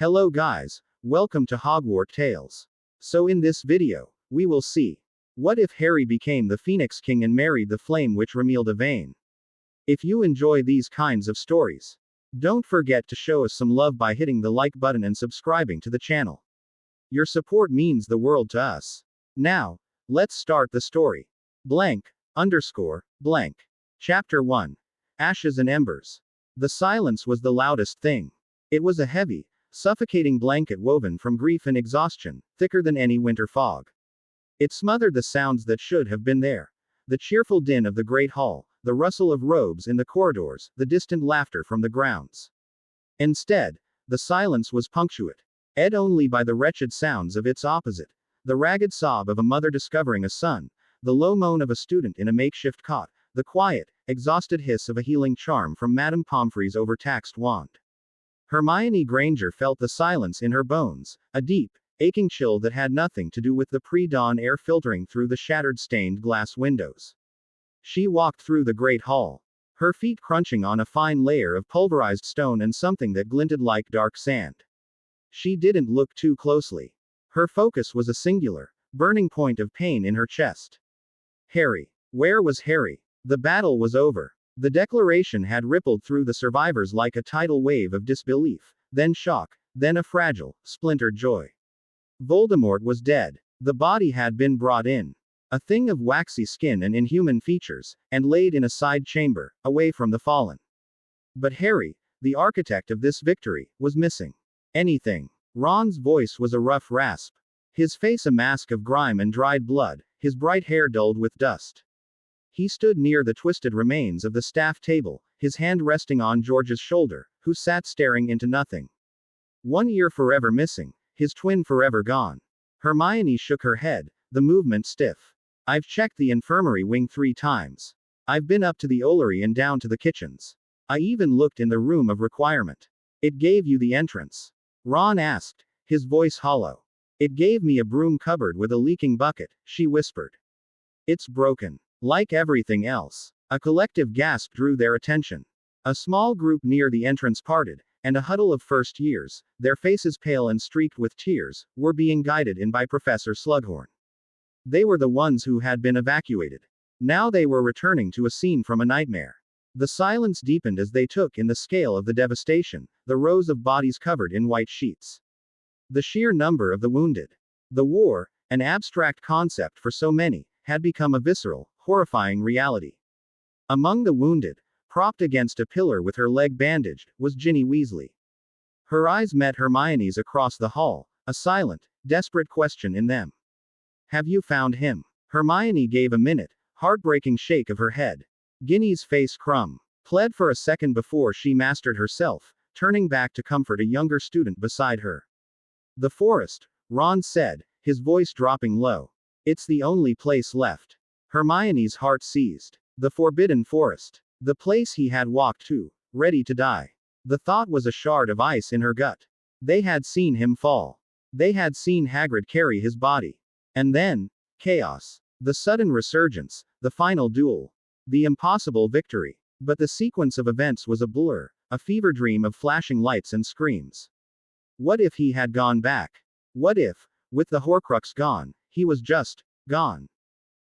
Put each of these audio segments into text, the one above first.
Hello guys, welcome to Hogwarts Tales. So in this video, we will see, what if Harry became the Phoenix King and married the flame witch Romilda Vane? If you enjoy these kinds of stories, don't forget to show us some love by hitting the like button and subscribing to the channel. Your support means the world to us. Now, let's start the story. Blank. Chapter 1. Ashes and Embers. The silence was the loudest thing. It was a heavy, suffocating blanket woven from grief and exhaustion, thicker than any winter fog. It smothered the sounds that should have been there. The cheerful din of the great hall, the rustle of robes in the corridors, the distant laughter from the grounds. Instead, the silence was punctuate only by the wretched sounds of its opposite. The ragged sob of a mother discovering a son, the low moan of a student in a makeshift cot, the quiet, exhausted hiss of a healing charm from Madame Pomfrey's overtaxed wand. Hermione Granger felt the silence in her bones, a deep, aching chill that had nothing to do with the pre-dawn air filtering through the shattered stained glass windows. She walked through the great hall, her feet crunching on a fine layer of pulverized stone and something that glinted like dark sand. She didn't look too closely. Her focus was a singular, burning point of pain in her chest. Harry. Where was Harry? The battle was over. The declaration had rippled through the survivors like a tidal wave of disbelief, then shock, then a fragile, splintered joy. Voldemort was dead. The body had been brought in. A thing of waxy skin and inhuman features, and laid in a side chamber, away from the fallen. But Harry, the architect of this victory, was missing. Anything. Ron's voice was a rough rasp. His face a mask of grime and dried blood, his bright hair dulled with dust. He stood near the twisted remains of the staff table, his hand resting on George's shoulder, who sat staring into nothing. One ear forever missing, his twin forever gone. Hermione shook her head, the movement stiff. I've checked the infirmary wing 3 times. I've been up to the Ollery and down to the kitchens. I even looked in the room of requirement. It gave you the entrance? Ron asked, his voice hollow. It gave me a broom cupboard with a leaking bucket, she whispered. It's broken. Like everything else. A collective gasp drew their attention. A small group near the entrance parted, and a huddle of first years, their faces pale and streaked with tears, were being guided in by Professor Slughorn. They were the ones who had been evacuated. Now they were returning to a scene from a nightmare. The silence deepened as they took in the scale of the devastation, the rows of bodies covered in white sheets. The sheer number of the wounded. The war, an abstract concept for so many, had become a visceral, horrifying reality. Among the wounded, propped against a pillar with her leg bandaged, was Ginny Weasley. Her eyes met Hermione's across the hall, a silent, desperate question in them. Have you found him? Hermione gave a minute, heartbreaking shake of her head. Ginny's face pled for a second before she mastered herself, turning back to comfort a younger student beside her. The forest, Ron said, his voice dropping low. It's the only place left. Hermione's heart seized. The forbidden forest. The place he had walked to, ready to die. The thought was a shard of ice in her gut. They had seen him fall. They had seen Hagrid carry his body. And then, chaos. The sudden resurgence, the final duel. The impossible victory. But the sequence of events was a blur, a fever dream of flashing lights and screams. What if he had gone back? What if, with the Horcrux gone, he was just gone?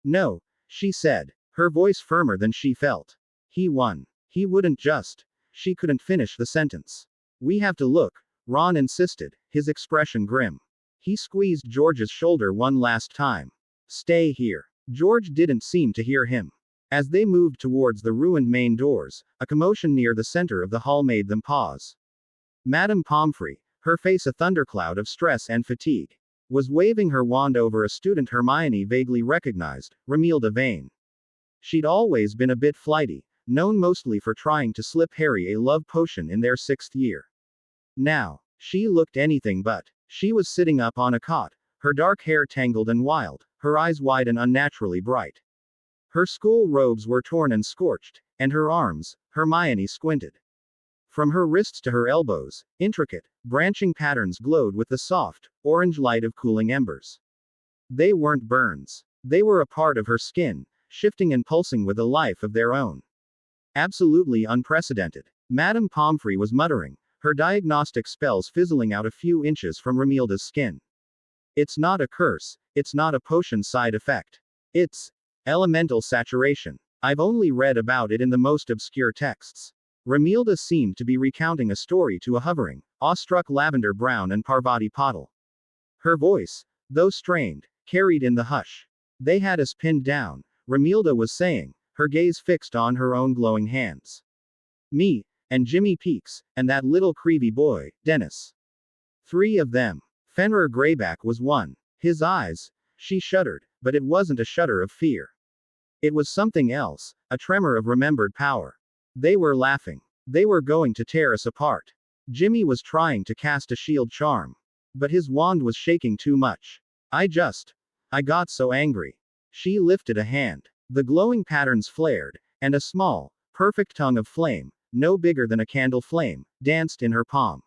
No, she said, her voice firmer than she felt. He won. He wouldn't just. She couldn't finish the sentence. We have to look, Ron insisted, his expression grim. He squeezed George's shoulder one last time. Stay here. George didn't seem to hear him. As they moved towards the ruined main doors, a commotion near the center of the hall made them pause. Madame Pomfrey, her face a thundercloud of stress and fatigue, was waving her wand over a student Hermione vaguely recognized, Romilda Vane. She'd always been a bit flighty, known mostly for trying to slip Harry a love potion in their 6th year. Now, she looked anything but. She was sitting up on a cot, her dark hair tangled and wild, her eyes wide and unnaturally bright. Her school robes were torn and scorched, and her arms, Hermione squinted. From her wrists to her elbows, intricate, branching patterns glowed with the soft, orange light of cooling embers. They weren't burns. They were a part of her skin, shifting and pulsing with a life of their own. Absolutely unprecedented. Madame Pomfrey was muttering, her diagnostic spells fizzling out a few inches from Romilda's skin. It's not a curse, it's not a potion side effect. It's elemental saturation. I've only read about it in the most obscure texts. Romilda seemed to be recounting a story to a hovering, awestruck Lavender Brown and Parvati Patil. Her voice, though strained, carried in the hush. They had us pinned down, Romilda was saying, her gaze fixed on her own glowing hands. Me, and Jimmy Peaks, and that little Creevy boy, Dennis. 3 of them. Fenrir Greyback was one. His eyes, she shuddered, but it wasn't a shudder of fear. It was something else, a tremor of remembered power. They were laughing. They were going to tear us apart. Jimmy was trying to cast a shield charm. But his wand was shaking too much. I got so angry. She lifted a hand. The glowing patterns flared, and a small, perfect tongue of flame, no bigger than a candle flame, danced in her palm.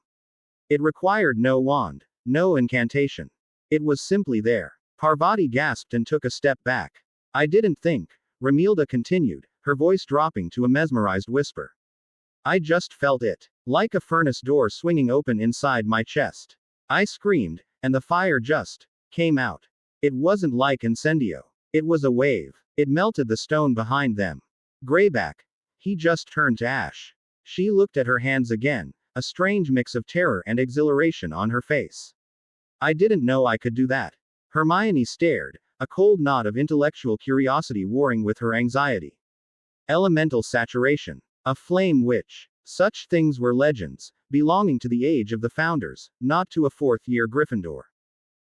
It required no wand, no incantation. It was simply there. Parvati gasped and took a step back. I didn't think, Romilda continued, her voice dropping to a mesmerized whisper. I just felt it. Like a furnace door swinging open inside my chest. I screamed, and the fire just came out. It wasn't like incendio. It was a wave. It melted the stone behind them. Greyback. He just turned to ash. She looked at her hands again, a strange mix of terror and exhilaration on her face. I didn't know I could do that. Hermione stared, a cold knot of intellectual curiosity warring with her anxiety. Elemental saturation. A flame witch. Such things were legends, belonging to the age of the founders, not to a fourth-year Gryffindor.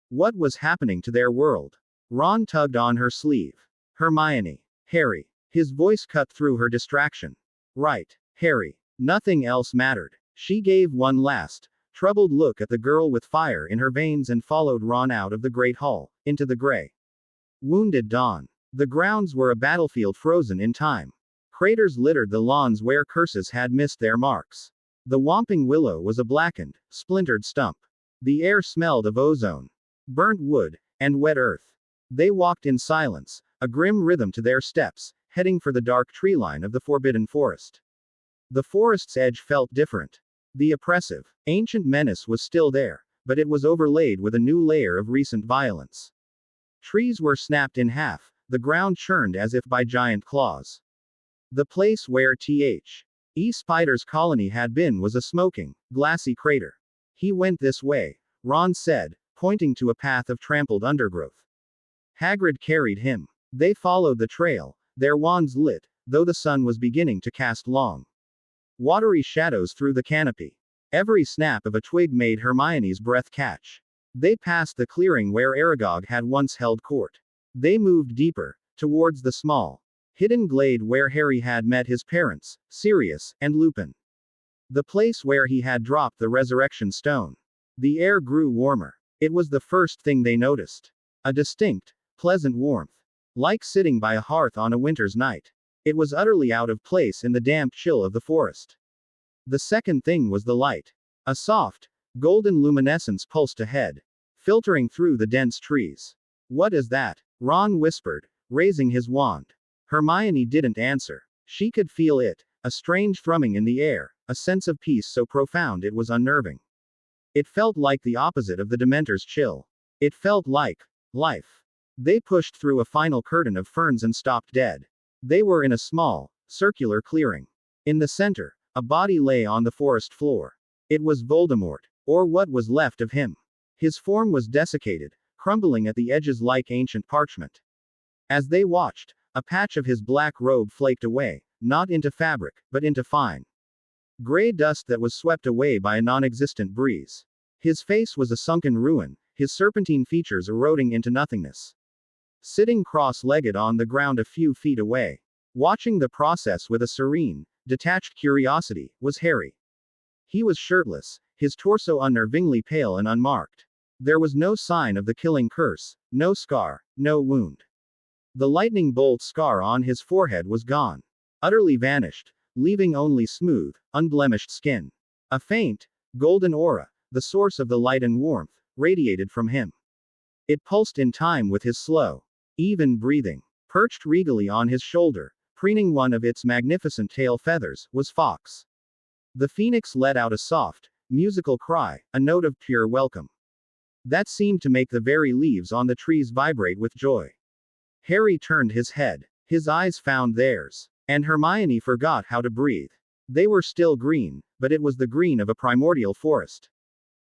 What was happening to their world? Ron tugged on her sleeve. Hermione. Harry. His voice cut through her distraction. Right, Harry. Nothing else mattered. She gave one last, troubled look at the girl with fire in her veins and followed Ron out of the Great Hall, into the gray. Wounded Dawn. The grounds were a battlefield frozen in time. Craters littered the lawns where curses had missed their marks. The Whomping Willow was a blackened, splintered stump. The air smelled of ozone, burnt wood, and wet earth. They walked in silence, a grim rhythm to their steps, heading for the dark treeline of the Forbidden Forest. The forest's edge felt different. The oppressive, ancient menace was still there, but it was overlaid with a new layer of recent violence. Trees were snapped in half, the ground churned as if by giant claws. The place where E. Spider's colony had been was a smoking, glassy crater. He went this way, Ron said, pointing to a path of trampled undergrowth. Hagrid carried him. They followed the trail, their wands lit, though the sun was beginning to cast long, watery shadows through the canopy. Every snap of a twig made Hermione's breath catch. They passed the clearing where Aragog had once held court. They moved deeper, towards the small, hidden glade where Harry had met his parents, Sirius, and Lupin. The place where he had dropped the resurrection stone. The air grew warmer. It was the first thing they noticed. A distinct, pleasant warmth. Like sitting by a hearth on a winter's night. It was utterly out of place in the damp chill of the forest. The second thing was the light. A soft, golden luminescence pulsed ahead, filtering through the dense trees. What is that? Ron whispered, raising his wand. Hermione didn't answer. She could feel it, a strange thrumming in the air, a sense of peace so profound it was unnerving. It felt like the opposite of the Dementor's chill. It felt like life. They pushed through a final curtain of ferns and stopped dead. They were in a small, circular clearing. In the center, a body lay on the forest floor. It was Voldemort, or what was left of him. His form was desiccated, crumbling at the edges like ancient parchment. As they watched, a patch of his black robe flaked away, not into fabric, but into fine gray dust that was swept away by a non-existent breeze. His face was a sunken ruin, his serpentine features eroding into nothingness. Sitting cross-legged on the ground a few feet away, watching the process with a serene, detached curiosity, was Harry. He was shirtless, his torso unnervingly pale and unmarked. There was no sign of the killing curse, no scar, no wound. The lightning bolt scar on his forehead was gone. Utterly vanished, leaving only smooth, unblemished skin. A faint, golden aura, the source of the light and warmth, radiated from him. It pulsed in time with his slow, even breathing. Perched regally on his shoulder, preening one of its magnificent tail feathers, was Fawkes. The phoenix let out a soft, musical cry, a note of pure welcome. That seemed to make the very leaves on the trees vibrate with joy. Harry turned his head. His eyes found theirs. And Hermione forgot how to breathe. They were still green, but it was the green of a primordial forest.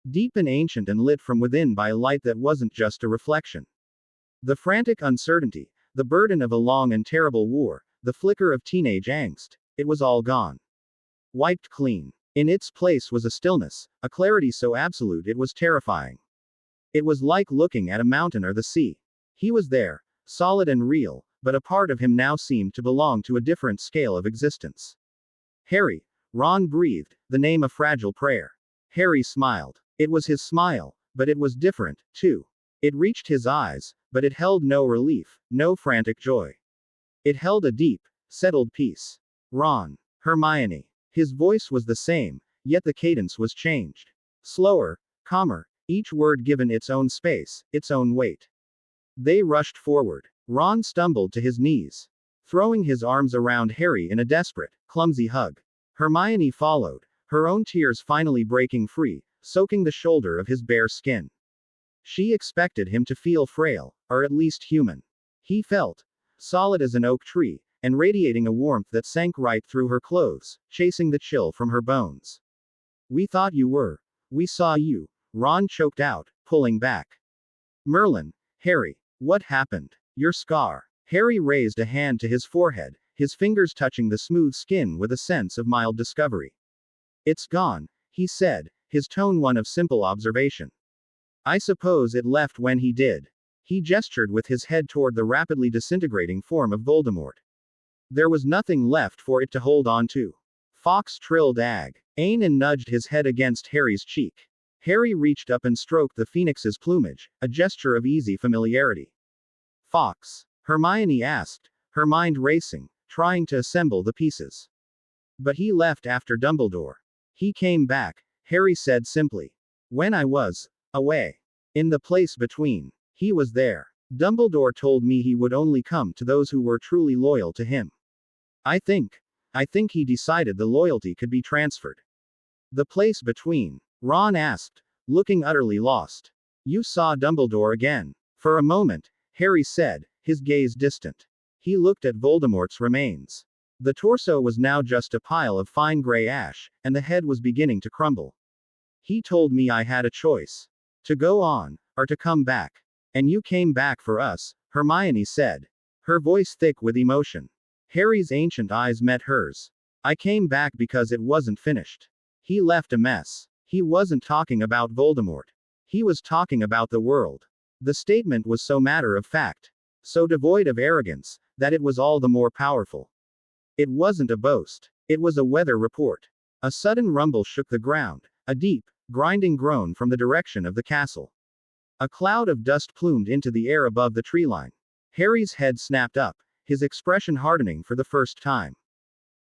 Deep and ancient and lit from within by a light that wasn't just a reflection. The frantic uncertainty, the burden of a long and terrible war, the flicker of teenage angst, it was all gone. Wiped clean. In its place was a stillness, a clarity so absolute it was terrifying. It was like looking at a mountain or the sea. He was there, solid and real, but a part of him now seemed to belong to a different scale of existence. Harry, Ron breathed, the name a fragile prayer. Harry smiled. It was his smile, but it was different, too. It reached his eyes, but it held no relief, no frantic joy. It held a deep, settled peace. Ron. Hermione. His voice was the same, yet the cadence was changed. Slower, calmer, each word given its own space, its own weight. They rushed forward. Ron stumbled to his knees, throwing his arms around Harry in a desperate, clumsy hug. Hermione followed, her own tears finally breaking free, soaking the shoulder of his bare skin. She expected him to feel frail, or at least human. He felt solid as an oak tree, and radiating a warmth that sank right through her clothes, chasing the chill from her bones. "We thought you were. We saw you," Ron choked out, pulling back. "Merlin, Harry, what happened? Your scar." Harry raised a hand to his forehead, his fingers touching the smooth skin with a sense of mild discovery. "It's gone," he said, his tone one of simple observation. "I suppose it left when he did." He gestured with his head toward the rapidly disintegrating form of Voldemort. There was nothing left for it to hold on to. Fawkes trilled ag. Ainen nudged his head against Harry's cheek. Harry reached up and stroked the phoenix's plumage, a gesture of easy familiarity. "Fawkes?" Hermione asked, her mind racing, trying to assemble the pieces. "But he left after Dumbledore. He came back," Harry said simply. "When I was away. In the place between. He was there. Dumbledore told me he would only come to those who were truly loyal to him. I think he decided the loyalty could be transferred." "The place between?" Ron asked, looking utterly lost. "You saw Dumbledore again." For a moment, Harry said, his gaze distant. He looked at Voldemort's remains. The torso was now just a pile of fine gray ash, and the head was beginning to crumble. "He told me I had a choice. To go on, or to come back. And you came back for us," Hermione said, her voice thick with emotion. Harry's ancient eyes met hers. "I came back because it wasn't finished. He left a mess." He wasn't talking about Voldemort. He was talking about the world. The statement was so matter of fact, so devoid of arrogance, that it was all the more powerful. It wasn't a boast. It was a weather report. A sudden rumble shook the ground, a deep, grinding groan from the direction of the castle. A cloud of dust plumed into the air above the tree line. Harry's head snapped up, his expression hardening for the first time.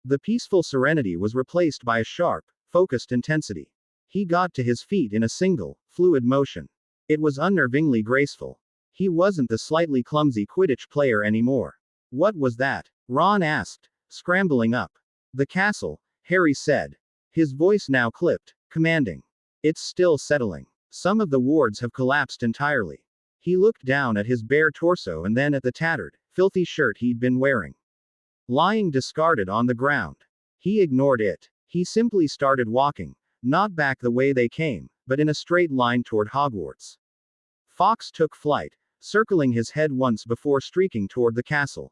The peaceful serenity was replaced by a sharp, focused intensity. He got to his feet in a single, fluid motion. It was unnervingly graceful. He wasn't the slightly clumsy Quidditch player anymore. "What was that?" Ron asked, scrambling up. "The castle," Harry said. His voice now clipped, commanding. "It's still settling. Some of the wards have collapsed entirely." He looked down at his bare torso and then at the tattered, filthy shirt he'd been wearing, lying discarded on the ground. He ignored it. He simply started walking, not back the way they came, but in a straight line toward Hogwarts. Fawkes took flight, circling his head once before streaking toward the castle.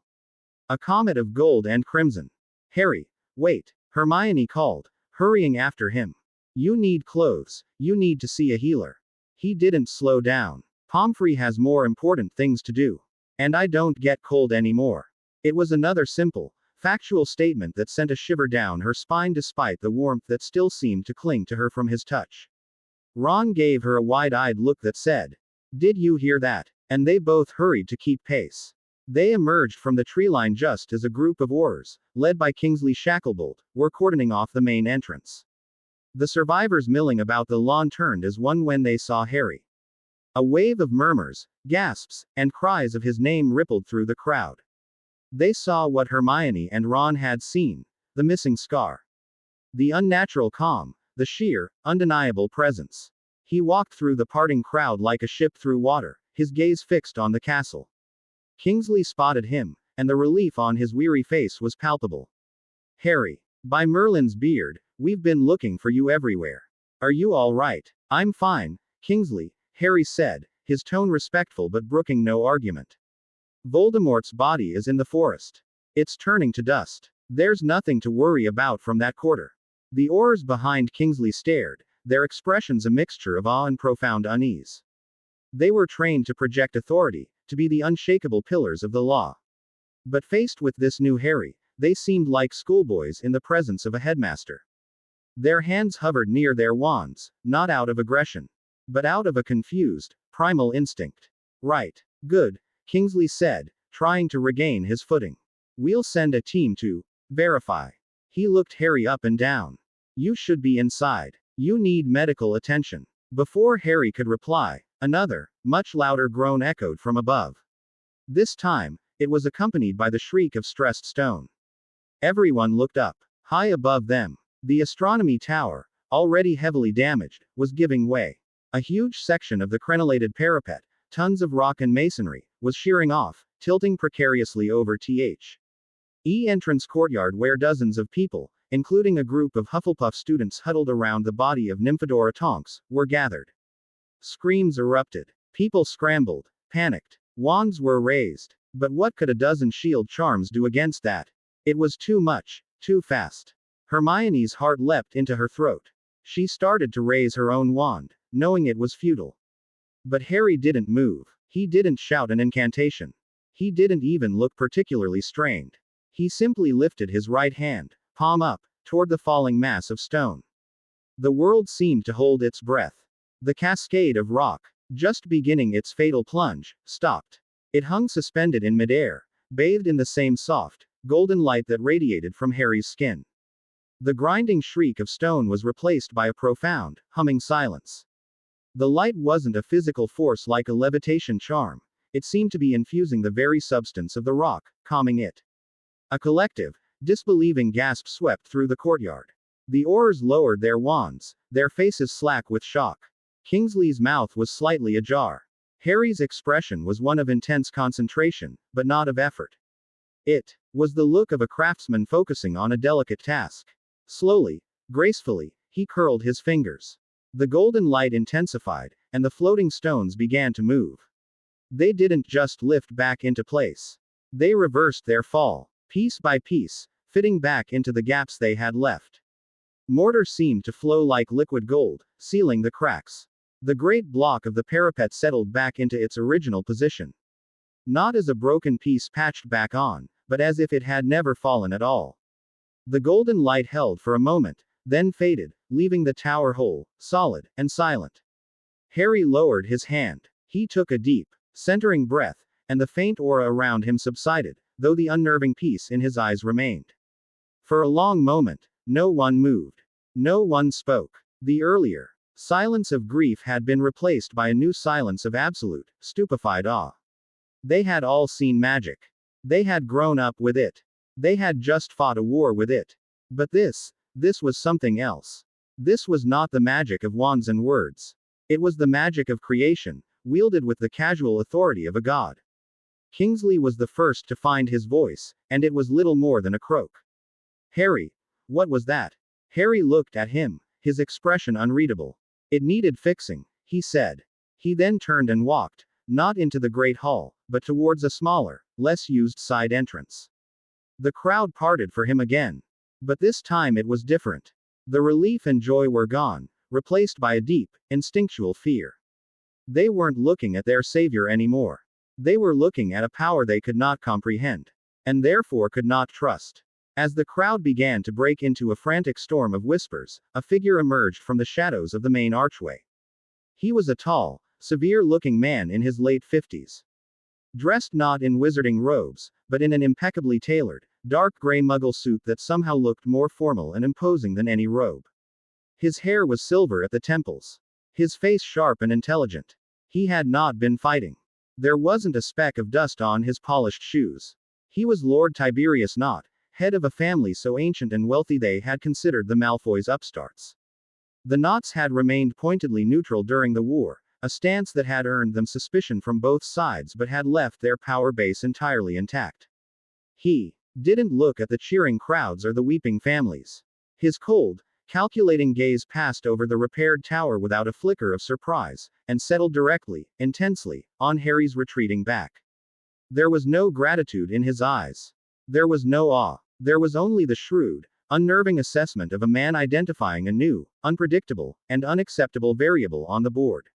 A comet of gold and crimson. "Harry, wait," Hermione called, hurrying after him. "You need clothes. You need to see a healer." He didn't slow down. "Pomfrey has more important things to do. And I don't get cold anymore." It was another simple, factual statement that sent a shiver down her spine despite the warmth that still seemed to cling to her from his touch. Ron gave her a wide-eyed look that said, "Did you hear that?" And they both hurried to keep pace. They emerged from the tree line just as a group of Aurors, led by Kingsley Shacklebolt, were cordoning off the main entrance. The survivors milling about the lawn turned as one when they saw Harry. A wave of murmurs, gasps, and cries of his name rippled through the crowd. They saw what Hermione and Ron had seen, the missing scar. The unnatural calm, the sheer, undeniable presence. He walked through the parting crowd like a ship through water, his gaze fixed on the castle. Kingsley spotted him, and the relief on his weary face was palpable. Harry. By Merlin's beard, we've been looking for you everywhere. Are you all right? I'm fine, Kingsley, Harry said, his tone respectful but brooking no argument. Voldemort's body is in the forest. It's turning to dust. There's nothing to worry about from that quarter. The Aurors behind Kingsley stared, their expressions a mixture of awe and profound unease. They were trained to project authority, to be the unshakable pillars of the law. But faced with this new Harry, they seemed like schoolboys in the presence of a headmaster. Their hands hovered near their wands, not out of aggression, but out of a confused, primal instinct. Right. Good, Kingsley said, trying to regain his footing. We'll send a team to verify. He looked Harry up and down. You should be inside. You need medical attention. Before Harry could reply, another, much louder groan echoed from above. This time, it was accompanied by the shriek of stressed stone. Everyone looked up. High above them, the astronomy tower, already heavily damaged, was giving way. A huge section of the crenellated parapet, tons of rock and masonry, was shearing off, tilting precariously over the entrance courtyard where dozens of people, including a group of Hufflepuff students huddled around the body of Nymphadora Tonks, were gathered. Screams erupted. People scrambled, panicked. Wands were raised. But what could a dozen shield charms do against that? It was too much, too fast. Hermione's heart leapt into her throat. She started to raise her own wand, knowing it was futile. But Harry didn't move. He didn't shout an incantation. He didn't even look particularly strained. He simply lifted his right hand, palm up, toward the falling mass of stone. The world seemed to hold its breath. The cascade of rock, just beginning its fatal plunge, stopped. It hung suspended in midair, bathed in the same soft, golden light that radiated from Harry's skin. The grinding shriek of stone was replaced by a profound, humming silence. The light wasn't a physical force like a levitation charm. It seemed to be infusing the very substance of the rock, calming it. A collective, disbelieving gasp swept through the courtyard. The Aurors lowered their wands, their faces slack with shock. Kingsley's mouth was slightly ajar. Harry's expression was one of intense concentration, but not of effort. It was the look of a craftsman focusing on a delicate task. Slowly, gracefully, he curled his fingers. The golden light intensified, and the floating stones began to move. They didn't just lift back into place. They reversed their fall, piece by piece, fitting back into the gaps they had left. Mortar seemed to flow like liquid gold, sealing the cracks. The great block of the parapet settled back into its original position. Not as a broken piece patched back on, but as if it had never fallen at all. The golden light held for a moment, then faded, leaving the tower whole, solid, and silent. Harry lowered his hand. He took a deep, centering breath, and the faint aura around him subsided, though the unnerving peace in his eyes remained. For a long moment, no one moved. No one spoke. The earlier silence of grief had been replaced by a new silence of absolute, stupefied awe. They had all seen magic. They had grown up with it. They had just fought a war with it. But this was something else. This was not the magic of wands and words. It was the magic of creation, wielded with the casual authority of a god. Kingsley was the first to find his voice, and it was little more than a croak. Harry, what was that? Harry looked at him, his expression unreadable. It needed fixing, he said. He then turned and walked, not into the great hall, but towards a smaller, less used side entrance. The crowd parted for him again. But this time it was different. The relief and joy were gone, replaced by a deep, instinctual fear. They weren't looking at their savior anymore. They were looking at a power they could not comprehend, and therefore could not trust. As the crowd began to break into a frantic storm of whispers, a figure emerged from the shadows of the main archway. He was a tall, severe-looking man in his late 50s. Dressed not in wizarding robes, but in an impeccably tailored, dark gray muggle suit that somehow looked more formal and imposing than any robe. His hair was silver at the temples. His face sharp and intelligent. He had not been fighting. There wasn't a speck of dust on his polished shoes. He was Lord Tiberius Nott, head of a family so ancient and wealthy they had considered the Malfoys upstarts. The knots had remained pointedly neutral during the war, a stance that had earned them suspicion from both sides but had left their power base entirely intact. He didn't look at the cheering crowds or the weeping families. His cold, calculating gaze passed over the repaired tower without a flicker of surprise, and settled directly, intensely, on Harry's retreating back. There was no gratitude in his eyes. There was no awe. There was only the shrewd, unnerving assessment of a man identifying a new, unpredictable, and unacceptable variable on the board.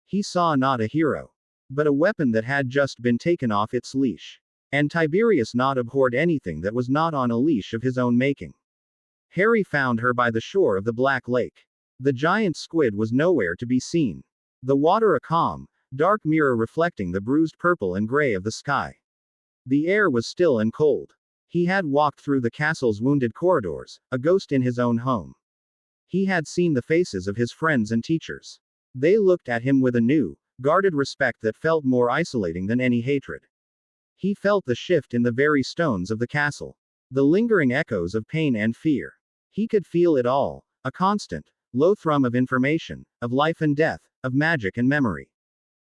He saw not a hero, but a weapon that had just been taken off its leash. And Tiberius not abhorred anything that was not on a leash of his own making. Harry found her by the shore of the Black Lake. The giant squid was nowhere to be seen. The water a calm, dark mirror reflecting the bruised purple and gray of the sky. The air was still and cold. He had walked through the castle's wounded corridors, a ghost in his own home. He had seen the faces of his friends and teachers. They looked at him with a new, guarded respect that felt more isolating than any hatred. He felt the shift in the very stones of the castle. The lingering echoes of pain and fear. He could feel it all, a constant, low thrum of information, of life and death, of magic and memory.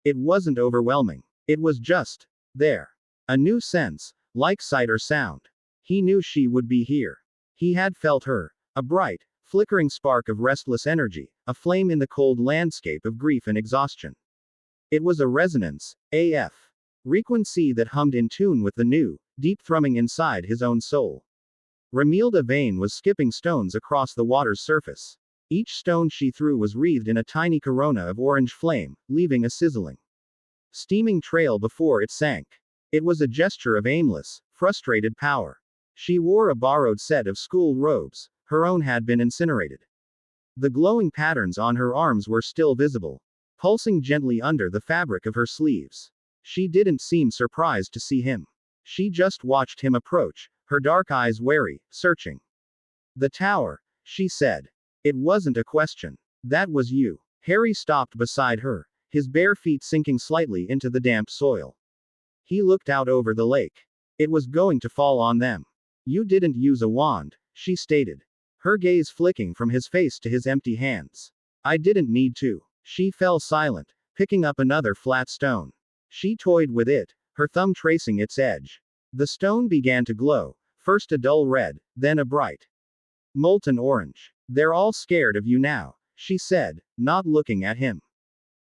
It wasn't overwhelming. It was just there. A new sense, like sight or sound. He knew she would be here. He had felt her, a bright, flickering spark of restless energy, a flame in the cold landscape of grief and exhaustion. It was a resonance, AF. Frequency that hummed in tune with the new, deep thrumming inside his own soul. Remilda Vane was skipping stones across the water's surface. Each stone she threw was wreathed in a tiny corona of orange flame, leaving a sizzling, steaming trail before it sank. It was a gesture of aimless, frustrated power. She wore a borrowed set of school robes, her own had been incinerated. The glowing patterns on her arms were still visible, pulsing gently under the fabric of her sleeves. She didn't seem surprised to see him. She just watched him approach, her dark eyes wary, searching. The tower, she said. It wasn't a question. That was you. Harry stopped beside her, his bare feet sinking slightly into the damp soil. He looked out over the lake. It was going to fall on them. You didn't use a wand, she stated, her gaze flicking from his face to his empty hands. I didn't need to. She fell silent, picking up another flat stone. She toyed with it, her thumb tracing its edge. The stone began to glow, first a dull red, then a bright, molten orange. They're all scared of you now, she said, not looking at him.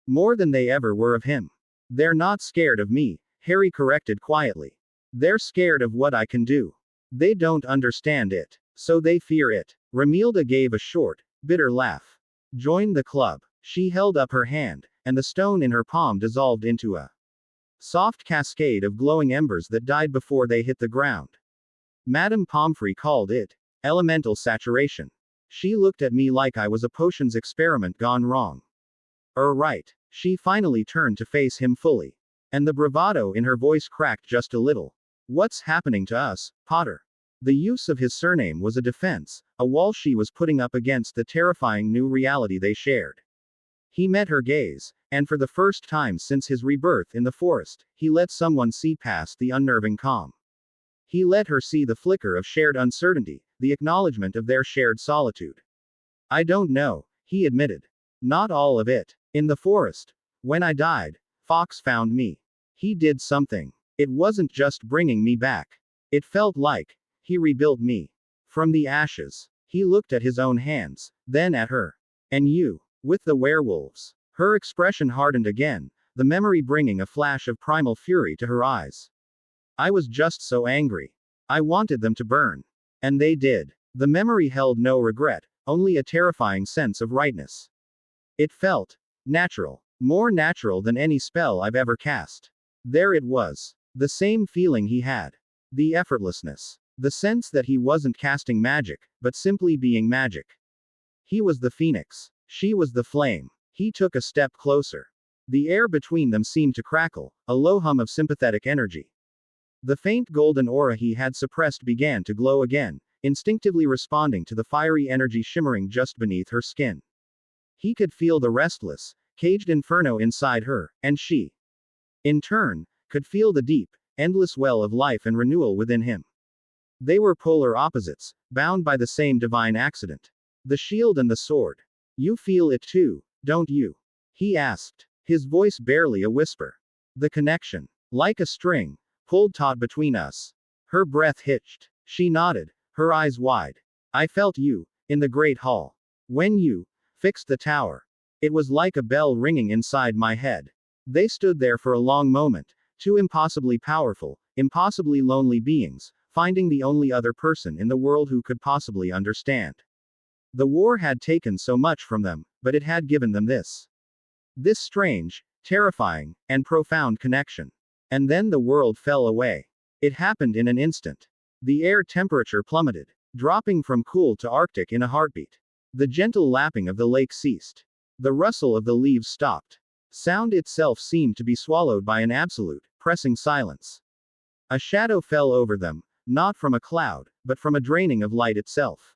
More than they ever were of him. They're not scared of me, Harry corrected quietly. They're scared of what I can do. They don't understand it, so they fear it. Remilda gave a short, bitter laugh. Join the club. She held up her hand, and the stone in her palm dissolved into a soft cascade of glowing embers that died before they hit the ground. Madame Pomfrey called it elemental saturation. She looked at me like I was a potions experiment gone wrong. Right. She finally turned to face him fully. And the bravado in her voice cracked just a little. What's happening to us, Potter? The use of his surname was a defense, a wall she was putting up against the terrifying new reality they shared. He met her gaze, and for the first time since his rebirth in the forest, he let someone see past the unnerving calm. He let her see the flicker of shared uncertainty, the acknowledgement of their shared solitude. I don't know, he admitted. Not all of it. In the forest. When I died, Fox found me. He did something. It wasn't just bringing me back. It felt like he rebuilt me. From the ashes. He looked at his own hands, then at her. And you. With the werewolves. Her expression hardened again, the memory bringing a flash of primal fury to her eyes. I was just so angry. I wanted them to burn. And they did. The memory held no regret, only a terrifying sense of rightness. It felt natural. More natural than any spell I've ever cast. There it was. The same feeling he had. The effortlessness. The sense that he wasn't casting magic, but simply being magic. He was the phoenix. She was the flame. He took a step closer. The air between them seemed to crackle, a low hum of sympathetic energy. The faint golden aura he had suppressed began to glow again, instinctively responding to the fiery energy shimmering just beneath her skin. He could feel the restless, caged inferno inside her, and she, in turn, could feel the deep, endless well of life and renewal within him. They were polar opposites, bound by the same divine accident. The shield and the sword. You feel it too, don't you? He asked, his voice barely a whisper. The connection, like a string, pulled taut between us. Her breath hitched. She nodded, her eyes wide. I felt you, in the great hall. When you fixed the tower. It was like a bell ringing inside my head. They stood there for a long moment, two impossibly powerful, impossibly lonely beings, finding the only other person in the world who could possibly understand. The war had taken so much from them, but it had given them this. This strange, terrifying, and profound connection. And then the world fell away. It happened in an instant. The air temperature plummeted, dropping from cool to Arctic in a heartbeat. The gentle lapping of the lake ceased. The rustle of the leaves stopped. Sound itself seemed to be swallowed by an absolute, pressing silence. A shadow fell over them, not from a cloud, but from a draining of light itself.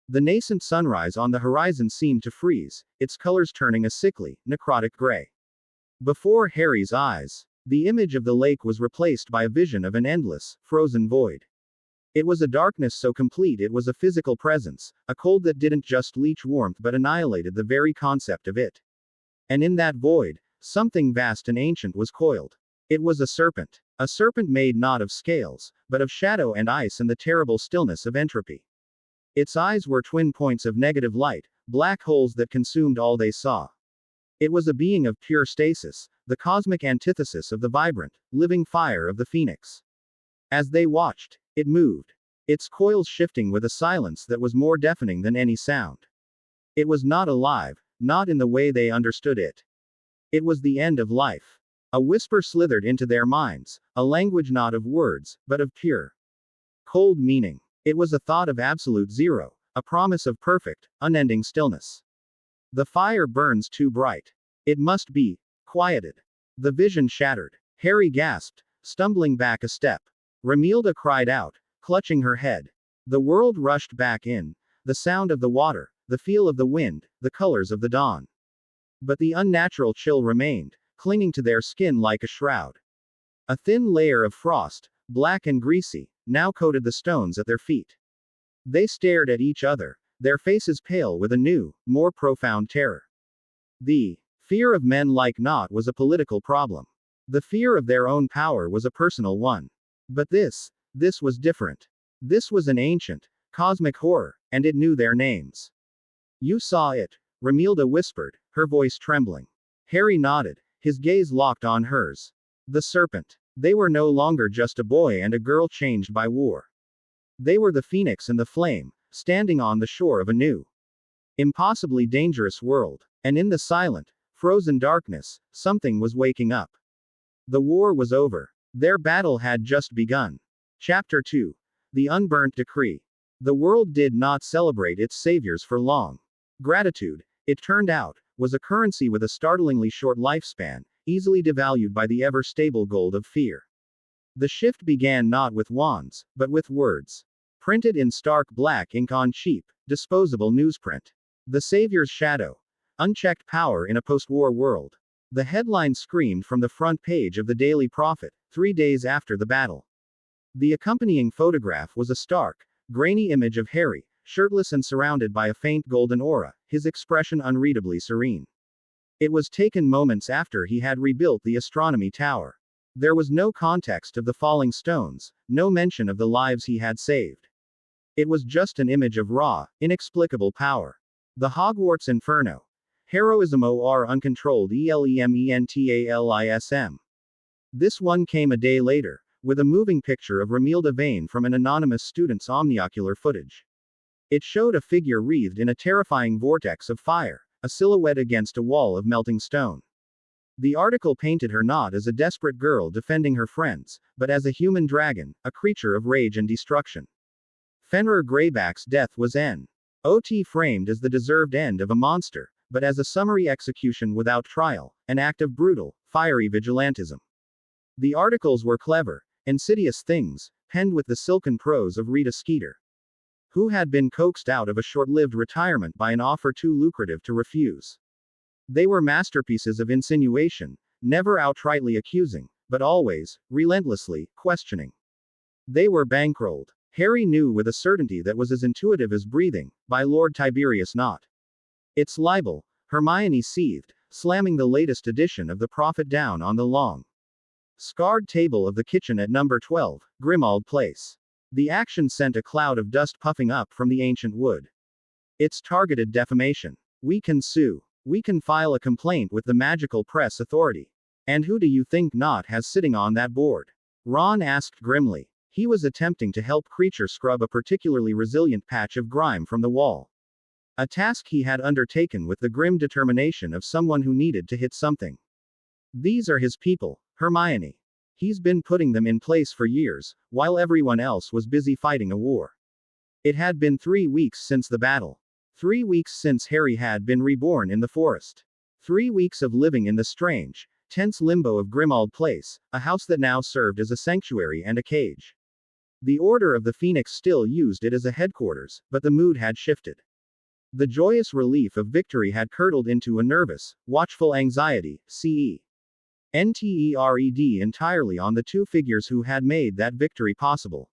The nascent sunrise on the horizon seemed to freeze, its colors turning a sickly, necrotic gray. Before Harry's eyes, the image of the lake was replaced by a vision of an endless, frozen void. It was a darkness so complete it was a physical presence, a cold that didn't just leach warmth but annihilated the very concept of it. And in that void, something vast and ancient was coiled. It was a serpent made not of scales, but of shadow and ice and the terrible stillness of entropy. Its eyes were twin points of negative light, black holes that consumed all they saw. It was a being of pure stasis, the cosmic antithesis of the vibrant, living fire of the phoenix. As they watched, it moved, its coils shifting with a silence that was more deafening than any sound. It was not alive, not in the way they understood it. It was the end of life. A whisper slithered into their minds, a language not of words, but of pure, cold meaning. It was a thought of absolute zero, a promise of perfect, unending stillness. The fire burns too bright. It must be quieted. The vision shattered. Harry gasped, stumbling back a step. Romilda cried out, clutching her head. The world rushed back in. The sound of the water, the feel of the wind, the colors of the dawn. But the unnatural chill remained, clinging to their skin like a shroud. A thin layer of frost, black and greasy, now coated the stones at their feet. They stared at each other, their faces pale with a new, more profound terror. The fear of men like Nott was a political problem. The fear of their own power was a personal one. But this was different. This was an ancient, cosmic horror, and it knew their names. You saw it, Romilda whispered, her voice trembling. Harry nodded, his gaze locked on hers. The serpent. They were no longer just a boy and a girl changed by war. They were the phoenix and the flame, standing on the shore of a new, impossibly dangerous world. And in the silent, frozen darkness, something was waking up. The war was over. Their battle had just begun. Chapter 2. The Unburnt Decree. The world did not celebrate its saviors for long. Gratitude, it turned out, was a currency with a startlingly short lifespan, easily devalued by the ever-stable gold of fear. The shift began not with wands, but with words. Printed in stark black ink on cheap, disposable newsprint. The Savior's Shadow. Unchecked power in a post-war world. The headline screamed from the front page of the Daily Prophet, 3 days after the battle. The accompanying photograph was a stark, grainy image of Harry, shirtless and surrounded by a faint golden aura, his expression unreadably serene. It was taken moments after he had rebuilt the astronomy tower. There was no context of the falling stones, no mention of the lives he had saved. It was just an image of raw, inexplicable power. The Hogwarts Inferno. Heroism or uncontrolled elementalism. This one came a day later, with a moving picture of Romilda Vane from an anonymous student's omniocular footage. It showed a figure wreathed in a terrifying vortex of fire, a silhouette against a wall of melting stone. The article painted her not as a desperate girl defending her friends, but as a human dragon, a creature of rage and destruction. Fenrir Greyback's death was not framed as the deserved end of a monster, but as a summary execution without trial, an act of brutal, fiery vigilantism. The articles were clever, insidious things, penned with the silken prose of Rita Skeeter, who had been coaxed out of a short-lived retirement by an offer too lucrative to refuse. They were masterpieces of insinuation, never outrightly accusing, but always, relentlessly, questioning. They were bankrolled. Harry knew with a certainty that was as intuitive as breathing, by Lord Tiberius Nott. It's libel, Hermione seethed, slamming the latest edition of the Prophet down on the long, scarred table of the kitchen at number 12, Grimmauld Place. The action sent a cloud of dust puffing up from the ancient wood. It's targeted defamation. We can sue. We can file a complaint with the Magical Press Authority. And who do you think Nott has sitting on that board? Ron asked grimly. He was attempting to help Kreacher scrub a particularly resilient patch of grime from the wall. A task he had undertaken with the grim determination of someone who needed to hit something. These are his people, Hermione. He's been putting them in place for years, while everyone else was busy fighting a war. It had been 3 weeks since the battle. 3 weeks since Harry had been reborn in the forest. 3 weeks of living in the strange, tense limbo of Grimmauld Place, a house that now served as a sanctuary and a cage. The Order of the Phoenix still used it as a headquarters, but the mood had shifted. The joyous relief of victory had curdled into a nervous, watchful anxiety, CENTERED entirely on the two figures who had made that victory possible.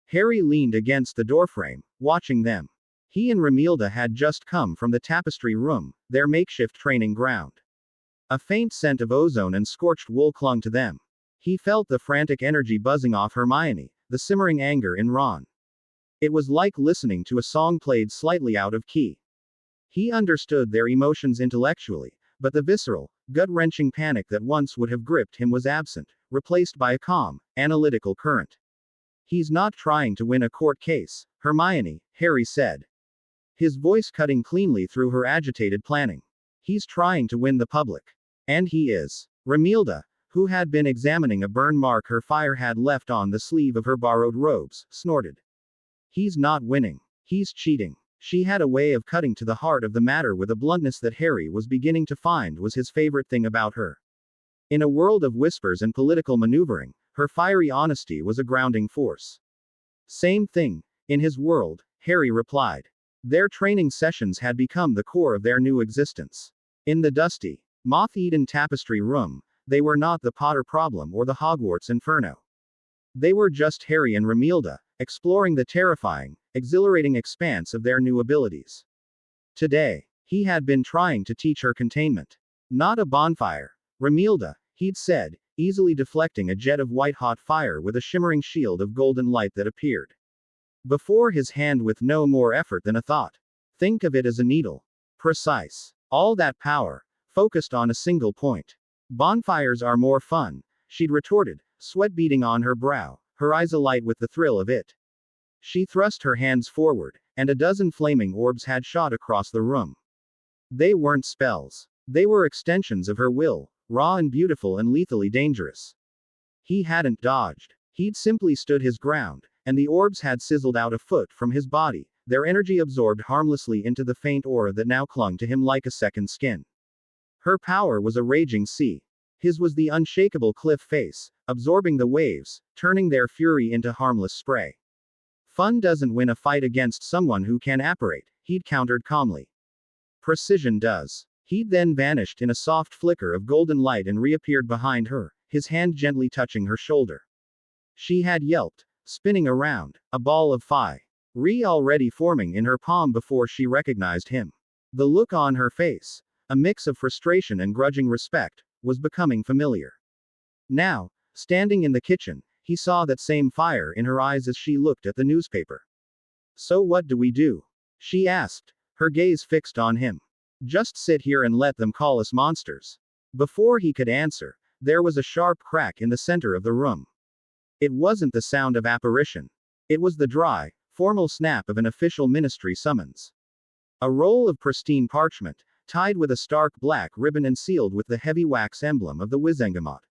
Harry leaned against the doorframe, watching them. He and Romilda had just come from the tapestry room, their makeshift training ground. A faint scent of ozone and scorched wool clung to them. He felt the frantic energy buzzing off Hermione, the simmering anger in Ron. It was like listening to a song played slightly out of key. He understood their emotions intellectually, but the visceral, gut-wrenching panic that once would have gripped him was absent, replaced by a calm, analytical current. He's not trying to win a court case, Hermione, Harry said. His voice cutting cleanly through her agitated planning. He's trying to win the public. And he is. Romilda, who had been examining a burn mark her fire had left on the sleeve of her borrowed robes, snorted. He's not winning. He's cheating. She had a way of cutting to the heart of the matter with a bluntness that Harry was beginning to find was his favorite thing about her. In a world of whispers and political maneuvering, her fiery honesty was a grounding force. Same thing, in his world, Harry replied. Their training sessions had become the core of their new existence. In the dusty, moth-eaten tapestry room, they were not the Potter problem or the Hogwarts inferno. They were just Harry and Romilda, exploring the terrifying, exhilarating expanse of their new abilities. Today, he had been trying to teach her containment. Not a bonfire. Romilda, he'd said, easily deflecting a jet of white-hot fire with a shimmering shield of golden light that appeared before his hand with no more effort than a thought. Think of it as a needle. Precise. All that power, focused on a single point. Bonfires are more fun, she'd retorted, sweat beading on her brow, her eyes alight with the thrill of it. She thrust her hands forward, and a dozen flaming orbs had shot across the room. They weren't spells. They were extensions of her will, raw and beautiful and lethally dangerous. He hadn't dodged. He'd simply stood his ground, and the orbs had sizzled out a foot from his body, their energy absorbed harmlessly into the faint aura that now clung to him like a second skin. Her power was a raging sea. His was the unshakable cliff face, absorbing the waves, turning their fury into harmless spray. Fun doesn't win a fight against someone who can apparate, he'd countered calmly. Precision does. He'd then vanished in a soft flicker of golden light and reappeared behind her, his hand gently touching her shoulder. She had yelped, spinning around, a ball of fire already forming in her palm before she recognized him. The look on her face, a mix of frustration and grudging respect, was becoming familiar. Now, standing in the kitchen, he saw that same fire in her eyes as she looked at the newspaper. So what do we do? She asked, her gaze fixed on him. Just sit here and let them call us monsters. Before he could answer, there was a sharp crack in the center of the room. It wasn't the sound of apparition. It was the dry, formal snap of an official ministry summons. A roll of pristine parchment, tied with a stark black ribbon and sealed with the heavy wax emblem of the Wizengamot,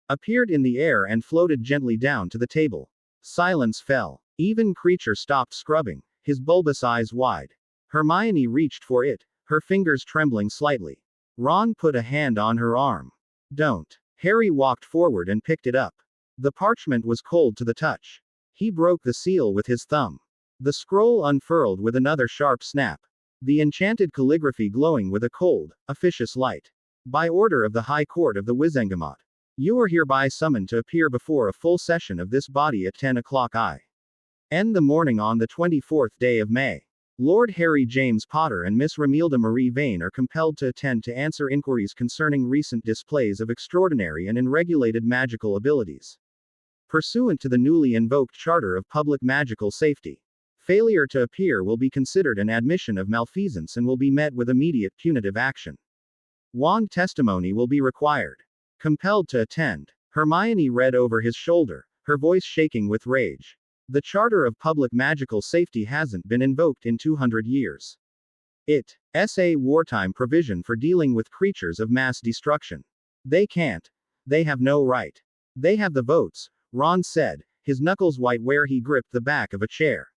appeared in the air and floated gently down to the table. Silence fell. Even Kreacher stopped scrubbing, his bulbous eyes wide. Hermione reached for it, her fingers trembling slightly. Ron put a hand on her arm. Don't. Harry walked forward and picked it up. The parchment was cold to the touch. He broke the seal with his thumb. The scroll unfurled with another sharp snap. The enchanted calligraphy glowing with a cold, officious light. By order of the High Court of the Wizengamot, you are hereby summoned to appear before a full session of this body at 10 o'clock in the morning on the 24th day of May. Lord Harry James Potter and Miss Romilda Marie Vane are compelled to attend to answer inquiries concerning recent displays of extraordinary and unregulated magical abilities. Pursuant to the newly invoked Charter of Public Magical Safety, failure to appear will be considered an admission of malfeasance and will be met with immediate punitive action. Wand testimony will be required. Compelled to attend. Hermione read over his shoulder, her voice shaking with rage. The Charter of Public Magical Safety hasn't been invoked in 200 years. It's a wartime provision for dealing with creatures of mass destruction. They can't. They have no right. They have the votes, Ron said, his knuckles white where he gripped the back of a chair.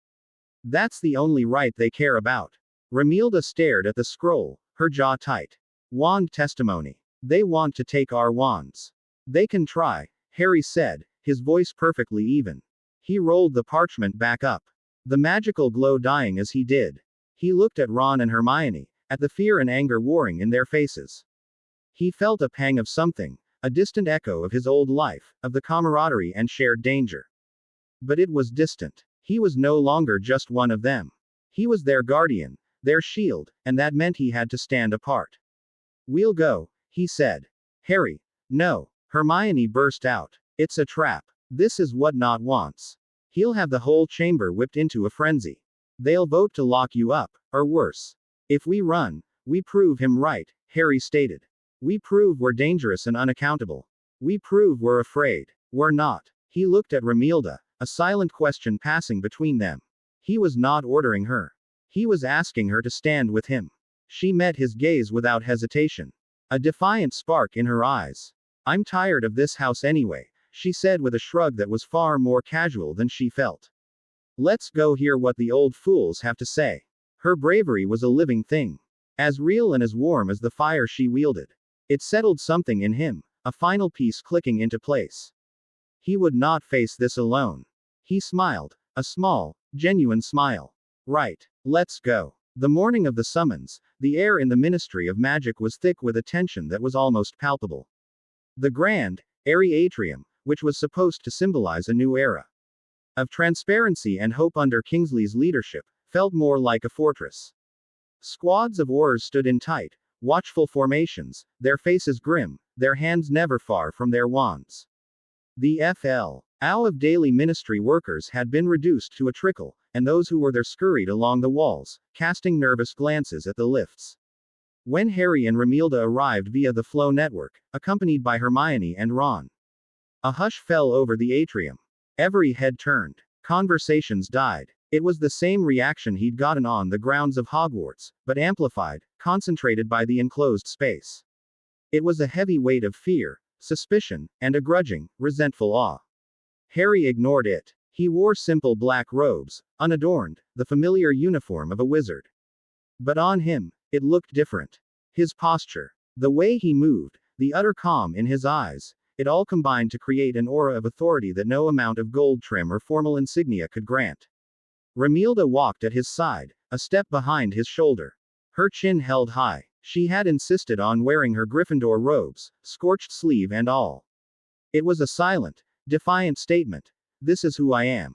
That's the only right they care about. Romilda stared at the scroll, her jaw tight. Wand testimony. They want to take our wands. They can try, Harry said, his voice perfectly even. He rolled the parchment back up, the magical glow dying as he did. He looked at Ron and Hermione, at the fear and anger warring in their faces. He felt a pang of something, a distant echo of his old life, of the camaraderie and shared danger. But it was distant. He was no longer just one of them. He was their guardian, their shield, and that meant he had to stand apart. We'll go, he said. Harry. No. Hermione burst out. It's a trap. This is what Nott wants. He'll have the whole chamber whipped into a frenzy. They'll vote to lock you up, or worse. If we run, we prove him right, Harry stated. We prove we're dangerous and unaccountable. We prove we're afraid. We're not. He looked at Romilda, a silent question passing between them. He was not ordering her. He was asking her to stand with him. She met his gaze without hesitation. A defiant spark in her eyes. I'm tired of this house anyway, she said with a shrug that was far more casual than she felt. Let's go hear what the old fools have to say. Her bravery was a living thing. As real and as warm as the fire she wielded. It settled something in him, a final piece clicking into place. He would not face this alone. He smiled, a small, genuine smile. Right. Let's go. The morning of the summons, the air in the Ministry of Magic was thick with a tension that was almost palpable. The grand, airy atrium, which was supposed to symbolize a new era of transparency and hope under Kingsley's leadership, felt more like a fortress. Squads of Aurors stood in tight, watchful formations, their faces grim, their hands never far from their wands. The FL.O of daily ministry workers had been reduced to a trickle, and those who were there scurried along the walls, casting nervous glances at the lifts. When Harry and Romilda arrived via the Flow network, accompanied by Hermione and Ron, a hush fell over the atrium. Every head turned. Conversations died. It was the same reaction he'd gotten on the grounds of Hogwarts, but amplified, concentrated by the enclosed space. It was a heavy weight of fear, suspicion, and a grudging, resentful awe. Harry ignored it. He wore simple black robes, unadorned, the familiar uniform of a wizard. But on him, it looked different. His posture, the way he moved, the utter calm in his eyes, it all combined to create an aura of authority that no amount of gold trim or formal insignia could grant. Romilda walked at his side, a step behind his shoulder. Her chin held high. She had insisted on wearing her Gryffindor robes, scorched sleeve and all. It was a silent, defiant statement. This is who I am.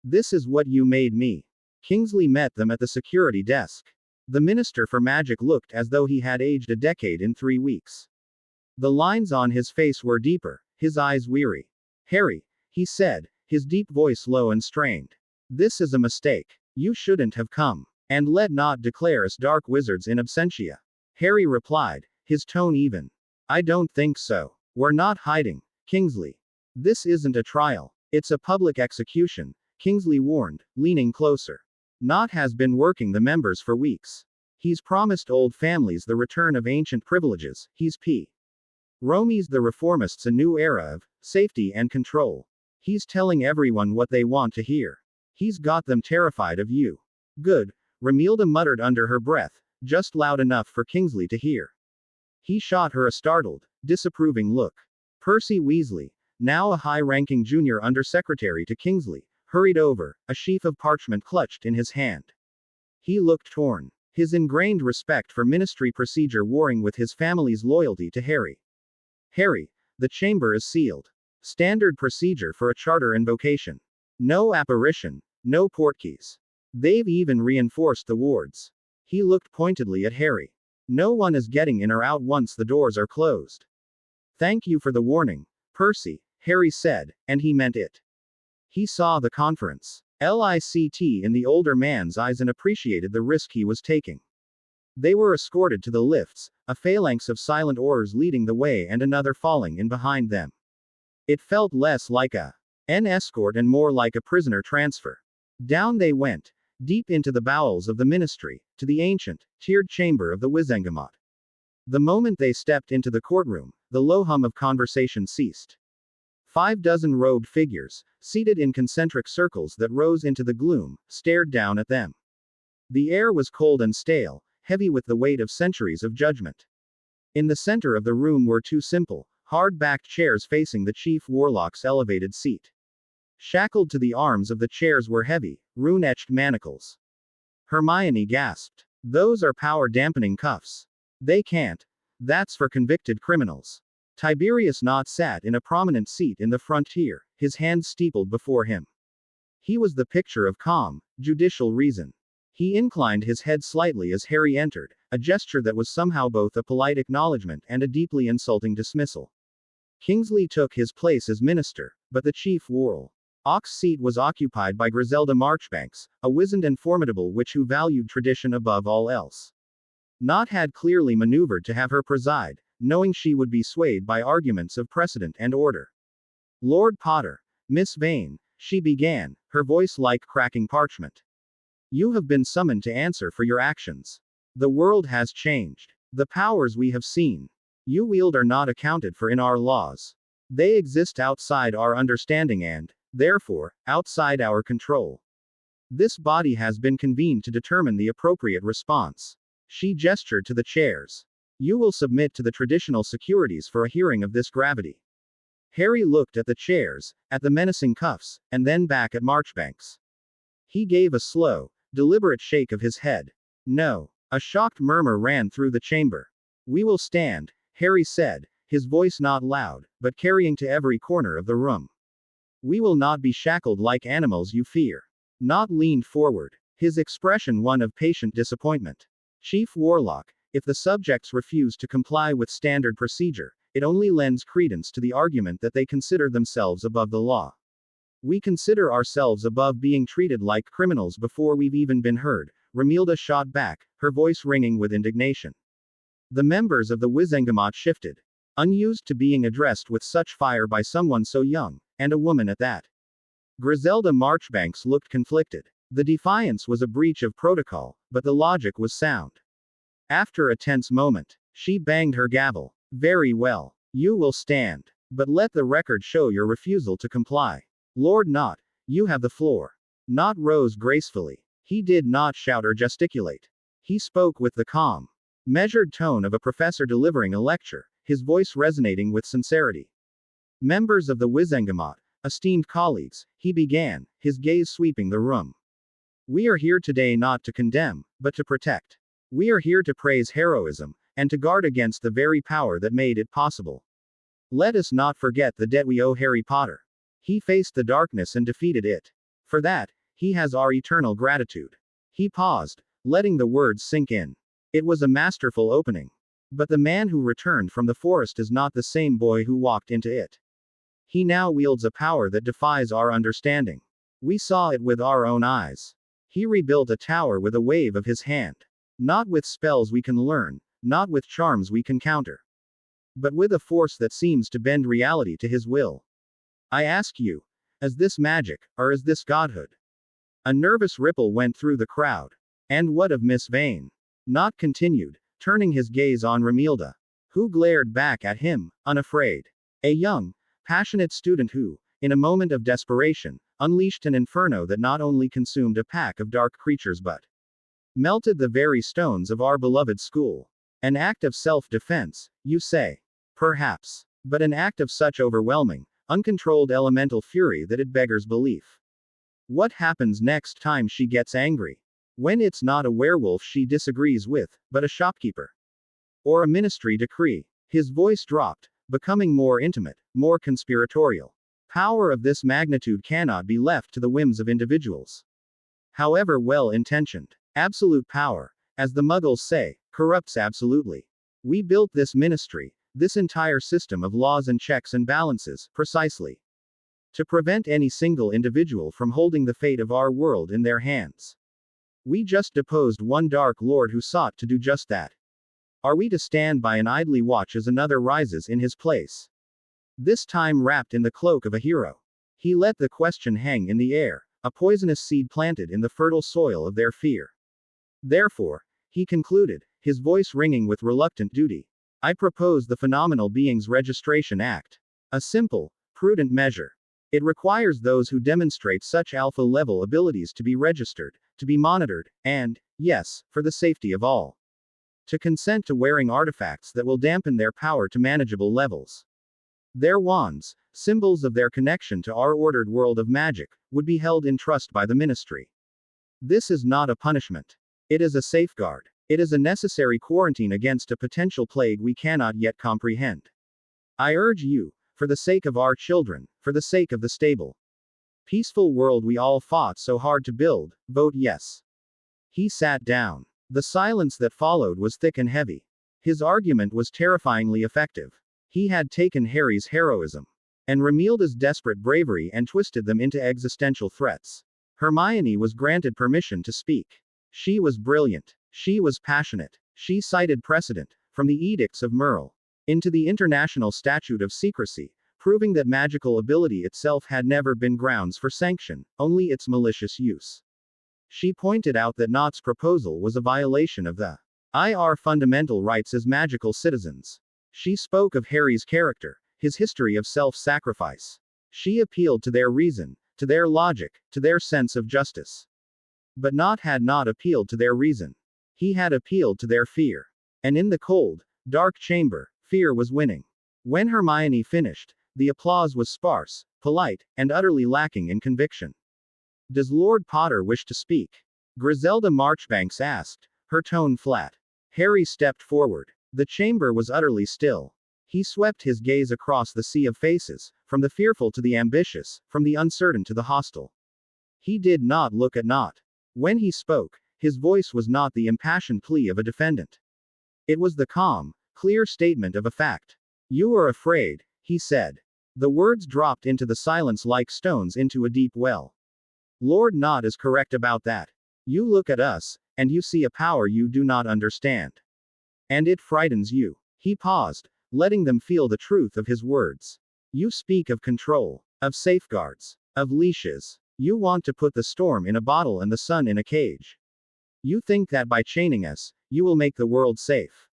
This is what you made me. Kingsley met them at the security desk. The Minister for Magic looked as though he had aged a decade in 3 weeks. The lines on his face were deeper, his eyes weary. Harry, he said, his deep voice low and strained. This is a mistake. You shouldn't have come. And let not declare us dark wizards in absentia. Harry replied, his tone even. I don't think so. We're not hiding, Kingsley. This isn't a trial. It's a public execution, Kingsley warned, leaning closer. Nott has been working the members for weeks. He's promised old families the return of ancient privileges, he's promised the reformists a new era of safety and control. He's telling everyone what they want to hear. He's got them terrified of you. Good, Romilda muttered under her breath, just loud enough for Kingsley to hear. He shot her a startled, disapproving look. Percy Weasley, now a high-ranking junior undersecretary to Kingsley, hurried over, a sheaf of parchment clutched in his hand. He looked torn, his ingrained respect for ministry procedure warring with his family's loyalty to Harry. Harry, the chamber is sealed. Standard procedure for a charter invocation. No apparition, no portkeys. They've even reinforced the wards. He looked pointedly at Harry. No one is getting in or out once the doors are closed. Thank you for the warning, Percy, Harry said, and he meant it. He saw the conference. LICT in the older man's eyes and appreciated the risk he was taking. They were escorted to the lifts, a phalanx of silent Aurors leading the way and another falling in behind them. It felt less like an escort and more like a prisoner transfer. Down they went, deep into the bowels of the ministry, to the ancient, tiered chamber of the Wizengamot. The moment they stepped into the courtroom, the low hum of conversation ceased. 5 dozen robed figures, seated in concentric circles that rose into the gloom, stared down at them. The air was cold and stale, heavy with the weight of centuries of judgment. In the center of the room were 2 simple, hard-backed chairs facing the chief warlock's elevated seat. Shackled to the arms of the chairs were heavy, rune-etched manacles. Hermione gasped. Those are power-dampening cuffs. They can't. That's for convicted criminals. Tiberius Knott sat in a prominent seat in the front tier, his hands steepled before him. He was the picture of calm, judicial reason. He inclined his head slightly as Harry entered, a gesture that was somehow both a polite acknowledgement and a deeply insulting dismissal. Kingsley took his place as minister, but the chief warlock's seat was occupied by Griselda Marchbanks, a wizened and formidable witch who valued tradition above all else. Knott had clearly maneuvered to have her preside, knowing she would be swayed by arguments of precedent and order. Lord Potter, Miss Vane, she began, her voice like cracking parchment. You have been summoned to answer for your actions. The world has changed. The powers we have seen you wield are not accounted for in our laws. They exist outside our understanding and, therefore, outside our control. This body has been convened to determine the appropriate response. She gestured to the chairs. You will submit to the traditional securities for a hearing of this gravity. Harry looked at the chairs, at the menacing cuffs, and then back at Marchbanks. He gave a slow, deliberate shake of his head. No. A shocked murmur ran through the chamber. We will stand, Harry said, his voice not loud, but carrying to every corner of the room. We will not be shackled like animals you fear. Knott leaned forward, his expression one of patient disappointment. Chief Warlock, if the subjects refuse to comply with standard procedure, it only lends credence to the argument that they consider themselves above the law. We consider ourselves above being treated like criminals before we've even been heard, Romilda shot back, her voice ringing with indignation. The members of the Wizengamot shifted, unused to being addressed with such fire by someone so young, and a woman at that. Griselda Marchbanks looked conflicted. The defiance was a breach of protocol, but the logic was sound. After a tense moment, she banged her gavel. Very well. You will stand. But let the record show your refusal to comply. Lord Knott, you have the floor. Knott rose gracefully. He did not shout or gesticulate. He spoke with the calm, measured tone of a professor delivering a lecture, his voice resonating with sincerity. Members of the Wizengamot, esteemed colleagues, he began, his gaze sweeping the room. We are here today not to condemn, but to protect. We are here to praise heroism, and to guard against the very power that made it possible. Let us not forget the debt we owe Harry Potter. He faced the darkness and defeated it. For that, he has our eternal gratitude. He paused, letting the words sink in. It was a masterful opening. But the man who returned from the forest is not the same boy who walked into it. He now wields a power that defies our understanding. We saw it with our own eyes. He rebuilt a tower with a wave of his hand. Not with spells we can learn, not with charms we can counter, but with a force that seems to bend reality to his will. I ask you, is this magic, or is this godhood? A nervous ripple went through the crowd. And what of Miss Vane? Knott continued, turning his gaze on Romilda, who glared back at him, unafraid. A young, passionate student who, in a moment of desperation, unleashed an inferno that not only consumed a pack of dark creatures but melted the very stones of our beloved school. An act of self-defense, you say? Perhaps. But an act of such overwhelming, uncontrolled elemental fury that it beggars belief. What happens next time she gets angry? When it's not a werewolf she disagrees with, but a shopkeeper? Or a ministry decree? His voice dropped, becoming more intimate, more conspiratorial. Power of this magnitude cannot be left to the whims of individuals. however well-intentioned. Absolute power, as the Muggles say, corrupts absolutely. We built this ministry, this entire system of laws and checks and balances, precisely to prevent any single individual from holding the fate of our world in their hands. We just deposed one Dark Lord who sought to do just that. Are we to stand by and idly watch as another rises in his place? This time wrapped in the cloak of a hero. He let the question hang in the air, a poisonous seed planted in the fertile soil of their fear. Therefore, he concluded, his voice ringing with reluctant duty, I propose the Phenomenal Beings Registration Act. A simple, prudent measure. It requires those who demonstrate such alpha-level abilities to be registered, to be monitored, and, yes, for the safety of all, to consent to wearing artifacts that will dampen their power to manageable levels. Their wands, symbols of their connection to our ordered world of magic, would be held in trust by the ministry. This is not a punishment. It is a safeguard. It is a necessary quarantine against a potential plague we cannot yet comprehend. I urge you, for the sake of our children, for the sake of the stable, peaceful world we all fought so hard to build, vote yes. He sat down. The silence that followed was thick and heavy. His argument was terrifyingly effective. He had taken Harry's heroism and Romilda's desperate bravery and twisted them into existential threats. Hermione was granted permission to speak. She was brilliant. She was passionate. She cited precedent, from the Edicts of Merle into the International Statute of Secrecy, proving that magical ability itself had never been grounds for sanction, only its malicious use. She pointed out that Nott's proposal was a violation of the IR fundamental rights as magical citizens. She spoke of Harry's character, his history of self-sacrifice. She appealed to their reason, to their logic, to their sense of justice. But Nott had not appealed to their reason. He had appealed to their fear. And in the cold, dark chamber, fear was winning. When Hermione finished, the applause was sparse, polite, and utterly lacking in conviction. Does Lord Potter wish to speak? Griselda Marchbanks asked, her tone flat. Harry stepped forward. The chamber was utterly still. He swept his gaze across the sea of faces, from the fearful to the ambitious, from the uncertain to the hostile. He did not look at Nott. When he spoke, his voice was not the impassioned plea of a defendant. It was the calm, clear statement of a fact. You are afraid, he said. The words dropped into the silence like stones into a deep well. Lord Nott is correct about that. You look at us, and you see a power you do not understand. And it frightens you. He paused, letting them feel the truth of his words. You speak of control, of safeguards, of leashes. You want to put the storm in a bottle and the sun in a cage. You think that by chaining us, you will make the world safe.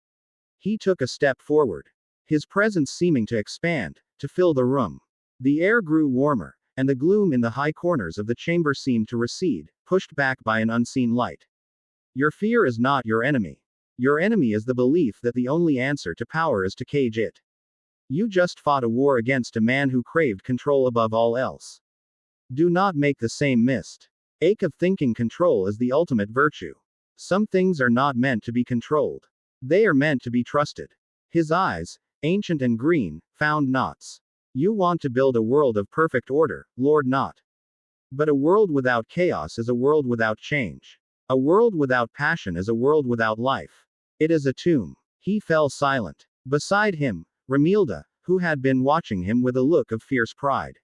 He took a step forward, his presence seeming to expand, to fill the room. The air grew warmer, and the gloom in the high corners of the chamber seemed to recede, pushed back by an unseen light. Your fear is not your enemy. Your enemy is the belief that the only answer to power is to cage it. You just fought a war against a man who craved control above all else. Do not make the same mistake of thinking control is the ultimate virtue. Some things are not meant to be controlled. They are meant to be trusted. His eyes, ancient and green, found Nott's. You want to build a world of perfect order, Lord Nott. But a world without chaos is a world without change. A world without passion is a world without life. It is a tomb. He fell silent. Beside him, Romilda, who had been watching him with a look of fierce pride,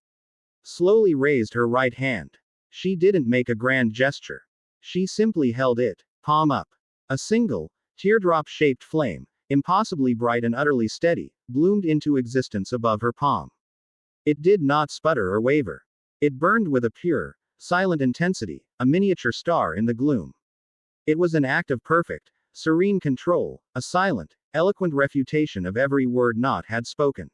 slowly raised her right hand. She didn't make a grand gesture. She simply held it, palm up. A single, teardrop-shaped flame, impossibly bright and utterly steady, bloomed into existence above her palm. It did not sputter or waver. It burned with a pure, silent intensity, a miniature star in the gloom. It was an act of perfect, serene control, a silent, eloquent refutation of every word Nott had spoken.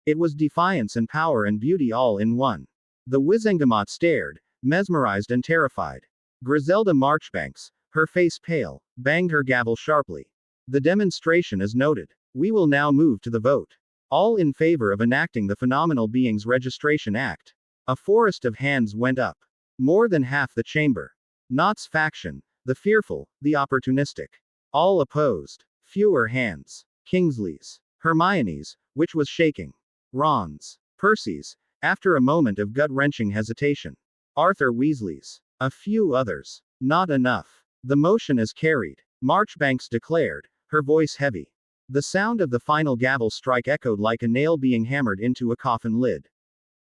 It was defiance and power and beauty all in one. The Wizengamot stared, mesmerized and terrified. Griselda Marchbanks, her face pale, banged her gavel sharply. The demonstration is noted. We will now move to the vote. All in favor of enacting the Phenomenal Beings Registration Act. A forest of hands went up. More than half the chamber. Nott's faction, the fearful, the opportunistic. All opposed. Fewer hands. Kingsley's. Hermione's, which was shaking. Ron's. Percy's, after a moment of gut-wrenching hesitation. Arthur Weasley's. A few others. Not enough. The motion is carried, Marchbanks declared, her voice heavy. The sound of the final gavel strike echoed like a nail being hammered into a coffin lid.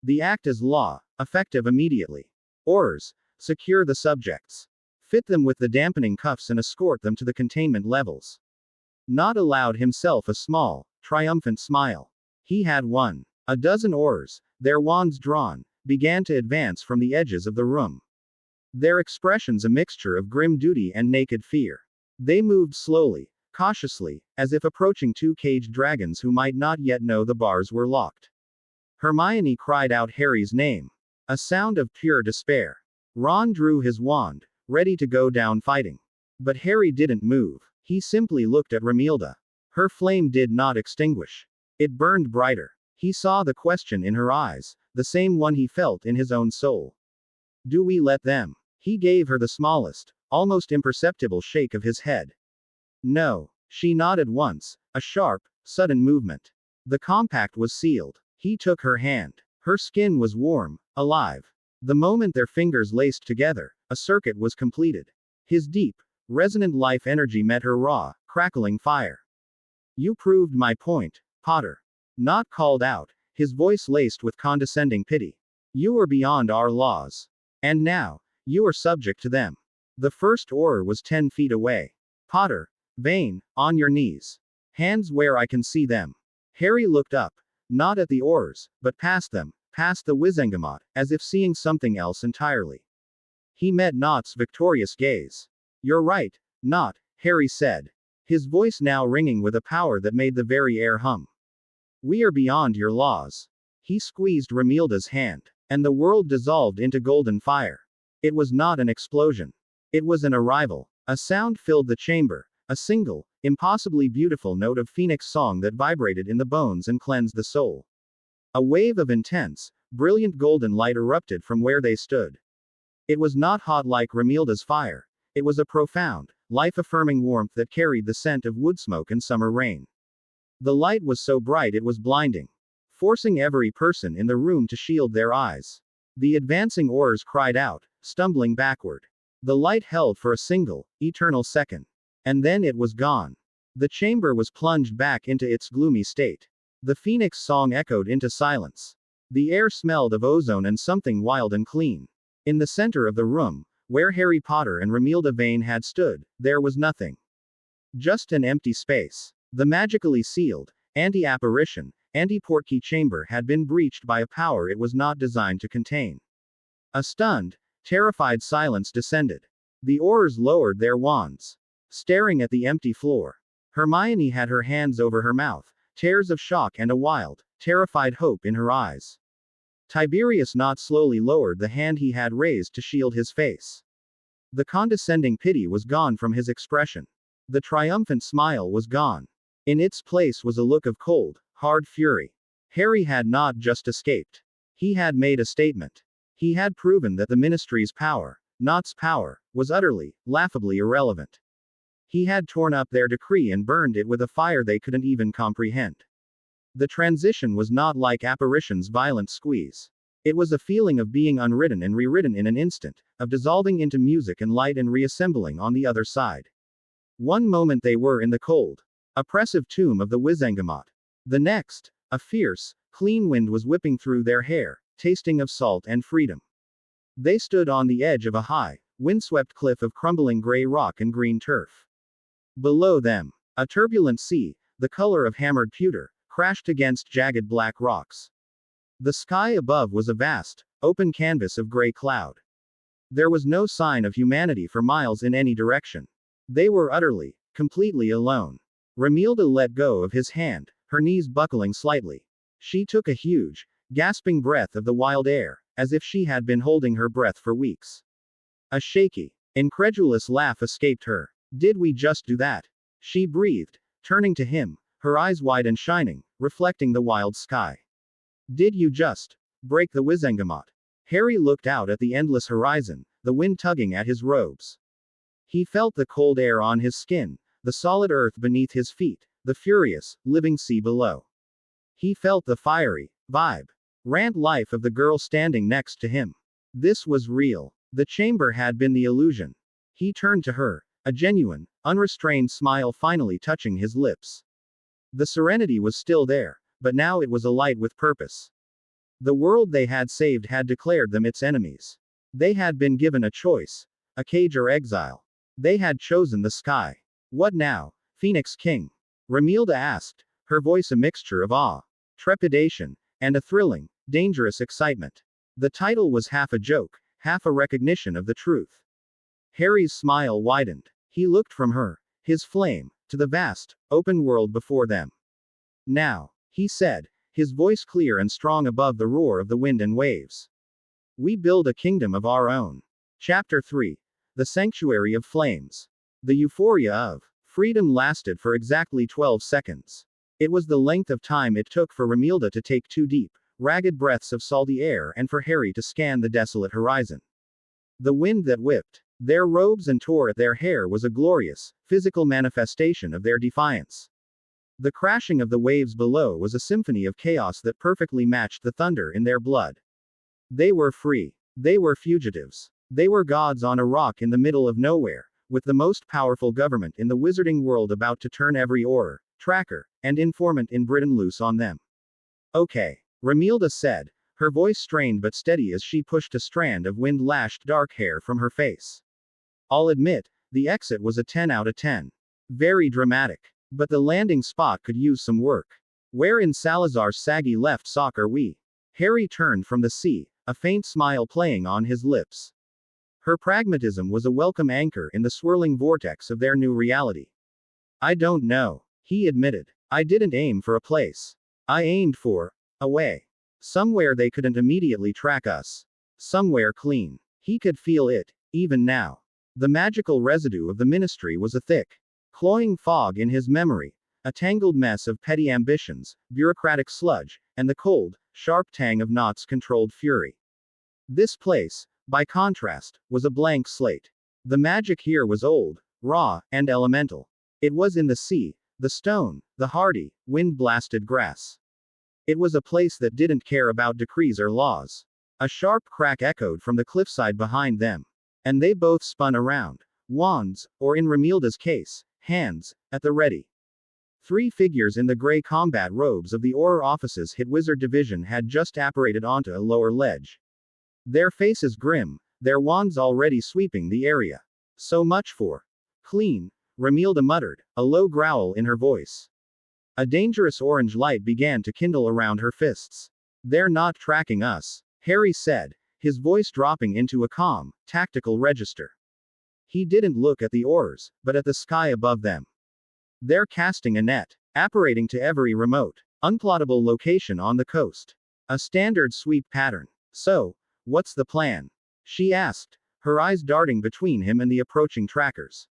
The act is law, effective immediately. Orders: secure the subjects. Fit them with the dampening cuffs and escort them to the containment levels. Nod allowed himself a small, triumphant smile. He had won. A dozen oars, their wands drawn, began to advance from the edges of the room. Their expressions a mixture of grim duty and naked fear. They moved slowly, cautiously, as if approaching two caged dragons who might not yet know the bars were locked. Hermione cried out Harry's name. A sound of pure despair. Ron drew his wand, ready to go down fighting. But Harry didn't move. He simply looked at Romilda. Her flame did not extinguish. It burned brighter. He saw the question in her eyes, the same one he felt in his own soul. Do we let them? He gave her the smallest, almost imperceptible shake of his head. No. She nodded once, a sharp, sudden movement. The compact was sealed. He took her hand. Her skin was warm, alive. The moment their fingers laced together, a circuit was completed. His deep, resonant life energy met her raw, crackling fire. You proved my point, Potter. Not called out, his voice laced with condescending pity. You are beyond our laws. And now, you are subject to them. The first Auror was 10 feet away. Potter, Vane, on your knees. Hands where I can see them. Harry looked up, not at the Aurors, but past them, past the Wizengamot, as if seeing something else entirely. He met Nott's victorious gaze. You're right, Nott, Harry said. His voice now ringing with a power that made the very air hum. We are beyond your laws. He squeezed Romilda's hand, and the world dissolved into golden fire. It was not an explosion. It was an arrival. A sound filled the chamber, a single, impossibly beautiful note of phoenix song that vibrated in the bones and cleansed the soul. A wave of intense, brilliant golden light erupted from where they stood. It was not hot like Romilda's fire. It was a profound, life-affirming warmth that carried the scent of woodsmoke and summer rain. The light was so bright it was blinding, forcing every person in the room to shield their eyes. The advancing Aurors cried out, stumbling backward. The light held for a single, eternal second. And then it was gone. The chamber was plunged back into its gloomy state. The phoenix song echoed into silence. The air smelled of ozone and something wild and clean. In the center of the room, where Harry Potter and Romilda Vane had stood, there was nothing. Just an empty space. The magically sealed, anti-apparition, anti-portkey chamber had been breached by a power it was not designed to contain. A stunned, terrified silence descended. The Aurors lowered their wands, staring at the empty floor. Hermione had her hands over her mouth, tears of shock and a wild, terrified hope in her eyes. Tiberius Nott slowly lowered the hand he had raised to shield his face. The condescending pity was gone from his expression. The triumphant smile was gone. In its place was a look of cold, hard fury. Harry had not just escaped. He had made a statement. He had proven that the Ministry's power, Nott's power, was utterly, laughably irrelevant. He had torn up their decree and burned it with a fire they couldn't even comprehend. The transition was not like apparition's violent squeeze. It was a feeling of being unwritten and rewritten in an instant, of dissolving into music and light and reassembling on the other side. One moment they were in the cold, oppressive tomb of the Wizengamot. The next, a fierce, clean wind was whipping through their hair, tasting of salt and freedom. They stood on the edge of a high, windswept cliff of crumbling gray rock and green turf. Below them, a turbulent sea, the color of hammered pewter, crashed against jagged black rocks. The sky above was a vast, open canvas of gray cloud. There was no sign of humanity for miles in any direction. They were utterly, completely alone. Romilda let go of his hand, her knees buckling slightly. She took a huge, gasping breath of the wild air, as if she had been holding her breath for weeks. A shaky, incredulous laugh escaped her. Did we just do that? She breathed, turning to him, her eyes wide and shining, reflecting the wild sky. Did you just break the Wizengamot? Harry looked out at the endless horizon, the wind tugging at his robes. He felt the cold air on his skin, the solid earth beneath his feet, the furious, living sea below. He felt the fiery, vibrant life of the girl standing next to him. This was real. The chamber had been the illusion. He turned to her, a genuine, unrestrained smile finally touching his lips. The serenity was still there, but now it was alight with purpose. The world they had saved had declared them its enemies. They had been given a choice, a cage or exile. They had chosen the sky. What now, Phoenix King? Ramilda asked, her voice a mixture of awe, trepidation, and a thrilling, dangerous excitement. The title was half a joke, half a recognition of the truth. Harry's smile widened. He looked from her, his flame, to the vast, open world before them. Now, he said, his voice clear and strong above the roar of the wind and waves. We build a kingdom of our own. Chapter 3. The Sanctuary of Flames. The euphoria of freedom lasted for exactly 12 seconds. It was the length of time it took for Ramilda to take 2 deep, ragged breaths of salty air and for Harry to scan the desolate horizon. The wind that whipped their robes and tore at their hair was a glorious, physical manifestation of their defiance. The crashing of the waves below was a symphony of chaos that perfectly matched the thunder in their blood. They were free. They were fugitives. They were gods on a rock in the middle of nowhere, with the most powerful government in the wizarding world about to turn every orer, tracker, and informant in Britain loose on them. Okay, Ramilda said, her voice strained but steady as she pushed a strand of wind-lashed dark hair from her face. I'll admit, the exit was a 10 out of 10. Very dramatic. But the landing spot could use some work. Where in Salazar's saggy left sock are we? Harry turned from the sea, a faint smile playing on his lips. Her pragmatism was a welcome anchor in the swirling vortex of their new reality. I don't know, he admitted. I didn't aim for a place. I aimed for a way. Somewhere they couldn't immediately track us. Somewhere clean. He could feel it, even now. The magical residue of the ministry was a thick, cloying fog in his memory, a tangled mess of petty ambitions, bureaucratic sludge, and the cold, sharp tang of Nott's controlled fury. This place, by contrast, was a blank slate. The magic here was old, raw, and elemental. It was in the sea, the stone, the hardy, wind-blasted grass. It was a place that didn't care about decrees or laws. A sharp crack echoed from the cliffside behind them. And they both spun around. Wands, or in Ramilda's case, hands, at the ready. 3 figures in the gray combat robes of the Auror offices Hit Wizard Division had just apparated onto a lower ledge. Their faces grim, their wands already sweeping the area. So much for clean, Ramilda muttered, a low growl in her voice. A dangerous orange light began to kindle around her fists. They're not tracking us, Harry said, his voice dropping into a calm, tactical register. He didn't look at the oars, but at the sky above them. They're casting a net, apparating to every remote, unplottable location on the coast. A standard sweep pattern. So, what's the plan? She asked, her eyes darting between him and the approaching trackers.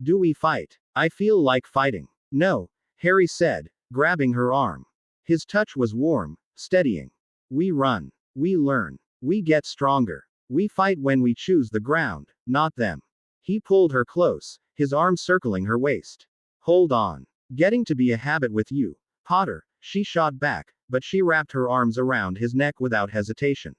Do we fight? I feel like fighting. No, Harry said, grabbing her arm. His touch was warm, steadying. We run. We learn. We get stronger. We fight when we choose the ground, not them. He pulled her close, his arm circling her waist. Hold on. Getting to be a habit with you, Potter, she shot back, but she wrapped her arms around his neck without hesitation.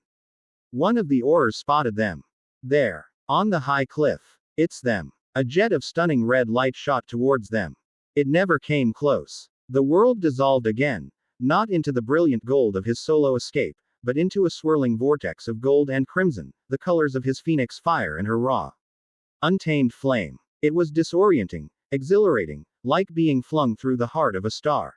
One of the oars spotted them. There. On the high cliff. It's them. A jet of stunning red light shot towards them. It never came close. The world dissolved again, not into the brilliant gold of his solo escape, but into a swirling vortex of gold and crimson, the colors of his phoenix fire and her raw, untamed flame. It was disorienting, exhilarating, like being flung through the heart of a star.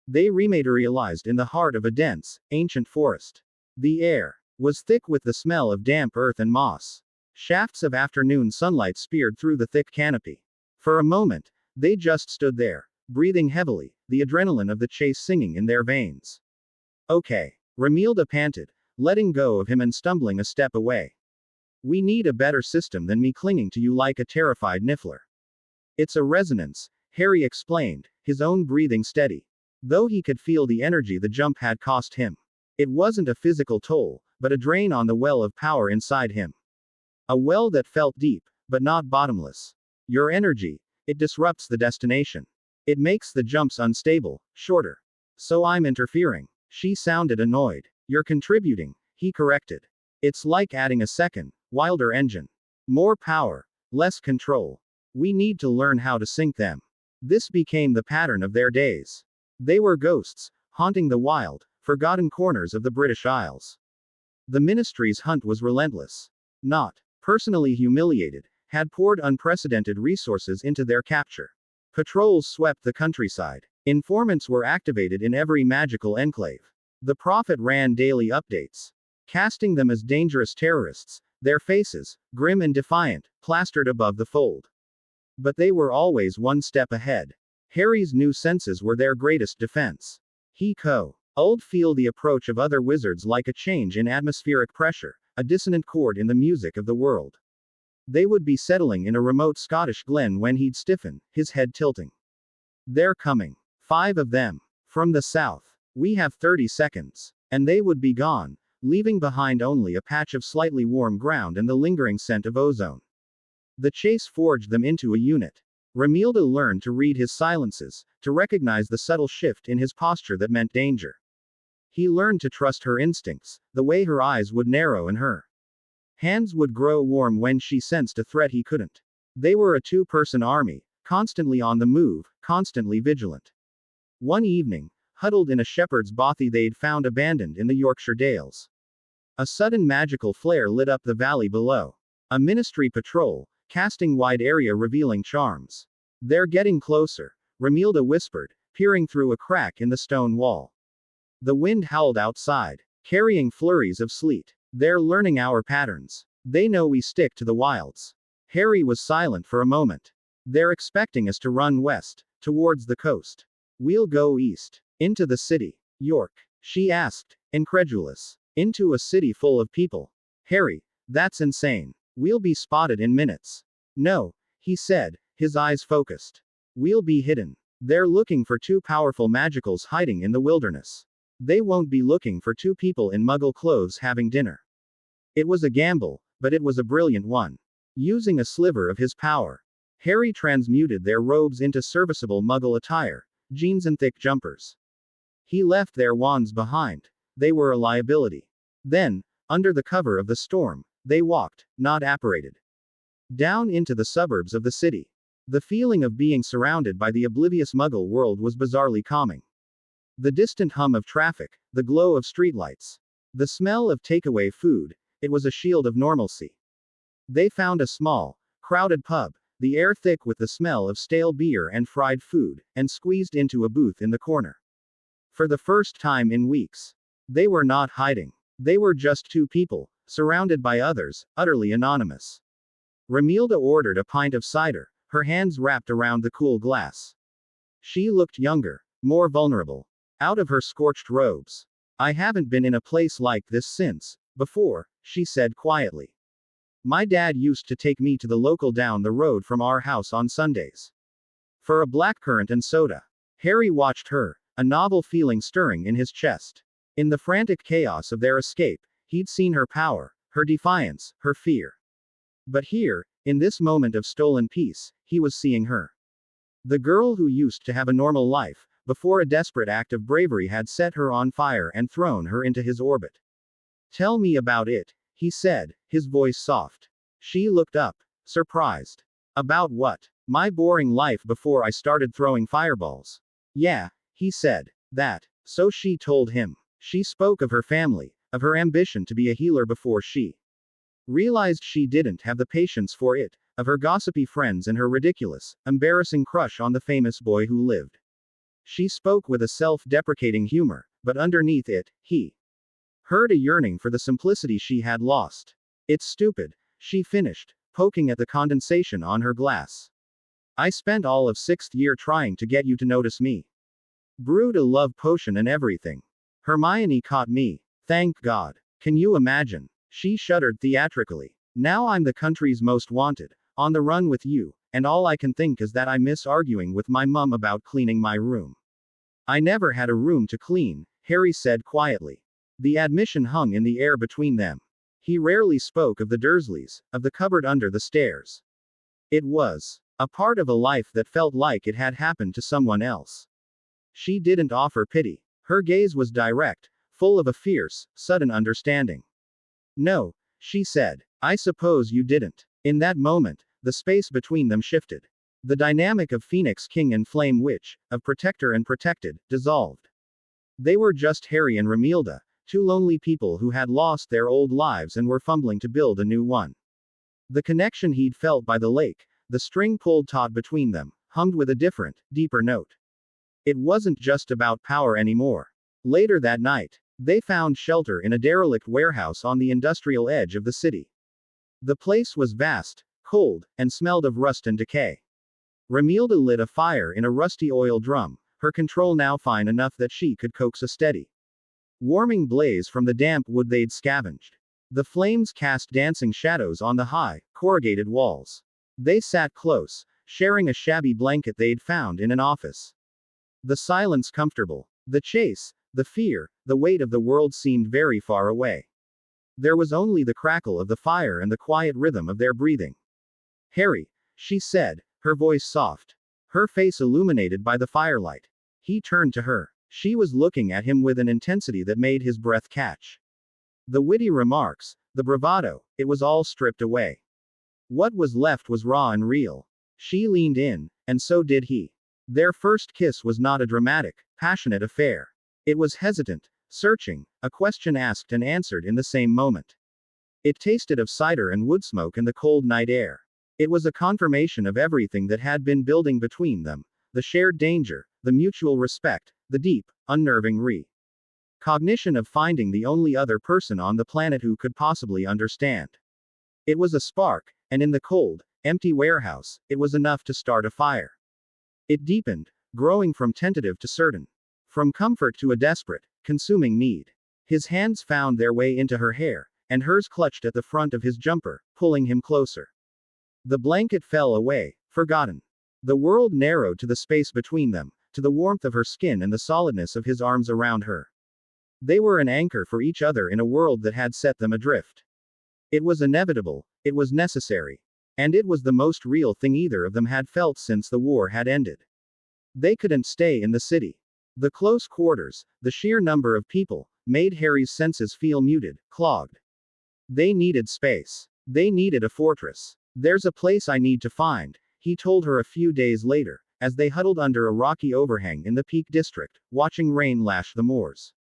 They rematerialized in the heart of a dense, ancient forest. The air was thick with the smell of damp earth and moss. Shafts of afternoon sunlight speared through the thick canopy. For a moment, they just stood there, breathing heavily, the adrenaline of the chase singing in their veins. Okay. Ramilda panted, letting go of him and stumbling a step away. We need a better system than me clinging to you like a terrified niffler. It's a resonance, Harry explained, his own breathing steady. Though he could feel the energy the jump had cost him. It wasn't a physical toll, but a drain on the well of power inside him. A well that felt deep, but not bottomless. Your energy, it disrupts the destination. It makes the jumps unstable, shorter. So I'm interfering. She sounded annoyed. You're contributing, he corrected. It's like adding a second, wilder engine. More power, less control. We need to learn how to sink them. This became the pattern of their days. They were ghosts, haunting the wild, forgotten corners of the British Isles. The ministry's hunt was relentless. Not personally humiliated, had poured unprecedented resources into their capture. Patrols swept the countryside. Informants were activated in every magical enclave. The Prophet ran daily updates, casting them as dangerous terrorists, their faces, grim and defiant, plastered above the fold. But they were always one step ahead. Harry's new senses were their greatest defense. He could feel the approach of other wizards like a change in atmospheric pressure, a dissonant chord in the music of the world. They would be settling in a remote Scottish glen when he'd stiffen, his head tilting. They're coming. 5 of them. From the south. We have 30 seconds. And they would be gone, leaving behind only a patch of slightly warm ground and the lingering scent of ozone. The chase forged them into a unit. Romilda learned to read his silences, to recognize the subtle shift in his posture that meant danger. He learned to trust her instincts, the way her eyes would narrow and her hands would grow warm when she sensed a threat he couldn't. They were a 2-person army, constantly on the move, constantly vigilant. One evening, huddled in a shepherd's bothy they'd found abandoned in the Yorkshire Dales. A sudden magical flare lit up the valley below. A ministry patrol, casting wide area revealing charms. They're getting closer, Romilda whispered, peering through a crack in the stone wall. The wind howled outside, carrying flurries of sleet. They're learning our patterns. They know we stick to the wilds. Harry was silent for a moment. They're expecting us to run west, towards the coast. We'll go east. Into the city. York? She asked, incredulous. Into a city full of people. Harry, that's insane. We'll be spotted in minutes. No, he said, his eyes focused. We'll be hidden. They're looking for 2 powerful magicals hiding in the wilderness. They won't be looking for 2 people in muggle clothes having dinner. It was a gamble, but it was a brilliant one. Using a sliver of his power, Harry transmuted their robes into serviceable muggle attire, jeans and thick jumpers. He left their wands behind. They were a liability. Then, under the cover of the storm, they walked, not apparated, down into the suburbs of the city. The feeling of being surrounded by the oblivious muggle world was bizarrely calming. The distant hum of traffic, the glow of streetlights, the smell of takeaway food, it was a shield of normalcy. They found a small, crowded pub, the air thick with the smell of stale beer and fried food, and squeezed into a booth in the corner. For the first time in weeks, they were not hiding. They were just 2 people, surrounded by others, utterly anonymous. Romilda ordered a pint of cider, her hands wrapped around the cool glass. She looked younger, more vulnerable, out of her scorched robes. I haven't been in a place like this since, before, she said quietly. My dad used to take me to the local down the road from our house on Sundays. For a blackcurrant and soda. Harry watched her, a novel feeling stirring in his chest. In the frantic chaos of their escape, he'd seen her power, her defiance, her fear. But here, in this moment of stolen peace, he was seeing her. The girl who used to have a normal life, before a desperate act of bravery had set her on fire and thrown her into his orbit. Tell me about it, he said, his voice soft. She looked up, surprised. About what? My boring life before I started throwing fireballs. Yeah, he said. That. So she told him. She spoke of her family, of her ambition to be a healer before she realized she didn't have the patience for it, of her gossipy friends and her ridiculous, embarrassing crush on the famous boy who lived. She spoke with a self-deprecating humor, but underneath it, he heard a yearning for the simplicity she had lost. It's stupid, she finished, poking at the condensation on her glass. I spent all of 6th year trying to get you to notice me. Brewed a love potion and everything. Hermione caught me. Thank God. Can you imagine? She shuddered theatrically. Now I'm the country's most wanted, on the run with you, and all I can think is that I miss arguing with my mum about cleaning my room. I never had a room to clean, Harry said quietly. The admission hung in the air between them. He rarely spoke of the Dursleys, of the cupboard under the stairs. It was a part of a life that felt like it had happened to someone else. She didn't offer pity. Her gaze was direct, full of a fierce, sudden understanding. No, she said. I suppose you didn't. In that moment, the space between them shifted. The dynamic of Phoenix King and Flame Witch, of protector and protected, dissolved. They were just Harry and Romilda, two lonely people who had lost their old lives and were fumbling to build a new one. The connection he'd felt by the lake, the string pulled taut between them, hummed with a different, deeper note. It wasn't just about power anymore. Later that night, they found shelter in a derelict warehouse on the industrial edge of the city. The place was vast, cold, and smelled of rust and decay. Romilda lit a fire in a rusty oil drum, her control now fine enough that she could coax a steady, warming blaze from the damp wood they'd scavenged. The flames cast dancing shadows on the high, corrugated walls. They sat close, sharing a shabby blanket they'd found in an office. The silence comfortable. The chase, the fear, the weight of the world seemed very far away. There was only the crackle of the fire and the quiet rhythm of their breathing. Harry, she said, her voice soft, her face illuminated by the firelight. He turned to her. She was looking at him with an intensity that made his breath catch. The witty remarks, the bravado, it was all stripped away. What was left was raw and real. She leaned in, and so did he. Their first kiss was not a dramatic, passionate affair. It was hesitant, searching, a question asked and answered in the same moment. It tasted of cider and wood smoke in the cold night air. It was a confirmation of everything that had been building between them, the shared danger, the mutual respect, the deep, unnerving cognition of finding the only other person on the planet who could possibly understand. It was a spark, and in the cold, empty warehouse, it was enough to start a fire. It deepened, growing from tentative to certain. From comfort to a desperate, consuming need. His hands found their way into her hair, and hers clutched at the front of his jumper, pulling him closer. The blanket fell away, forgotten. The world narrowed to the space between them, to the warmth of her skin and the solidness of his arms around her. They were an anchor for each other in a world that had set them adrift. It was inevitable, it was necessary. And it was the most real thing either of them had felt since the war had ended. They couldn't stay in the city. The close quarters, the sheer number of people, made Harry's senses feel muted, clogged. They needed space. They needed a fortress. There's a place I need to find, he told her a few days later, as they huddled under a rocky overhang in the Peak District, watching rain lash the moors.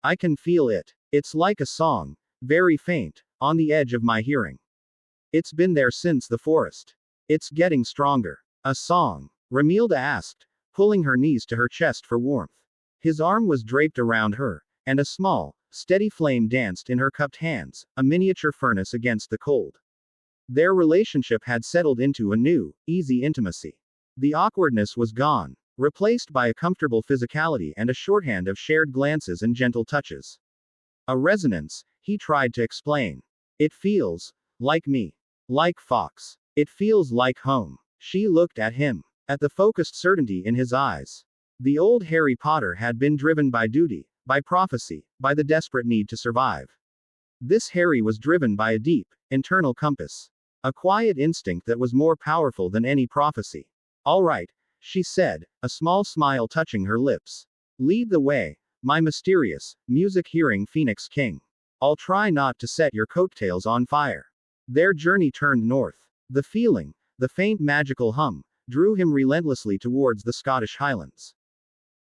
I can feel it. It's like a song, very faint, on the edge of my hearing. It's been there since the forest. It's getting stronger. A song? Romilda asked, pulling her knees to her chest for warmth. His arm was draped around her, and a small, steady flame danced in her cupped hands, a miniature furnace against the cold. Their relationship had settled into a new, easy intimacy. The awkwardness was gone, replaced by a comfortable physicality and a shorthand of shared glances and gentle touches. A resonance, he tried to explain. It feels like me. Like Fox. It feels like home. She looked at him, at the focused certainty in his eyes. The old Harry Potter had been driven by duty, by prophecy, by the desperate need to survive. This Harry was driven by a deep, internal compass. A quiet instinct that was more powerful than any prophecy. All right, she said, a small smile touching her lips. Lead the way, my mysterious, music-hearing Phoenix King. I'll try not to set your coattails on fire. Their journey turned north. The feeling, the faint magical hum, drew him relentlessly towards the Scottish Highlands.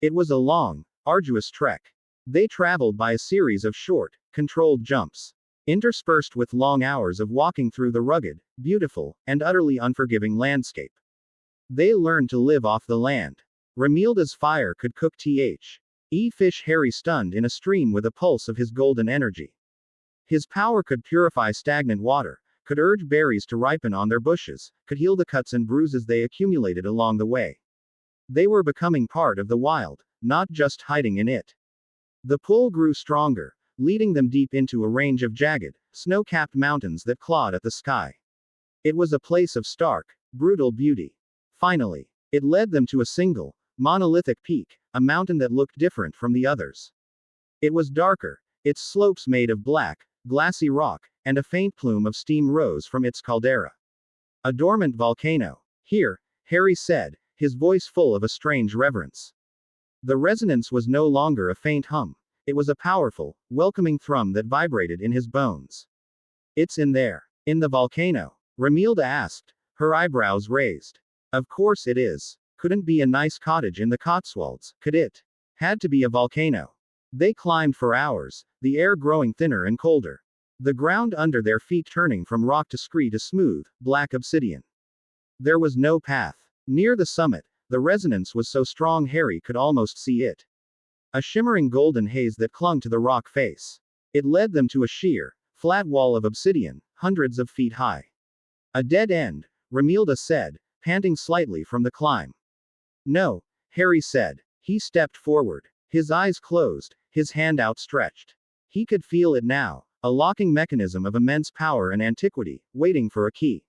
It was a long, arduous trek. They traveled by a series of short, controlled jumps, interspersed with long hours of walking through the rugged, beautiful, and utterly unforgiving landscape. They learned to live off the land. Romilda's fire could cook fish Harry stunned in a stream with a pulse of his golden energy. His power could purify stagnant water, could urge berries to ripen on their bushes, could heal the cuts and bruises they accumulated along the way. They were becoming part of the wild, not just hiding in it. The pull grew stronger, leading them deep into a range of jagged, snow-capped mountains that clawed at the sky. It was a place of stark, brutal beauty. Finally, it led them to a single, monolithic peak, a mountain that looked different from the others. It was darker, its slopes made of black, glassy rock, and a faint plume of steam rose from its caldera. A dormant volcano. Here, Harry said, his voice full of a strange reverence. The resonance was no longer a faint hum. It was a powerful, welcoming thrum that vibrated in his bones. It's in there. In the volcano? Remilda asked, her eyebrows raised. Of course it is. Couldn't be a nice cottage in the Cotswolds, could it? Had to be a volcano. They climbed for hours, the air growing thinner and colder. The ground under their feet turning from rock to scree to smooth, black obsidian. There was no path. Near the summit, the resonance was so strong Harry could almost see it. A shimmering golden haze that clung to the rock face. It led them to a sheer, flat wall of obsidian, hundreds of feet high. A dead end, Remilda said, panting slightly from the climb. No, Harry said. He stepped forward. His eyes closed, his hand outstretched. He could feel it now, a locking mechanism of immense power and antiquity, waiting for a key.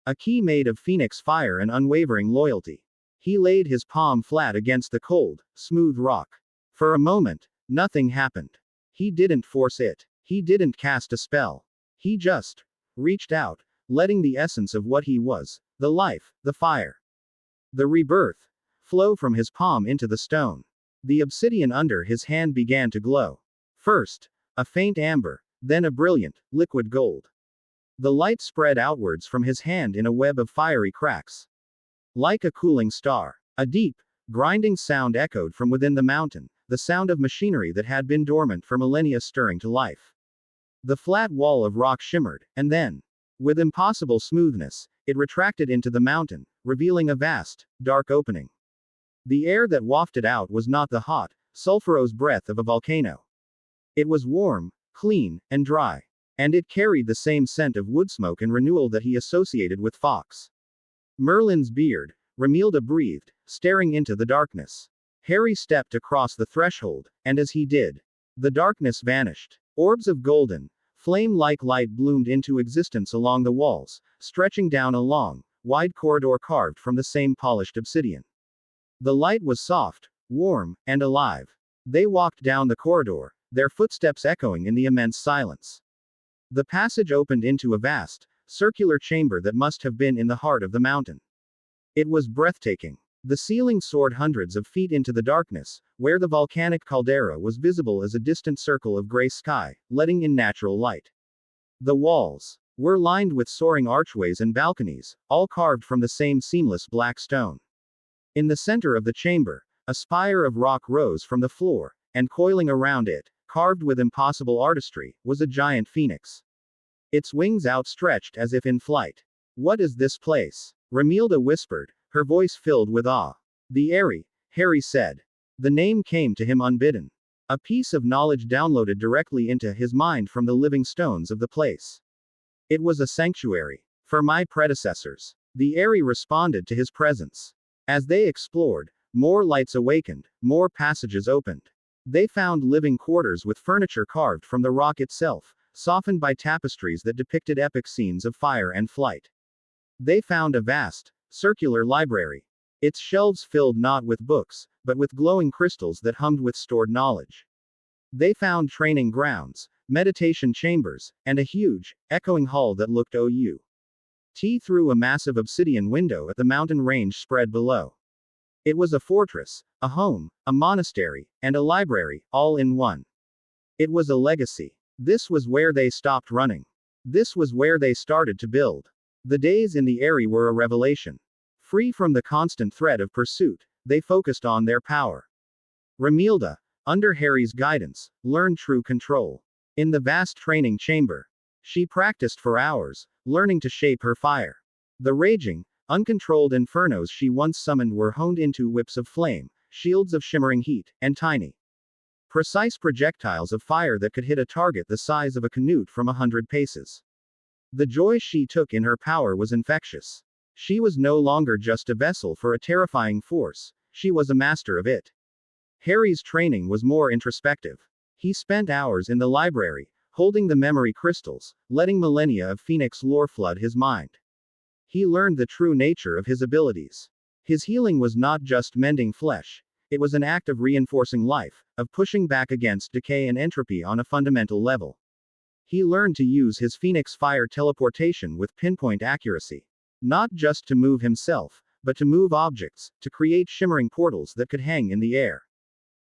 A key made of phoenix fire and unwavering loyalty. He laid his palm flat against the cold, smooth rock. For a moment, nothing happened. He didn't force it. He didn't cast a spell. He just reached out, letting the essence of what he was, the life, the fire, the rebirth, flow from his palm into the stone. The obsidian under his hand began to glow. First, a faint amber, then a brilliant, liquid gold. The light spread outwards from his hand in a web of fiery cracks. Like a cooling star. A deep, grinding sound echoed from within the mountain, the sound of machinery that had been dormant for millennia stirring to life. The flat wall of rock shimmered, and then, with impossible smoothness, it retracted into the mountain, revealing a vast, dark opening. The air that wafted out was not the hot, sulphurous breath of a volcano. It was warm, clean, and dry. And it carried the same scent of woodsmoke and renewal that he associated with Fox. Merlin's beard, Remilda breathed, staring into the darkness. Harry stepped across the threshold, and as he did, the darkness vanished. Orbs of golden, flame-like light bloomed into existence along the walls, stretching down a long, wide corridor carved from the same polished obsidian. The light was soft, warm, and alive. They walked down the corridor, their footsteps echoing in the immense silence. The passage opened into a vast, circular chamber that must have been in the heart of the mountain. It was breathtaking. The ceiling soared hundreds of feet into the darkness, where the volcanic caldera was visible as a distant circle of gray sky, letting in natural light. The walls were lined with soaring archways and balconies, all carved from the same seamless black stone. In the center of the chamber, a spire of rock rose from the floor, and coiling around it, carved with impossible artistry, was a giant phoenix. Its wings outstretched as if in flight. What is this place? Remilda whispered, her voice filled with awe. The Eyrie, Harry said. The name came to him unbidden. A piece of knowledge downloaded directly into his mind from the living stones of the place. It was a sanctuary. For my predecessors. The Eyrie responded to his presence. As they explored, more lights awakened, more passages opened. They found living quarters with furniture carved from the rock itself, softened by tapestries that depicted epic scenes of fire and flight. They found a vast, circular library. Its shelves filled not with books, but with glowing crystals that hummed with stored knowledge. They found training grounds, meditation chambers, and a huge, echoing hall that looked through a massive obsidian window at the mountain range spread below. It was a fortress, a home, a monastery, and a library, all in one. It was a legacy. This was where they stopped running. This was where they started to build. The days in the Eyrie were a revelation. Free from the constant threat of pursuit, they focused on their power. Remilda, under Harry's guidance, learned true control. In the vast training chamber, she practiced for hours, learning to shape her fire. The raging, uncontrolled infernos she once summoned were honed into whips of flame, shields of shimmering heat, and tiny, precise projectiles of fire that could hit a target the size of a canute from 100 paces. The joy she took in her power was infectious. She was no longer just a vessel for a terrifying force, she was a master of it. Harry's training was more introspective. He spent hours in the library, holding the memory crystals, letting millennia of Phoenix lore flood his mind. He learned the true nature of his abilities. His healing was not just mending flesh, it was an act of reinforcing life, of pushing back against decay and entropy on a fundamental level. He learned to use his Phoenix fire teleportation with pinpoint accuracy. Not just to move himself, but to move objects, to create shimmering portals that could hang in the air.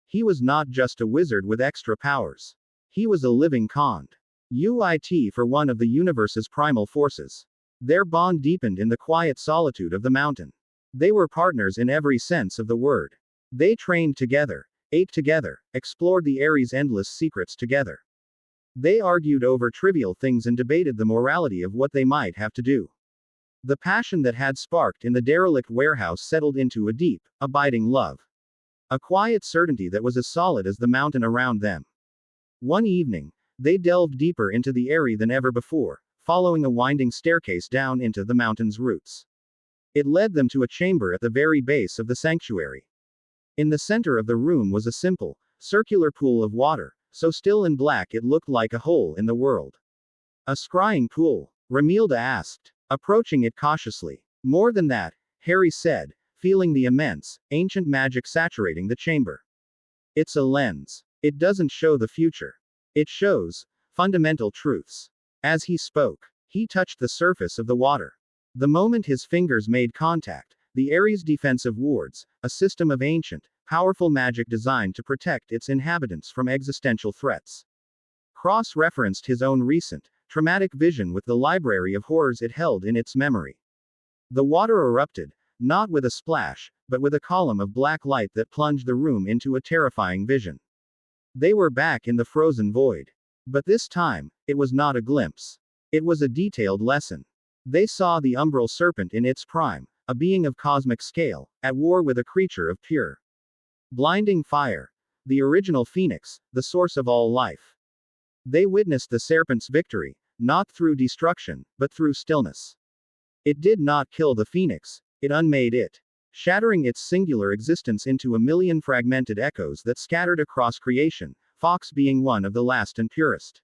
He was not just a wizard with extra powers. He was a living Khand. UIT for one of the universe's primal forces. Their bond deepened in the quiet solitude of the mountain. They were partners in every sense of the word. They trained together, ate together, explored the Ares' endless secrets together. They argued over trivial things and debated the morality of what they might have to do. The passion that had sparked in the derelict warehouse settled into a deep, abiding love. A quiet certainty that was as solid as the mountain around them. One evening, they delved deeper into the Ares than ever before, following a winding staircase down into the mountain's roots. It led them to a chamber at the very base of the sanctuary. In the center of the room was a simple, circular pool of water, so still and black it looked like a hole in the world. A scrying pool? Ramilda asked, approaching it cautiously. More than that, Harry said, feeling the immense, ancient magic saturating the chamber. It's a lens. It doesn't show the future. It shows fundamental truths. As he spoke, he touched the surface of the water. The moment his fingers made contact, the Ares' defensive wards, a system of ancient, powerful magic designed to protect its inhabitants from existential threats, cross-referenced his own recent, traumatic vision with the library of horrors it held in its memory. The water erupted, not with a splash, but with a column of black light that plunged the room into a terrifying vision. They were back in the frozen void. But this time, it was not a glimpse. It was a detailed lesson. They saw the umbral serpent in its prime, a being of cosmic scale, at war with a creature of pure, blinding fire. The original phoenix, the source of all life. They witnessed the serpent's victory, not through destruction, but through stillness. It did not kill the phoenix, it unmade it, shattering its singular existence into a million fragmented echoes that scattered across creation, Fox being one of the last and purest.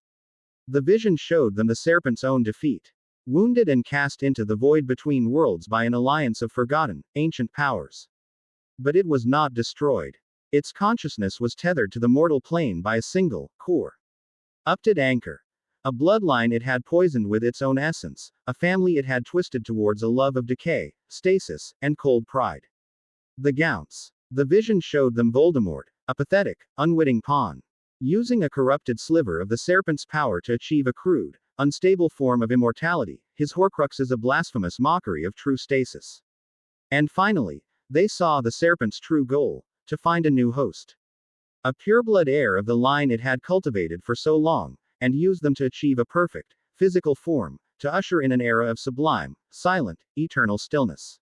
The vision showed them the serpent's own defeat. Wounded and cast into the void between worlds by an alliance of forgotten, ancient powers. But it was not destroyed. Its consciousness was tethered to the mortal plane by a single, core, upted anchor. A bloodline it had poisoned with its own essence, a family it had twisted towards a love of decay, stasis, and cold pride. The Gaunts. The vision showed them Voldemort, a pathetic, unwitting pawn, using a corrupted sliver of the serpent's power to achieve a crude, unstable form of immortality, his Horcruxes a blasphemous mockery of true stasis. And finally, they saw the serpent's true goal, to find a new host. A pureblood heir of the line it had cultivated for so long, and use them to achieve a perfect, physical form, to usher in an era of sublime, silent, eternal stillness.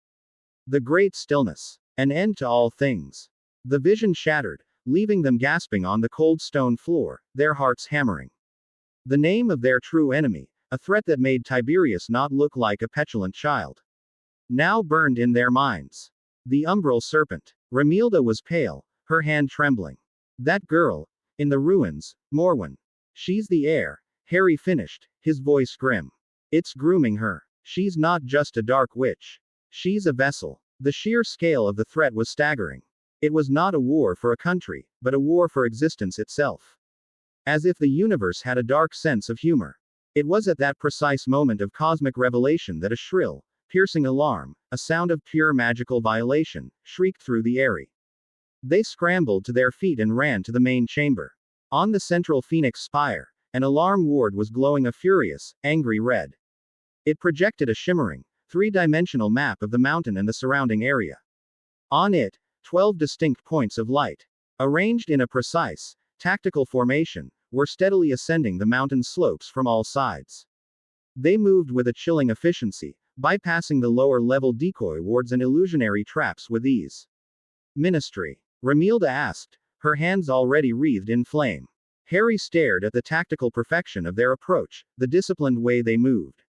The great stillness. An end to all things. The vision shattered, leaving them gasping on the cold stone floor, their hearts hammering. The name of their true enemy, a threat that made Tiberius not look like a petulant child, now burned in their minds. The umbral serpent. Ramilda was pale, her hand trembling. That girl, in the ruins, Morwen. She's the heir, Harry finished, his voice grim. It's grooming her. She's not just a dark witch. She's a vessel. The sheer scale of the threat was staggering. It was not a war for a country, but a war for existence itself. As if the universe had a dark sense of humor. It was at that precise moment of cosmic revelation that a shrill, piercing alarm, a sound of pure magical violation, shrieked through the air. They scrambled to their feet and ran to the main chamber. On the central phoenix spire, an alarm ward was glowing a furious, angry red. It projected a shimmering, three-dimensional map of the mountain and the surrounding area. On it, 12 distinct points of light, arranged in a precise, tactical formation, were steadily ascending the mountain slopes from all sides. They moved with a chilling efficiency, bypassing the lower-level decoy wards and illusionary traps with ease. Ministry? Ramilda asked, her hands already wreathed in flame. Harry stared at the tactical perfection of their approach, the disciplined way they moved.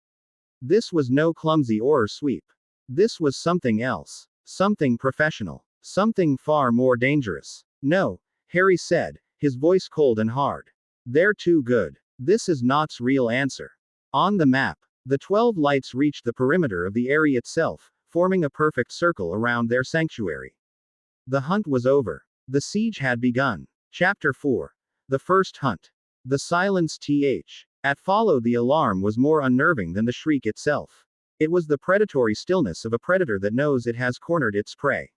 This was no clumsy oar sweep. This was something else. Something professional. Something far more dangerous. No, Harry said, his voice cold and hard. They're too good. This is Nott's real answer. On the map, the 12 lights reached the perimeter of the area itself, forming a perfect circle around their sanctuary. The hunt was over. The siege had begun. Chapter 4. The First Hunt. The silence at follow the alarm was more unnerving than the shriek itself. It was the predatory stillness of a predator that knows it has cornered its prey.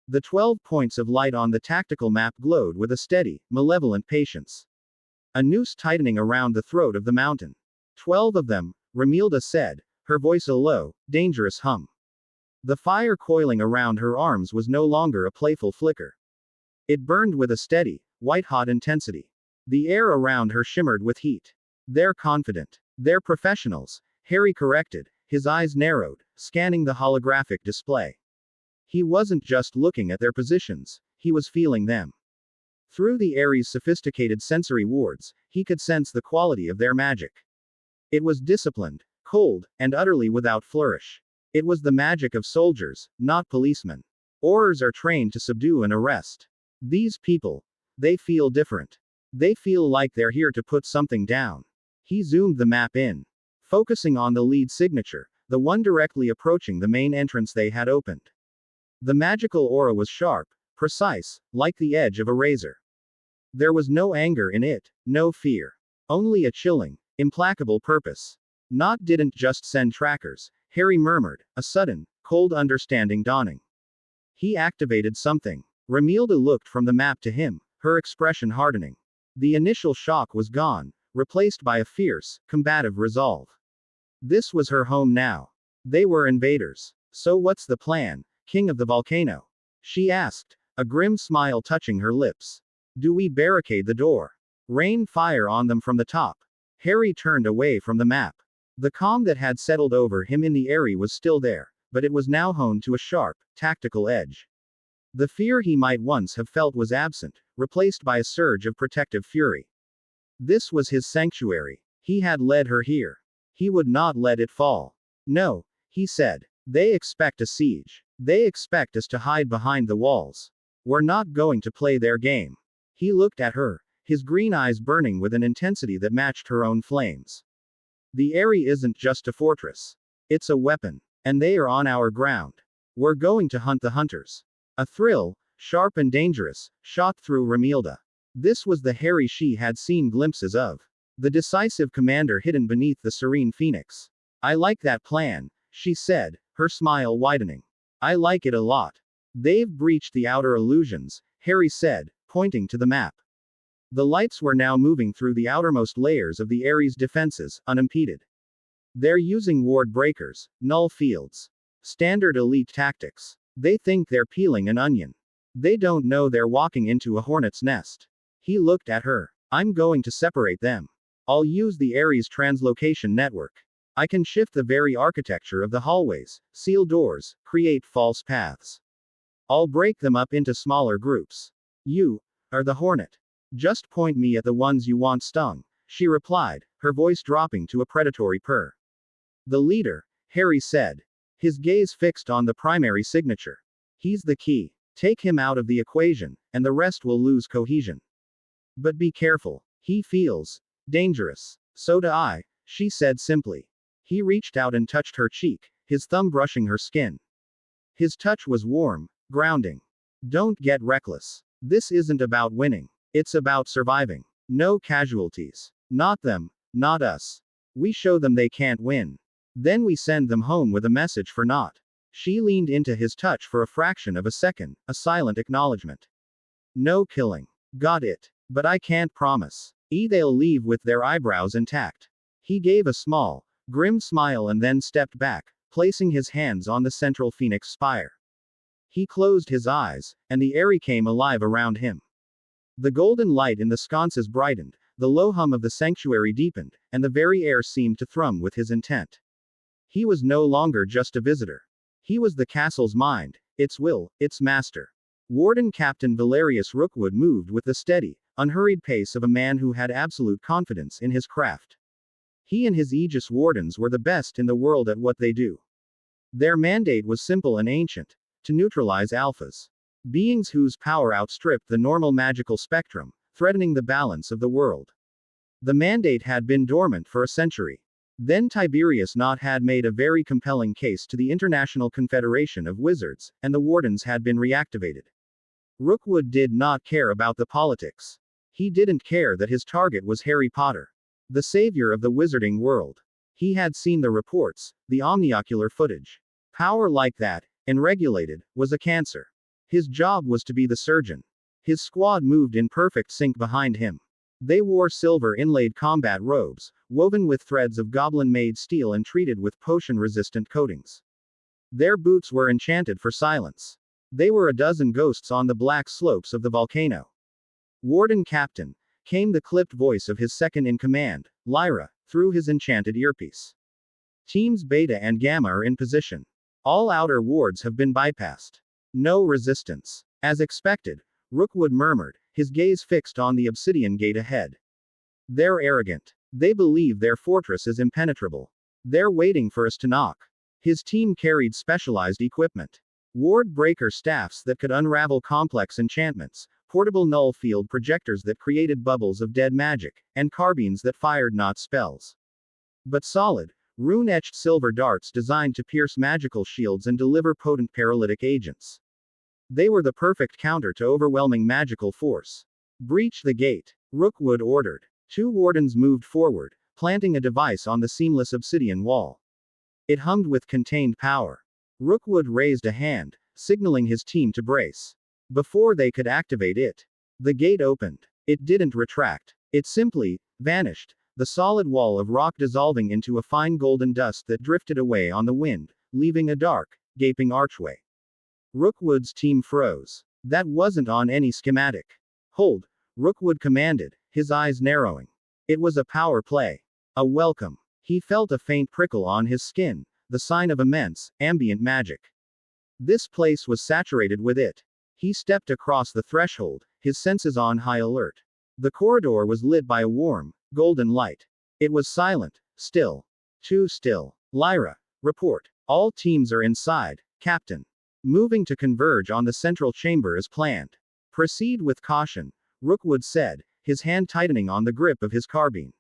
The 12 points of light on the tactical map glowed with a steady, malevolent patience. a noose tightening around the throat of the mountain. 12 of them, Remilda said, her voice a low, dangerous hum. The fire coiling around her arms was no longer a playful flicker. It burned with a steady, white-hot intensity. The air around her shimmered with heat. They're confident. They're professionals, Harry corrected, his eyes narrowed, scanning the holographic display. He wasn't just looking at their positions, he was feeling them. Through the Ares' sophisticated sensory wards, he could sense the quality of their magic. It was disciplined, cold, and utterly without flourish. It was the magic of soldiers, not policemen. Aurors are trained to subdue and arrest. These people, they feel different. They feel like they're here to put something down. He zoomed the map in, focusing on the lead signature, the one directly approaching the main entrance they had opened. The magical aura was sharp, precise, like the edge of a razor. There was no anger in it, no fear. Only a chilling, implacable purpose. Not didn't just send trackers, Harry murmured, a sudden, cold understanding dawning. He activated something. Remilda looked from the map to him, her expression hardening. The initial shock was gone, replaced by a fierce, combative resolve. This was her home now. They were invaders. So what's the plan, King of the Volcano? She asked, a grim smile touching her lips. Do we barricade the door? Rain fire on them from the top? Harry turned away from the map. The calm that had settled over him in the area was still there, but it was now honed to a sharp, tactical edge. The fear he might once have felt was absent, replaced by a surge of protective fury. This was his sanctuary. He had led her here. He would not let it fall. No, he said. They expect a siege. They expect us to hide behind the walls. We're not going to play their game. He looked at her, his green eyes burning with an intensity that matched her own flames. The area isn't just a fortress. It's a weapon. And they are on our ground. We're going to hunt the hunters. A thrill, sharp and dangerous, shot through Remilda. This was the Harry she had seen glimpses of. The decisive commander hidden beneath the serene phoenix. I like that plan, she said, her smile widening. I like it a lot. They've breached the outer illusions, Harry said, pointing to the map. The lights were now moving through the outermost layers of the Ares' defenses, unimpeded. They're using ward breakers, null fields. Standard elite tactics. They think they're peeling an onion. They don't know they're walking into a hornet's nest. He looked at her. I'm going to separate them. I'll use the Ares translocation network. I can shift the very architecture of the hallways, seal doors, create false paths. I'll break them up into smaller groups. You are the hornet. Just point me at the ones you want stung, she replied, her voice dropping to a predatory purr. The leader, Harry said, his gaze fixed on the primary signature. He's the key. Take him out of the equation, and the rest will lose cohesion. But be careful. He feels dangerous. So do I, she said simply. He reached out and touched her cheek, his thumb brushing her skin. His touch was warm, grounding. Don't get reckless. This isn't about winning. It's about surviving. No casualties. Not them, not us. We show them they can't win. Then we send them home with a message for naught. She leaned into his touch for a fraction of a second, a silent acknowledgement. No killing. Got it. But I can't promise. They'll leave with their eyebrows intact. He gave a small, grim smile and then stepped back, placing his hands on the central phoenix spire. He closed his eyes, and the area came alive around him. The golden light in the sconces brightened, the low hum of the sanctuary deepened, and the very air seemed to thrum with his intent. He was no longer just a visitor. He was the castle's mind, its will, its master. Warden Captain Valerius Rookwood moved with the steady, unhurried pace of a man who had absolute confidence in his craft. He and his Aegis wardens were the best in the world at what they do. Their mandate was simple and ancient: to neutralize alphas. Beings whose power outstripped the normal magical spectrum, threatening the balance of the world. The mandate had been dormant for a century. Then Tiberius Knott had made a very compelling case to the International Confederation of Wizards, and the wardens had been reactivated. Rookwood did not care about the politics. He didn't care that his target was Harry Potter, the savior of the wizarding world. He had seen the reports, the omniocular footage. Power like that, unregulated, was a cancer. His job was to be the surgeon. His squad moved in perfect sync behind him. They wore silver inlaid combat robes, woven with threads of goblin-made steel and treated with potion-resistant coatings. Their boots were enchanted for silence. They were a dozen ghosts on the black slopes of the volcano. Warden Captain, came the clipped voice of his second-in-command, Lyra, through his enchanted earpiece. Teams Beta and Gamma are in position. All outer wards have been bypassed. No resistance. As expected, Rookwood murmured, his gaze fixed on the obsidian gate ahead. They're arrogant. They believe their fortress is impenetrable. They're waiting for us to knock. His team carried specialized equipment. Ward breaker staffs that could unravel complex enchantments, portable null field projectors that created bubbles of dead magic, and carbines that fired not spells, but solid, rune-etched silver darts designed to pierce magical shields and deliver potent paralytic agents. They were the perfect counter to overwhelming magical force. Breach the gate, Rookwood ordered. 2 wardens moved forward, planting a device on the seamless obsidian wall. It hummed with contained power. Rookwood raised a hand, signaling his team to brace. Before they could activate it, the gate opened. It didn't retract. It simply vanished, the solid wall of rock dissolving into a fine golden dust that drifted away on the wind, leaving a dark, gaping archway. Rookwood's team froze. That wasn't on any schematic. Hold, Rookwood commanded, his eyes narrowing. It was a power play. A welcome. He felt a faint prickle on his skin, the sign of immense, ambient magic. This place was saturated with it. He stepped across the threshold, his senses on high alert. The corridor was lit by a warm, golden light. It was silent, still. Too still. Lyra, report. All teams are inside, Captain. Moving to converge on the central chamber as planned. Proceed with caution, Rookwood said, his hand tightening on the grip of his carbine.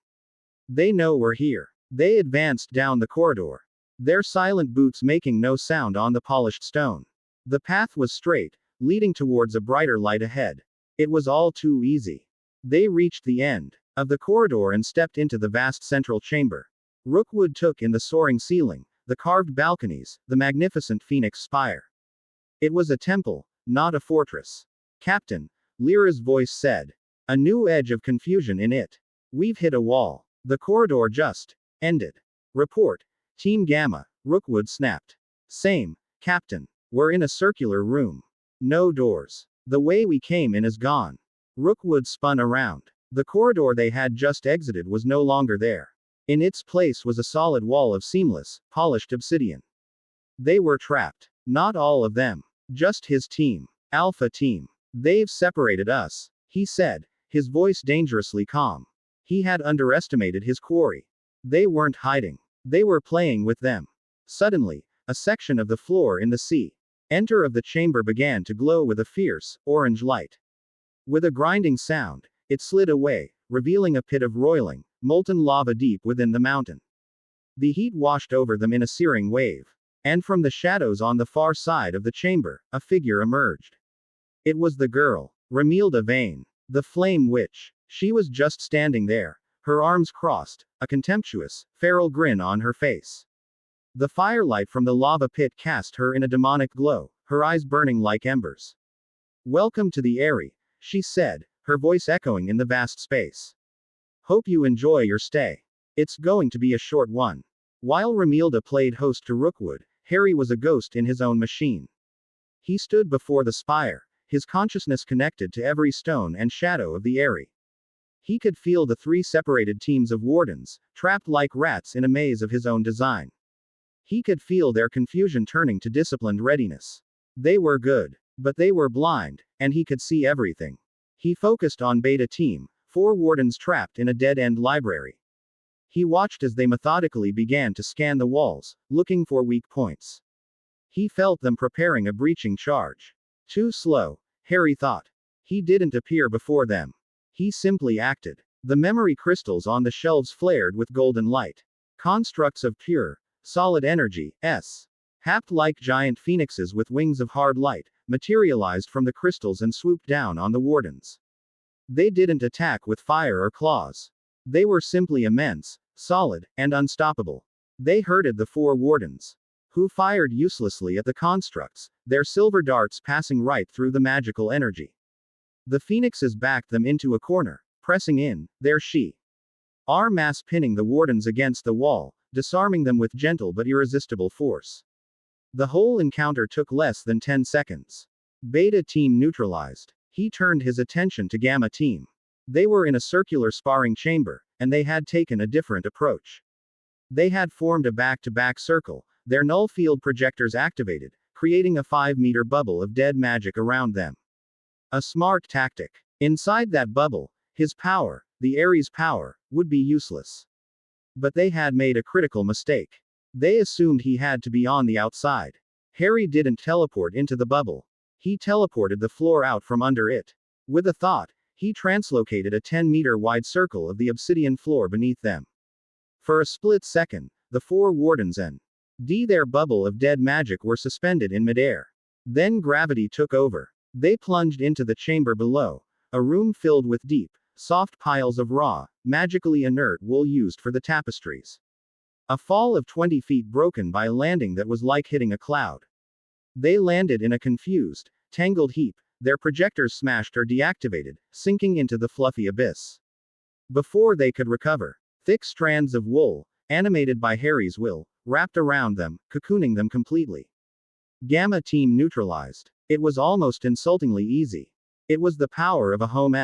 They know we're here. They advanced down the corridor, their silent boots making no sound on the polished stone. The path was straight, leading towards a brighter light ahead. It was all too easy. They reached the end of the corridor and stepped into the vast central chamber. Rookwood took in the soaring ceiling, the carved balconies, the magnificent phoenix spire. It was a temple, not a fortress. Captain, Lyra's voice said. A new edge of confusion in it. We've hit a wall. The corridor just ended. Report. Team Gamma, Rookwood snapped. Same, Captain. We're in a circular room. No doors. The way we came in is gone. Rookwood spun around. The corridor they had just exited was no longer there. In its place was a solid wall of seamless, polished obsidian. They were trapped. Not all of them. Just his team. Alpha Team. They've separated us, he said, his voice dangerously calm. He had underestimated his quarry. They weren't hiding. They were playing with them. Suddenly, a section of the floor in the center of the chamber began to glow with a fierce, orange light. With a grinding sound, it slid away, revealing a pit of roiling, molten lava deep within the mountain. The heat washed over them in a searing wave. And from the shadows on the far side of the chamber, a figure emerged. It was the girl, Remilda Vane, the Flame Witch. She was just standing there, her arms crossed, a contemptuous, feral grin on her face. The firelight from the lava pit cast her in a demonic glow, her eyes burning like embers. Welcome to the Eyrie, she said, her voice echoing in the vast space. Hope you enjoy your stay. It's going to be a short one. While Remilda played host to Rookwood, Harry was a ghost in his own machine. He stood before the spire, his consciousness connected to every stone and shadow of the Eyrie. He could feel the 3 separated teams of wardens, trapped like rats in a maze of his own design. He could feel their confusion turning to disciplined readiness. They were good, but they were blind, and he could see everything. He focused on Beta Team, 4 wardens trapped in a dead-end library. He watched as they methodically began to scan the walls, looking for weak points. He felt them preparing a breaching charge. Too slow, Harry thought. He didn't appear before them. He simply acted. The memory crystals on the shelves flared with golden light. Constructs of pure, solid energy, happed like giant phoenixes with wings of hard light, materialized from the crystals and swooped down on the wardens. They didn't attack with fire or claws. They were simply immense, solid, and unstoppable. They herded the 4 wardens, who fired uselessly at the constructs, their silver darts passing right through the magical energy. The phoenixes backed them into a corner, Pressing in, there she mass pinning the wardens against the wall, disarming them with gentle but irresistible force. The whole encounter took less than 10 seconds. Beta team neutralized. He turned his attention to Gamma team. They were in a circular sparring chamber, and they had taken a different approach. They had formed a back-to-back circle, their null field projectors activated, creating a 5-meter bubble of dead magic around them. A smart tactic. Inside that bubble, his power, the Ares power, would be useless. But they had made a critical mistake. They assumed he had to be on the outside. Harry didn't teleport into the bubble. He teleported the floor out from under it. With a thought, he translocated a 10-meter wide circle of the obsidian floor beneath them. For a split second, the 4 wardens and their bubble of dead magic were suspended in midair. Then gravity took over. They plunged into the chamber below, a room filled with deep, soft piles of raw, magically inert wool used for the tapestries. A fall of 20 feet broken by a landing that was like hitting a cloud. They landed in a confused, tangled heap, their projectors smashed or deactivated, sinking into the fluffy abyss. Before they could recover, thick strands of wool, animated by Harry's will, wrapped around them, cocooning them completely. Gamma team neutralized. It was almost insultingly easy. It was the power of a home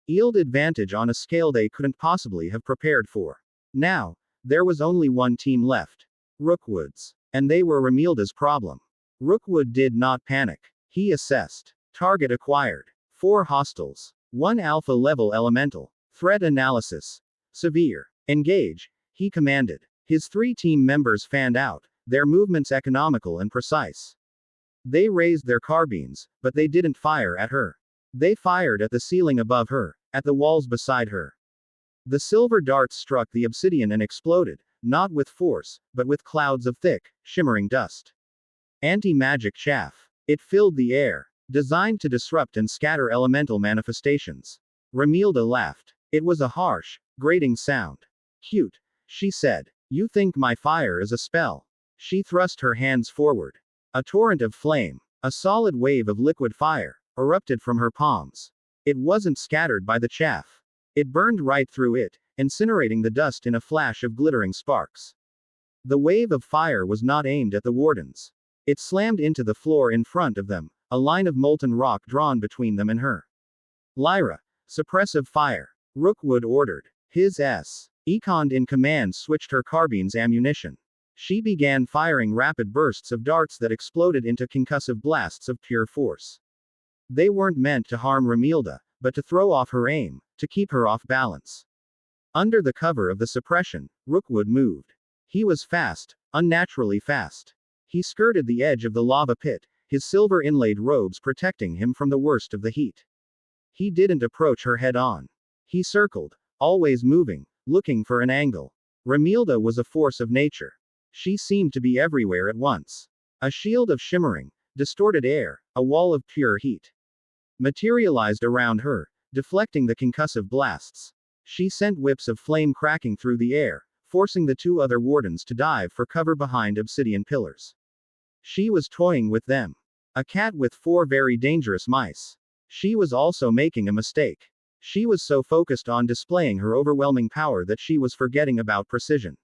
field advantage on a scale they couldn't possibly have prepared for. Now, there was only one team left. Rookwood's. And they were Remilda's problem. Rookwood did not panic. He assessed. Target acquired. 4 hostiles. 1 alpha-level elemental. Threat analysis. Severe. Engage. He commanded. His 3 team members fanned out, their movements economical and precise. They raised their carbines, but they didn't fire at her. They fired at the ceiling above her, at the walls beside her. The silver darts struck the obsidian and exploded, not with force, but with clouds of thick, shimmering dust. Anti-magic chaff. It filled the air, designed to disrupt and scatter elemental manifestations. Remilda laughed. It was a harsh, grating sound. Cute, she said. You think my fire is a spell? She thrust her hands forward. A torrent of flame, a solid wave of liquid fire, erupted from her palms. It wasn't scattered by the chaff. It burned right through it, incinerating the dust in a flash of glittering sparks. The wave of fire was not aimed at the wardens. It slammed into the floor in front of them, a line of molten rock drawn between them and her. Lyra, suppressive fire. Rookwood ordered. His Econd in command switched her carbine's ammunition. She began firing rapid bursts of darts that exploded into concussive blasts of pure force. They weren't meant to harm Remilda, but to throw off her aim, to keep her off balance. Under the cover of the suppression, Rookwood moved. He was fast, unnaturally fast. He skirted the edge of the lava pit, his silver-inlaid robes protecting him from the worst of the heat. He didn't approach her head-on. He circled, always moving, looking for an angle. Remilda was a force of nature. She seemed to be everywhere at once. A shield of shimmering, distorted air, a wall of pure heat, materialized around her, deflecting the concussive blasts. She sent whips of flame cracking through the air, forcing the 2 other wardens to dive for cover behind obsidian pillars. She was toying with them. A cat with 4 very dangerous mice. She was also making a mistake. She was so focused on displaying her overwhelming power that she was forgetting about precision.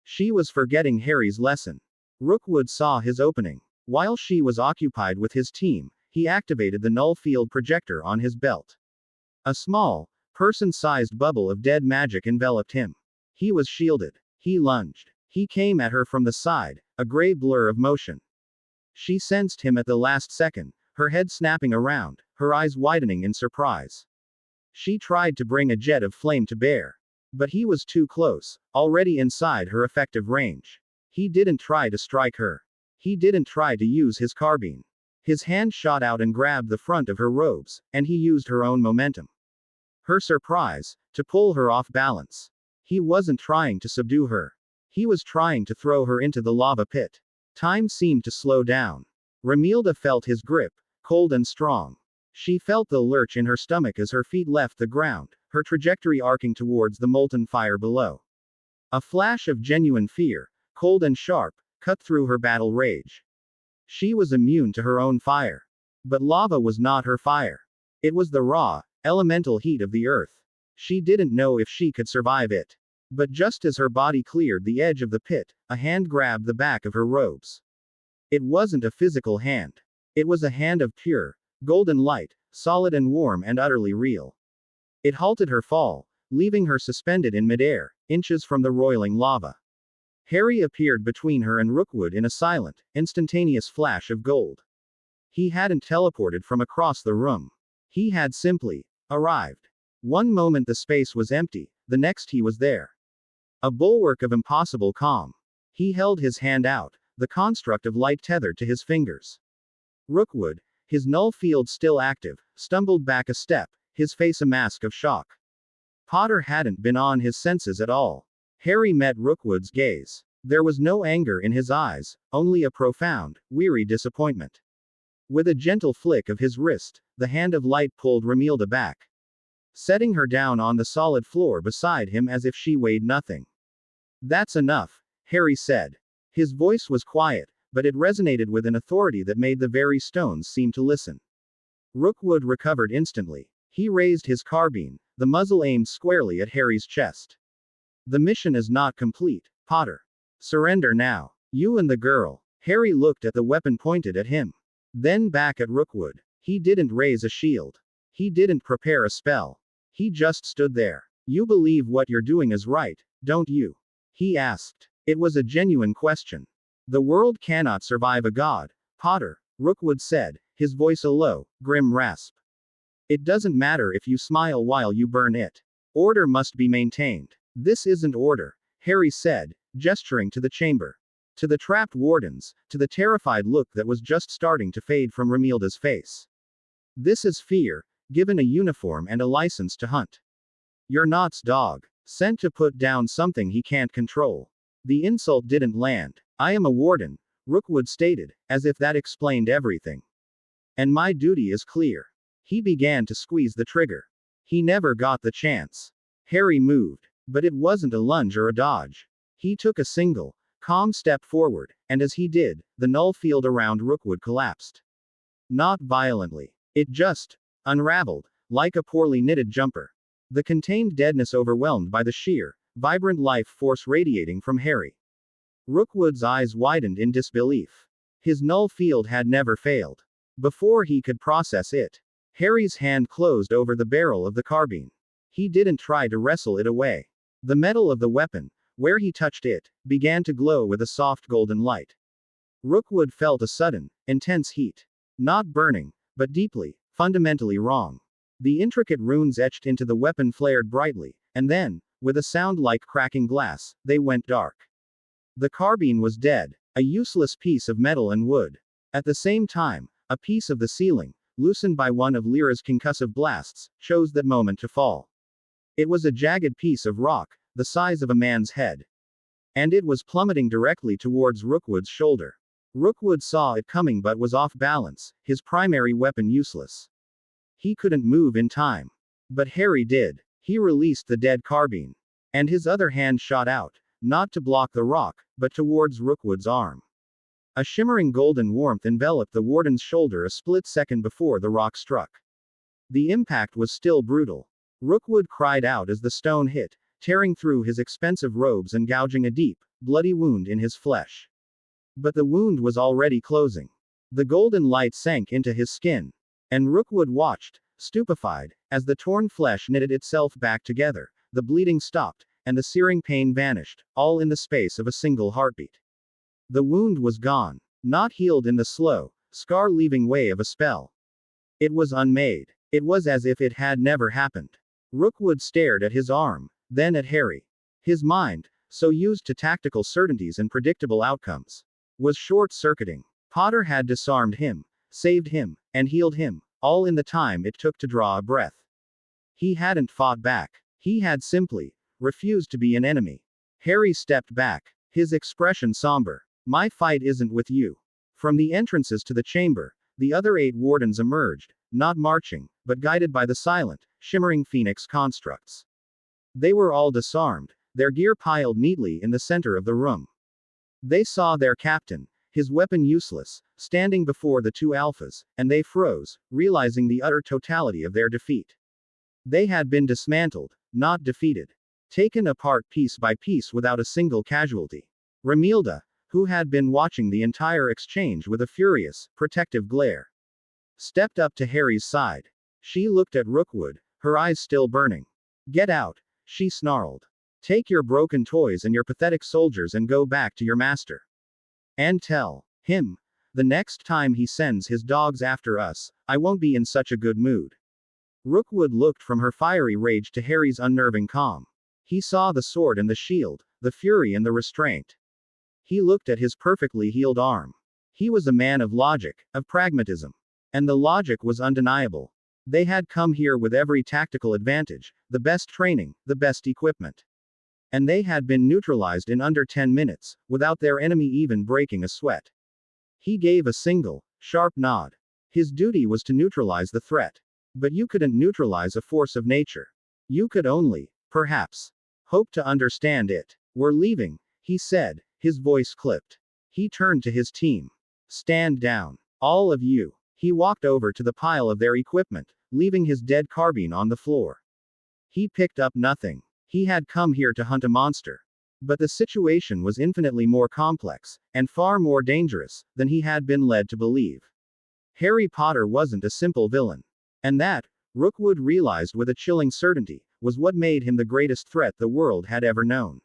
She was forgetting Harry's lesson. Rookwood saw his opening. While she was occupied with his team, he activated the null field projector on his belt. A small, person-sized bubble of dead magic enveloped him. He was shielded. He lunged. He came at her from the side, a gray blur of motion. She sensed him at the last second, her head snapping around, her eyes widening in surprise. She tried to bring a jet of flame to bear. But he was too close, already inside her effective range. He didn't try to strike her. He didn't try to use his carbine. His hand shot out and grabbed the front of her robes, and he used her own momentum. Her surprise, to pull her off balance. He wasn't trying to subdue her. He was trying to throw her into the lava pit. Time seemed to slow down. Remilda felt his grip, cold and strong. She felt the lurch in her stomach as her feet left the ground, her trajectory arcing towards the molten fire below. A flash of genuine fear, cold and sharp, cut through her battle rage. She was immune to her own fire. But lava was not her fire. It was the raw, elemental heat of the earth. She didn't know if she could survive it. But just as her body cleared the edge of the pit, a hand grabbed the back of her robes. It wasn't a physical hand. It was a hand of pure, golden light, solid and warm and utterly real. It halted her fall, leaving her suspended in midair, inches from the roiling lava. Harry appeared between her and Rookwood in a silent, instantaneous flash of gold. He hadn't teleported from across the room. He had simply arrived. One moment the space was empty, the next he was there. A bulwark of impossible calm. He held his hand out, the construct of light tethered to his fingers. Rookwood, his null field still active, stumbled back a step, his face a mask of shock. Potter hadn't been on his senses at all. Harry met Rookwood's gaze. There was no anger in his eyes, only a profound, weary disappointment. With a gentle flick of his wrist, the hand of light pulled Romilda back, setting her down on the solid floor beside him as if she weighed nothing. "That's enough," Harry said. His voice was quiet, but it resonated with an authority that made the very stones seem to listen. Rookwood recovered instantly. He raised his carbine, the muzzle aimed squarely at Harry's chest. "The mission is not complete, Potter. Surrender now. You and the girl." Harry looked at the weapon pointed at him. Then back at Rookwood. He didn't raise a shield. He didn't prepare a spell. He just stood there. "You believe what you're doing is right, don't you?" he asked. It was a genuine question. "The world cannot survive a god, Potter," Rookwood said, his voice a low, grim rasp. "It doesn't matter if you smile while you burn it. Order must be maintained." "This isn't order," Harry said, gesturing to the chamber. To the trapped wardens, to the terrified look that was just starting to fade from Romilda's face. "This is fear, given a uniform and a license to hunt. You're Not's dog, sent to put down something he can't control." The insult didn't land. "I am a warden," Rookwood stated, as if that explained everything. "And my duty is clear." He began to squeeze the trigger. He never got the chance. Harry moved. But it wasn't a lunge or a dodge. He took a single, calm step forward, and as he did, the null field around Rookwood collapsed. Not violently. It just unraveled, like a poorly knitted jumper. The contained deadness overwhelmed by the sheer, vibrant life force radiating from Harry. Rookwood's eyes widened in disbelief. His null field had never failed. Before he could process it, Harry's hand closed over the barrel of the carbine. He didn't try to wrestle it away. The metal of the weapon, where he touched it, began to glow with a soft golden light. Rookwood felt a sudden, intense heat. Not burning, but deeply, fundamentally wrong. The intricate runes etched into the weapon flared brightly, and then, with a sound like cracking glass, they went dark. The carbine was dead, a useless piece of metal and wood. At the same time, a piece of the ceiling, loosened by one of Lyra's concussive blasts, chose that moment to fall. It was a jagged piece of rock, the size of a man's head. And it was plummeting directly towards Rookwood's shoulder. Rookwood saw it coming but was off balance, his primary weapon useless. He couldn't move in time. But Harry did. He released the dead carbine. And his other hand shot out, not to block the rock, but towards Rookwood's arm. A shimmering golden warmth enveloped the warden's shoulder a split second before the rock struck. The impact was still brutal. Rookwood cried out as the stone hit, tearing through his expensive robes and gouging a deep, bloody wound in his flesh. But the wound was already closing. The golden light sank into his skin. And Rookwood watched, stupefied, as the torn flesh knitted itself back together, the bleeding stopped, and the searing pain vanished, all in the space of a single heartbeat. The wound was gone. Not healed in the slow, scar-leaving way of a spell. It was unmade. It was as if it had never happened. Rookwood stared at his arm, then at Harry. His mind, so used to tactical certainties and predictable outcomes, was short-circuiting. Potter had disarmed him, saved him, and healed him, all in the time it took to draw a breath. He hadn't fought back. He had simply refused to be an enemy. Harry stepped back, his expression somber. "My fight isn't with you." From the entrances to the chamber, the other 8 wardens emerged, not marching, but guided by the silent, shimmering phoenix constructs. They were all disarmed, their gear piled neatly in the center of the room. They saw their captain, his weapon useless, standing before the 2 alphas, and they froze, realizing the utter totality of their defeat. They had been dismantled, not defeated. Taken apart piece by piece without a single casualty. Remilda, who had been watching the entire exchange with a furious, protective glare, stepped up to Harry's side. She looked at Rookwood, her eyes still burning. Get out, she snarled. Take your broken toys and your pathetic soldiers and go back to your master. And tell him, the next time he sends his dogs after us, I won't be in such a good mood. Rookwood looked from her fiery rage to Harry's unnerving calm. He saw the sword and the shield, the fury and the restraint. He looked at his perfectly healed arm. He was a man of logic, of pragmatism. And the logic was undeniable. They had come here with every tactical advantage, the best training, the best equipment. And they had been neutralized in under 10 minutes, without their enemy even breaking a sweat. He gave a single, sharp nod. His duty was to neutralize the threat. But you couldn't neutralize a force of nature. You could only, perhaps, hope to understand it. We're leaving, he said, his voice clipped. He turned to his team. Stand down. All of you. He walked over to the pile of their equipment, leaving his dead carbine on the floor. He picked up nothing. He had come here to hunt a monster. But the situation was infinitely more complex, and far more dangerous, than he had been led to believe. Harry Potter wasn't a simple villain. And that, Rookwood realized with a chilling certainty, was what made him the greatest threat the world had ever known.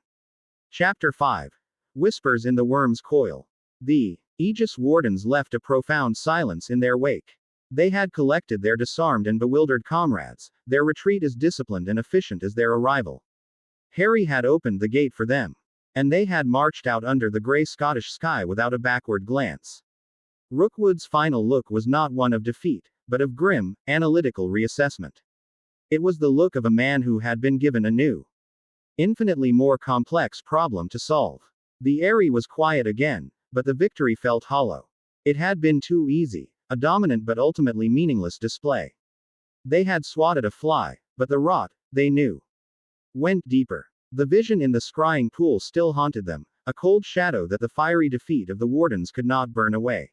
Chapter 5. Whispers in the Worm's Coil. The Aegis Wardens left a profound silence in their wake. They had collected their disarmed and bewildered comrades, their retreat as disciplined and efficient as their arrival. Harry had opened the gate for them. And they had marched out under the grey Scottish sky without a backward glance. Rookwood's final look was not one of defeat, but of grim, analytical reassessment. It was the look of a man who had been given a new, infinitely more complex problem to solve. The Eyrie was quiet again, but the victory felt hollow. It had been too easy, a dominant but ultimately meaningless display. They had swatted a fly, but the rot, they knew, went deeper. The vision in the scrying pool still haunted them, a cold shadow that the fiery defeat of the Wardens could not burn away.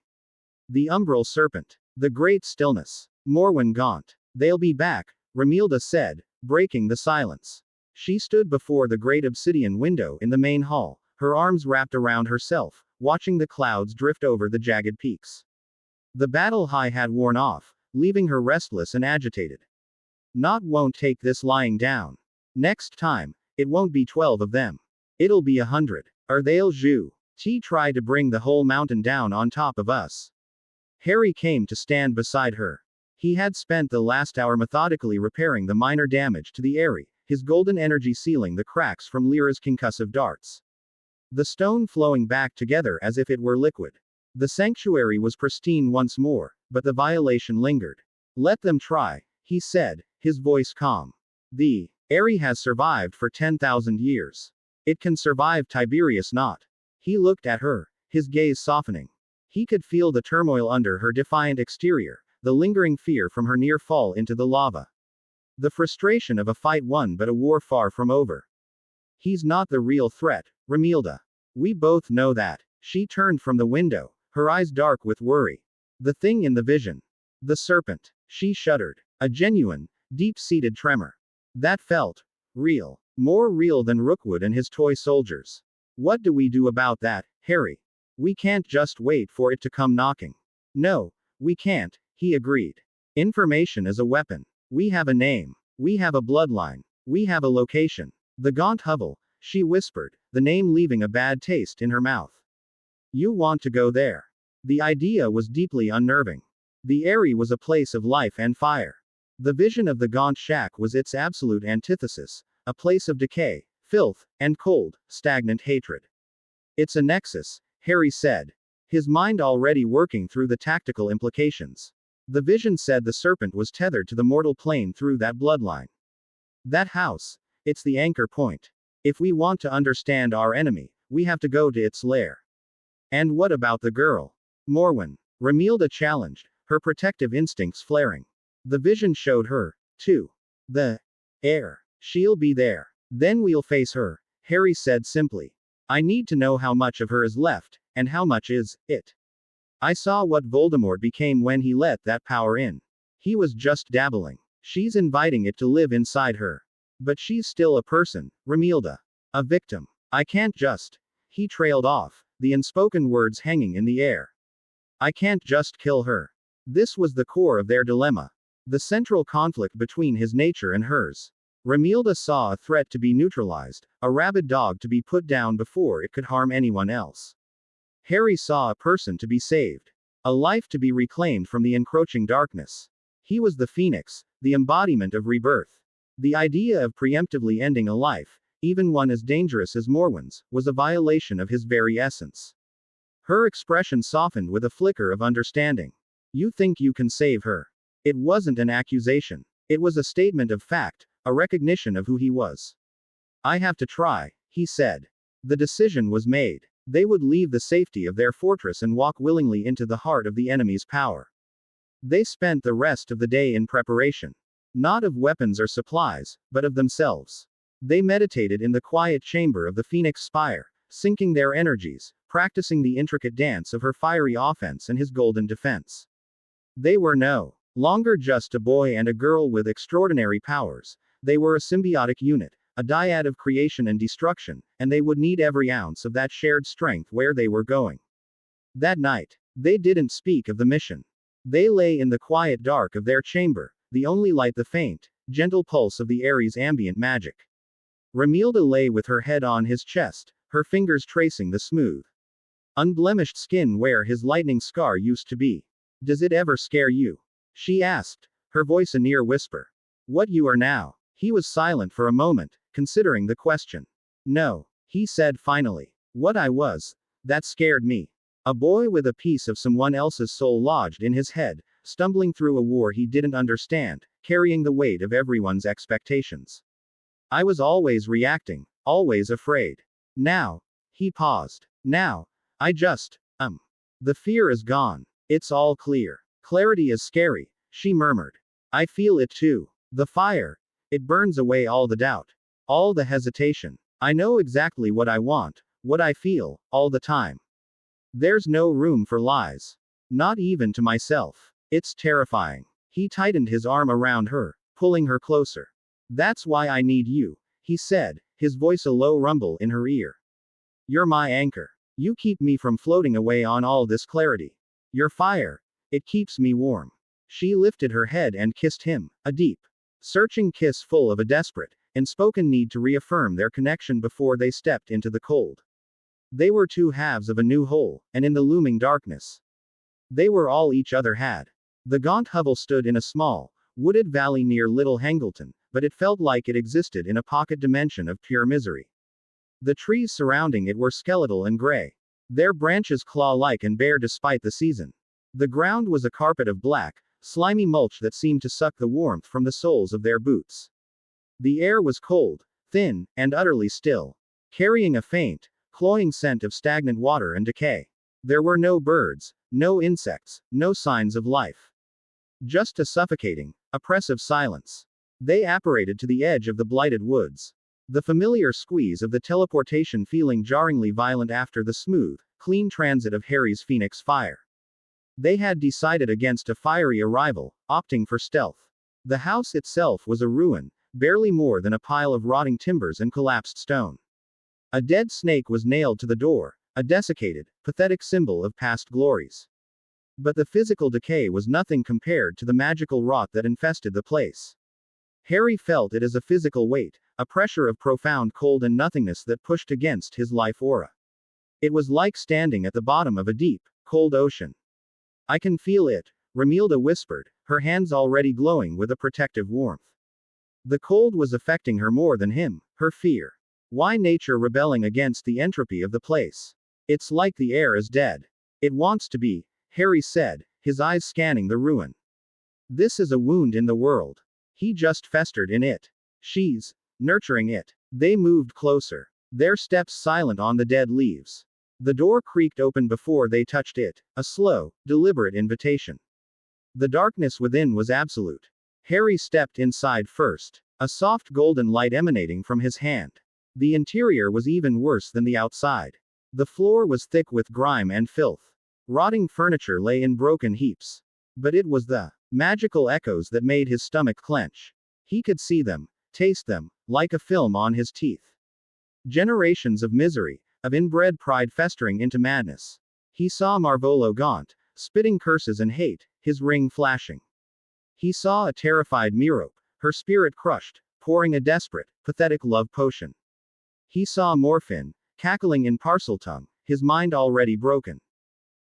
The umbral serpent. The great stillness. Morwen Gaunt. They'll be back, Remilda said, breaking the silence. She stood before the great obsidian window in the main hall, her arms wrapped around herself, watching the clouds drift over the jagged peaks. The battle high had worn off, leaving her restless and agitated. Not won't take this lying down. Next time, it won't be 12 of them. It'll be 100. Or they'll try to bring the whole mountain down on top of us. Harry came to stand beside her. He had spent the last hour methodically repairing the minor damage to the Eyrie, his golden energy sealing the cracks from Lyra's concussive darts. The stone flowing back together as if it were liquid. The sanctuary was pristine once more, but the violation lingered. Let them try, he said, his voice calm. The Eyrie has survived for 10,000 years. It can survive Tiberius not. He looked at her, his gaze softening. He could feel the turmoil under her defiant exterior, the lingering fear from her near fall into the lava. The frustration of a fight won but a war far from over. He's not the real threat, Remilda. We both know that. She turned from the window, her eyes dark with worry. The thing in the vision. The serpent. She shuddered. A genuine, deep-seated tremor. That felt real. More real than Rookwood and his toy soldiers. What do we do about that, Harry? We can't just wait for it to come knocking. No, we can't, he agreed. Information is a weapon. We have a name. We have a bloodline. We have a location. The Gaunt Hovel, she whispered, the name leaving a bad taste in her mouth. You want to go there. The idea was deeply unnerving. The Eyrie was a place of life and fire. The vision of the Gaunt Shack was its absolute antithesis, a place of decay, filth, and cold, stagnant hatred. It's a nexus, Harry said, his mind already working through the tactical implications. The vision said the serpent was tethered to the mortal plane through that bloodline. That house, it's the anchor point. If we want to understand our enemy, we have to go to its lair. And what about the girl? Morwen. Remilda challenged, her protective instincts flaring. The vision showed her, too. The air. She'll be there. Then we'll face her, Harry said simply. I need to know how much of her is left, and how much is it. I saw what Voldemort became when he let that power in. He was just dabbling. She's inviting it to live inside her. But she's still a person, Remilda. A victim. I can't just. He trailed off, the unspoken words hanging in the air. I can't just kill her. This was the core of their dilemma. The central conflict between his nature and hers. Remilda saw a threat to be neutralized, a rabid dog to be put down before it could harm anyone else. Harry saw a person to be saved. A life to be reclaimed from the encroaching darkness. He was the phoenix, the embodiment of rebirth. The idea of preemptively ending a life, even one as dangerous as Morwen's, was a violation of his very essence. Her expression softened with a flicker of understanding. You think you can save her? It wasn't an accusation. It was a statement of fact, a recognition of who he was. I have to try, he said. The decision was made. They would leave the safety of their fortress and walk willingly into the heart of the enemy's power. They spent the rest of the day in preparation. Not of weapons or supplies, but of themselves. They meditated in the quiet chamber of the Phoenix Spire, syncing their energies, practicing the intricate dance of her fiery offense and his golden defense. They were no longer just a boy and a girl with extraordinary powers. They were a symbiotic unit, a dyad of creation and destruction, and they would need every ounce of that shared strength where they were going. That night, they didn't speak of the mission. They lay in the quiet dark of their chamber, the only light the faint, gentle pulse of the Ares' ambient magic. Remilda lay with her head on his chest, her fingers tracing the smooth, unblemished skin where his lightning scar used to be. Does it ever scare you? She asked, her voice a near whisper. What you are now? He was silent for a moment, considering the question. No, he said finally. What I was. That scared me. A boy with a piece of someone else's soul lodged in his head, stumbling through a war he didn't understand, carrying the weight of everyone's expectations. I was always reacting, always afraid. Now, he paused. Now, I just, the fear is gone. It's all clear. Clarity is scary, she murmured. I feel it too. The fire. It burns away all the doubt. All the hesitation. I know exactly what I want, what I feel, all the time. There's no room for lies. Not even to myself. It's terrifying. He tightened his arm around her, pulling her closer. That's why I need you, he said, his voice a low rumble in her ear. You're my anchor. You keep me from floating away on all this clarity. Your fire. It keeps me warm. She lifted her head and kissed him, a deep, searching kiss full of a desperate, unspoken need to reaffirm their connection before they stepped into the cold. They were two halves of a new whole, and in the looming darkness, they were all each other had. The gaunt hovel stood in a small, wooded valley near Little Hangleton, but it felt like it existed in a pocket dimension of pure misery. The trees surrounding it were skeletal and gray, their branches claw-like and bare despite the season. The ground was a carpet of black, slimy mulch that seemed to suck the warmth from the soles of their boots. The air was cold, thin, and utterly still, carrying a faint, cloying scent of stagnant water and decay. There were no birds, no insects, no signs of life. Just a suffocating, oppressive silence. They apparated to the edge of the blighted woods. The familiar squeeze of the teleportation feeling jarringly violent after the smooth, clean transit of Harry's Phoenix fire. They had decided against a fiery arrival, opting for stealth. The house itself was a ruin, barely more than a pile of rotting timbers and collapsed stone. A dead snake was nailed to the door, a desiccated, pathetic symbol of past glories. But the physical decay was nothing compared to the magical rot that infested the place. Harry felt it as a physical weight, a pressure of profound cold and nothingness that pushed against his life aura. It was like standing at the bottom of a deep, cold ocean. I can feel it, Remilda whispered, her hands already glowing with a protective warmth. The cold was affecting her more than him, her fear. Why nature rebelling against the entropy of the place? It's like the air is dead. It wants to be, Harry said, his eyes scanning the ruin. This is a wound in the world. He just festered in it. She's nurturing it. They moved closer, their steps silent on the dead leaves. The door creaked open before they touched it, a slow, deliberate invitation. The darkness within was absolute. Harry stepped inside first, a soft golden light emanating from his hand. The interior was even worse than the outside. The floor was thick with grime and filth. Rotting furniture lay in broken heaps. But it was the magical echoes that made his stomach clench. He could see them, Taste them, like a film on his teeth. Generations of misery, of inbred pride festering into madness. He saw Marvolo gaunt, spitting curses and hate, his ring flashing. He saw a terrified Merope, her spirit crushed, pouring a desperate, pathetic love potion. He saw Morfin, cackling in Parseltongue, his mind already broken.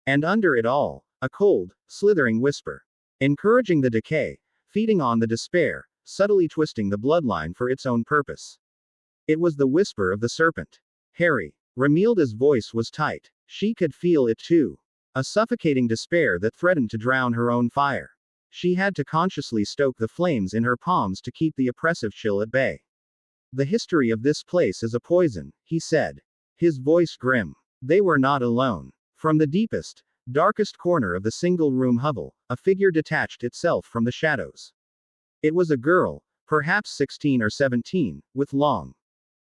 And under it all, a cold, slithering whisper. Encouraging the decay, feeding on the despair, subtly twisting the bloodline for its own purpose. It was the whisper of the serpent. Harry. Romilda's voice was tight. She could feel it too. A suffocating despair that threatened to drown her own fire. She had to consciously stoke the flames in her palms to keep the oppressive chill at bay. The history of this place is a poison, he said. His voice grim. They were not alone. From the deepest, darkest corner of the single-room hovel, a figure detached itself from the shadows. It was a girl, perhaps 16 or 17, with long,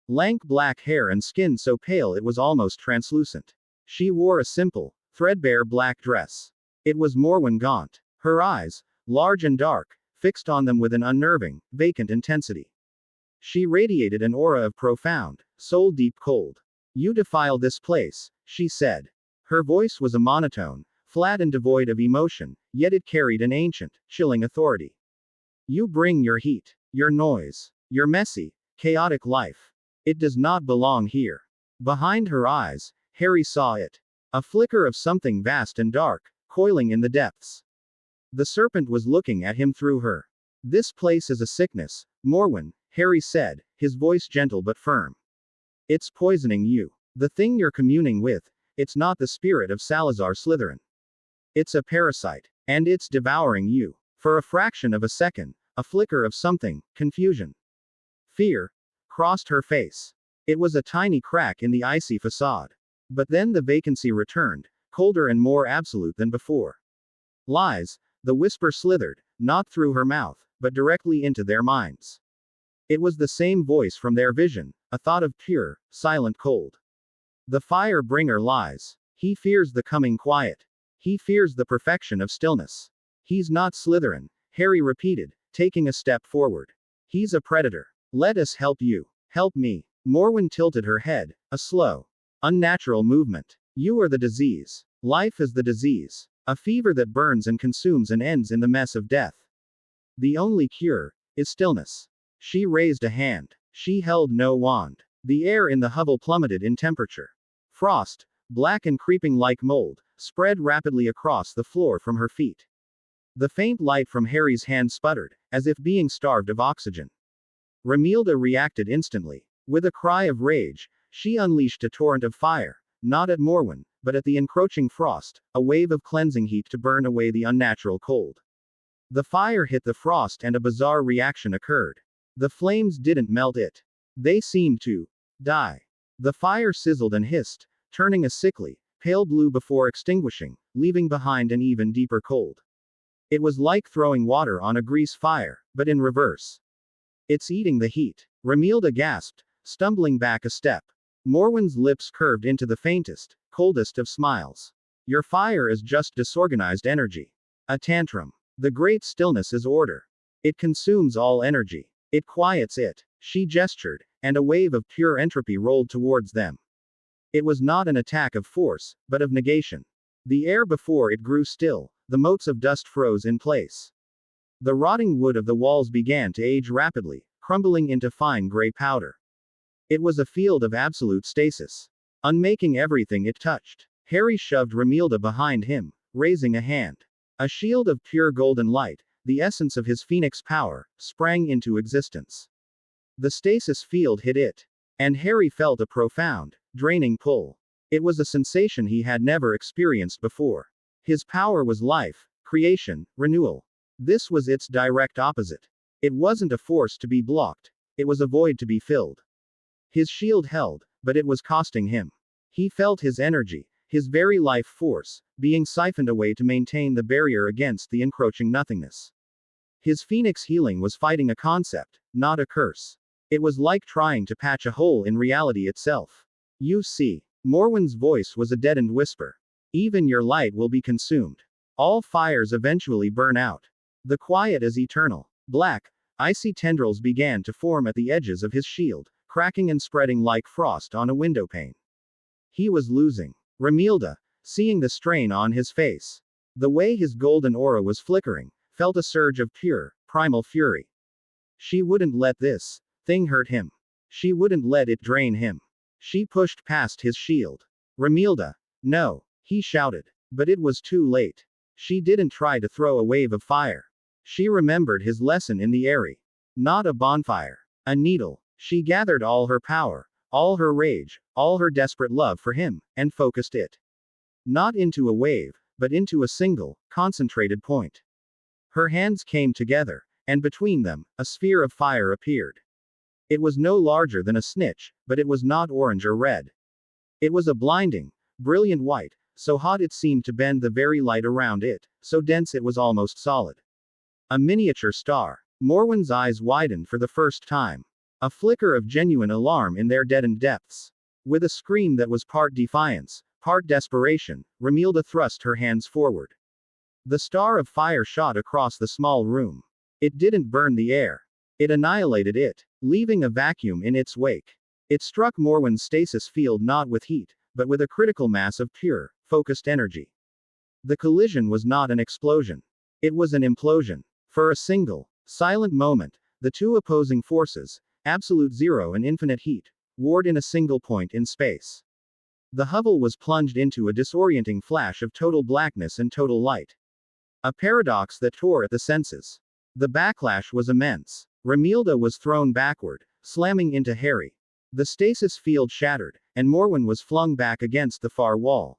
lank black hair and skin so pale it was almost translucent. She wore a simple, threadbare black dress. It was Morwen Gaunt. Her eyes, large and dark, fixed on them with an unnerving, vacant intensity. She radiated an aura of profound, soul-deep cold. You defile this place, she said. Her voice was a monotone, flat and devoid of emotion, yet it carried an ancient, chilling authority. You bring your heat, your noise, your messy, chaotic life. It does not belong here. Behind her eyes, Harry saw it. A flicker of something vast and dark, coiling in the depths. The serpent was looking at him through her. This place is a sickness, Morwen, Harry said, his voice gentle but firm. It's poisoning you. The thing you're communing with, it's not the spirit of Salazar Slytherin. It's a parasite. And it's devouring you. For a fraction of a second, a flicker of something, confusion, fear, crossed her face. It was a tiny crack in the icy facade. But then the vacancy returned, colder and more absolute than before. Lies, the whisper slithered, not through her mouth, but directly into their minds. It was the same voice from their vision, a thought of pure, silent cold. The fire bringer lies. He fears the coming quiet. He fears the perfection of stillness. He's not Slytherin, Harry repeated, taking a step forward. He's a predator. Let us help you. Help me. Morwen tilted her head, a slow, unnatural movement. You are the disease. Life is the disease. A fever that burns and consumes and ends in the mess of death. The only cure is stillness. She raised a hand. She held no wand. The air in the hovel plummeted in temperature. Frost, black and creeping like mold, spread rapidly across the floor from her feet. The faint light from Harry's hand sputtered, as if being starved of oxygen. Romilda reacted instantly. With a cry of rage, she unleashed a torrent of fire, not at Morwen, but at the encroaching frost, a wave of cleansing heat to burn away the unnatural cold. The fire hit the frost and a bizarre reaction occurred. The flames didn't melt it. They seemed to die. The fire sizzled and hissed, turning a sickly, pale blue before extinguishing, leaving behind an even deeper cold. It was like throwing water on a grease fire, but in reverse. It's eating the heat. Romilda gasped, stumbling back a step. Morwen's lips curved into the faintest, coldest of smiles. Your fire is just disorganized energy. A tantrum. The great stillness is order. It consumes all energy. It quiets it. She gestured, and a wave of pure entropy rolled towards them. It was not an attack of force, but of negation. The air before it grew still, the motes of dust froze in place. The rotting wood of the walls began to age rapidly, crumbling into fine gray powder. It was a field of absolute stasis, unmaking everything it touched. Harry shoved Romilda behind him, raising a hand. A shield of pure golden light, the essence of his phoenix power, sprang into existence. The stasis field hit it. And Harry felt a profound, draining pull. It was a sensation he had never experienced before. His power was life, creation, renewal. This was its direct opposite. It wasn't a force to be blocked. It was a void to be filled. His shield held, but it was costing him. He felt his energy, his very life force, being siphoned away to maintain the barrier against the encroaching nothingness. His phoenix healing was fighting a concept, not a curse. It was like trying to patch a hole in reality itself. You see. Morwen's voice was a deadened whisper. Even your light will be consumed. All fires eventually burn out. The quiet is eternal. Black, Icy tendrils began to form at the edges of his shield, cracking and spreading like frost on a windowpane. He was losing. Remilda, seeing the strain on his face, the way his golden aura was flickering, felt a surge of pure, primal fury. She wouldn't let this thing hurt him. She wouldn't let it drain him. She pushed past his shield. Remilda, no, he shouted. But it was too late. She didn't try to throw a wave of fire. She remembered his lesson in the Eyrie. Not a bonfire. A needle. She gathered all her power, all her rage, all her desperate love for him, and focused it. Not into a wave, but into a single, concentrated point. Her hands came together, and between them, a sphere of fire appeared. It was no larger than a snitch, but it was not orange or red. It was a blinding, brilliant white, so hot it seemed to bend the very light around it, so dense it was almost solid. A miniature star. Morwen's eyes widened for the first time. A flicker of genuine alarm in their deadened depths. With a scream that was part defiance, part desperation, Remilda thrust her hands forward. The star of fire shot across the small room. It didn't burn the air. It annihilated it, leaving a vacuum in its wake. It struck Morwen's stasis field not with heat, but with a critical mass of pure, focused energy. The collision was not an explosion. It was an implosion. For a single, silent moment, the two opposing forces, absolute zero and infinite heat, warred in a single point in space. The hovel was plunged into a disorienting flash of total blackness and total light. A paradox that tore at the senses. The backlash was immense. Remilda was thrown backward, slamming into Harry. The stasis field shattered, and Morwen was flung back against the far wall,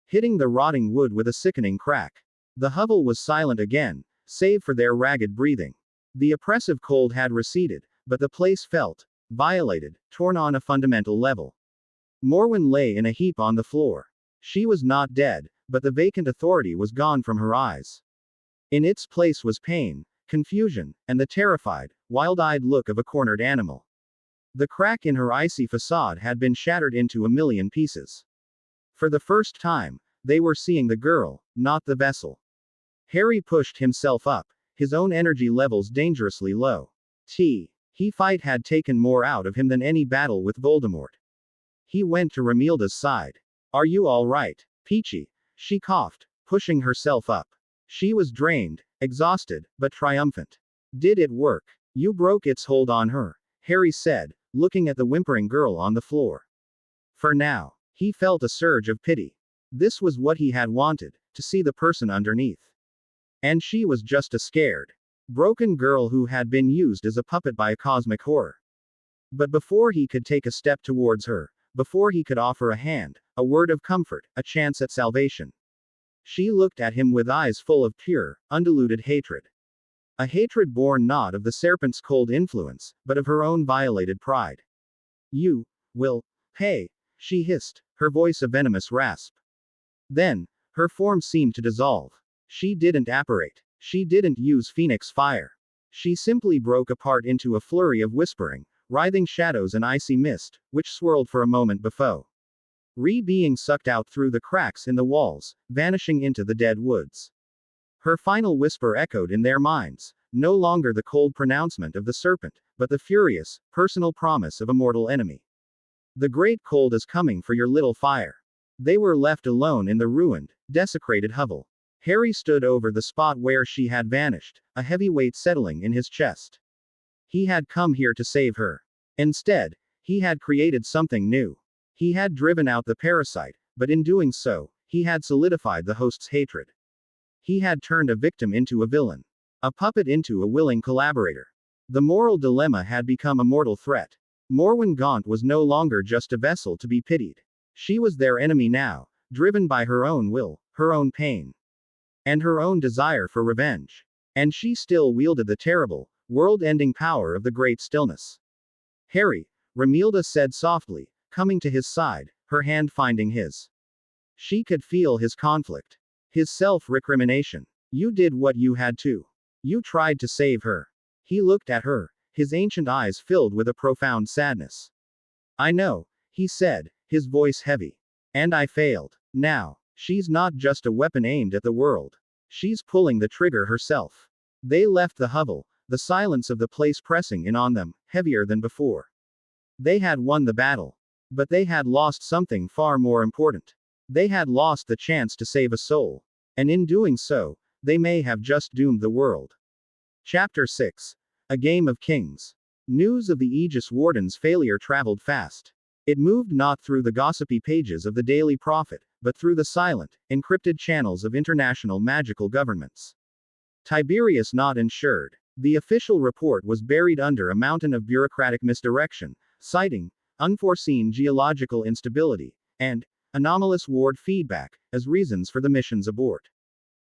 hitting the rotting wood with a sickening crack. The hovel was silent again, save for their ragged breathing. The oppressive cold had receded, but the place felt violated, torn on a fundamental level. Morwen lay in a heap on the floor. She was not dead, but the vacant authority was gone from her eyes. In its place was pain, confusion, and the terrified, wild-eyed look of a cornered animal. The crack in her icy facade had been shattered into a million pieces. For the first time, they were seeing the girl, not the vessel. Harry pushed himself up, his own energy levels dangerously low. He fight had taken more out of him than any battle with Voldemort. He went to Remilda's side. Are you all right, Peachy? She coughed, pushing herself up. She was drained, exhausted, but triumphant. Did it work? You broke its hold on her, Harry said, looking at the whimpering girl on the floor. For now, he felt a surge of pity. This was what he had wanted, to see the person underneath. And she was just a scared, broken girl who had been used as a puppet by a cosmic horror. But before he could take a step towards her, before he could offer a hand, a word of comfort, a chance at salvation, she looked at him with eyes full of pure, undiluted hatred. A hatred born not of the serpent's cold influence, but of her own violated pride. You will pay, she hissed, her voice a venomous rasp. Then, her form seemed to dissolve. She didn't apparate. She didn't use phoenix fire. She simply broke apart into a flurry of whispering, writhing shadows and icy mist, which swirled for a moment before being sucked out through the cracks in the walls, vanishing into the dead woods. Her final whisper echoed in their minds, no longer the cold pronouncement of the serpent, but the furious, personal promise of a mortal enemy. The great cold is coming for your little fire. They were left alone in the ruined, desecrated hovel. Harry stood over the spot where she had vanished, a heavy weight settling in his chest. He had come here to save her. Instead, he had created something new. He had driven out the parasite, but in doing so, he had solidified the host's hatred. He had turned a victim into a villain, a puppet into a willing collaborator. The moral dilemma had become a mortal threat. Morwen Gaunt was no longer just a vessel to be pitied. She was their enemy now, driven by her own will, her own pain, and her own desire for revenge. And she still wielded the terrible, world-ending power of the Great Stillness. Harry, Remilda said softly, coming to his side, her hand finding his. She could feel his conflict, his self-recrimination. You did what you had to. You tried to save her. He looked at her, his ancient eyes filled with a profound sadness. I know, he said, his voice heavy. And I failed. Now, she's not just a weapon aimed at the world. She's pulling the trigger herself. They left the hovel, the silence of the place pressing in on them, heavier than before. They had won the battle. But they had lost something far more important. They had lost the chance to save a soul. And in doing so, they may have just doomed the world. Chapter 6. A Game of Kings. News of the Aegis Warden's failure traveled fast. It moved not through the gossipy pages of the Daily Prophet, but through the silent, encrypted channels of international magical governments. Tiberius not ensured. The official report was buried under a mountain of bureaucratic misdirection, citing unforeseen geological instability and anomalous ward feedback as reasons for the mission's abort.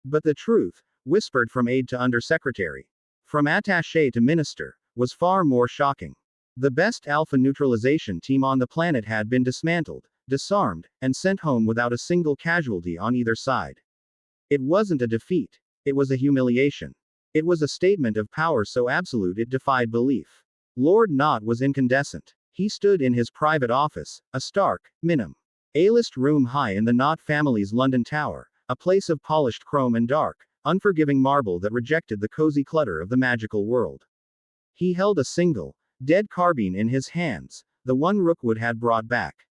But the truth, whispered from aide to undersecretary, from attaché to minister, was far more shocking. The best alpha neutralization team on the planet had been dismantled, disarmed, and sent home without a single casualty on either side. It wasn't a defeat. It was a humiliation. It was a statement of power so absolute it defied belief. Lord Nott was incandescent. He stood in his private office, a stark, minim. A-list room high in the Nott family's London Tower, a place of polished chrome and dark, unforgiving marble that rejected the cozy clutter of the magical world. He held a single, dead carbine in his hands, the one Rookwood had brought back.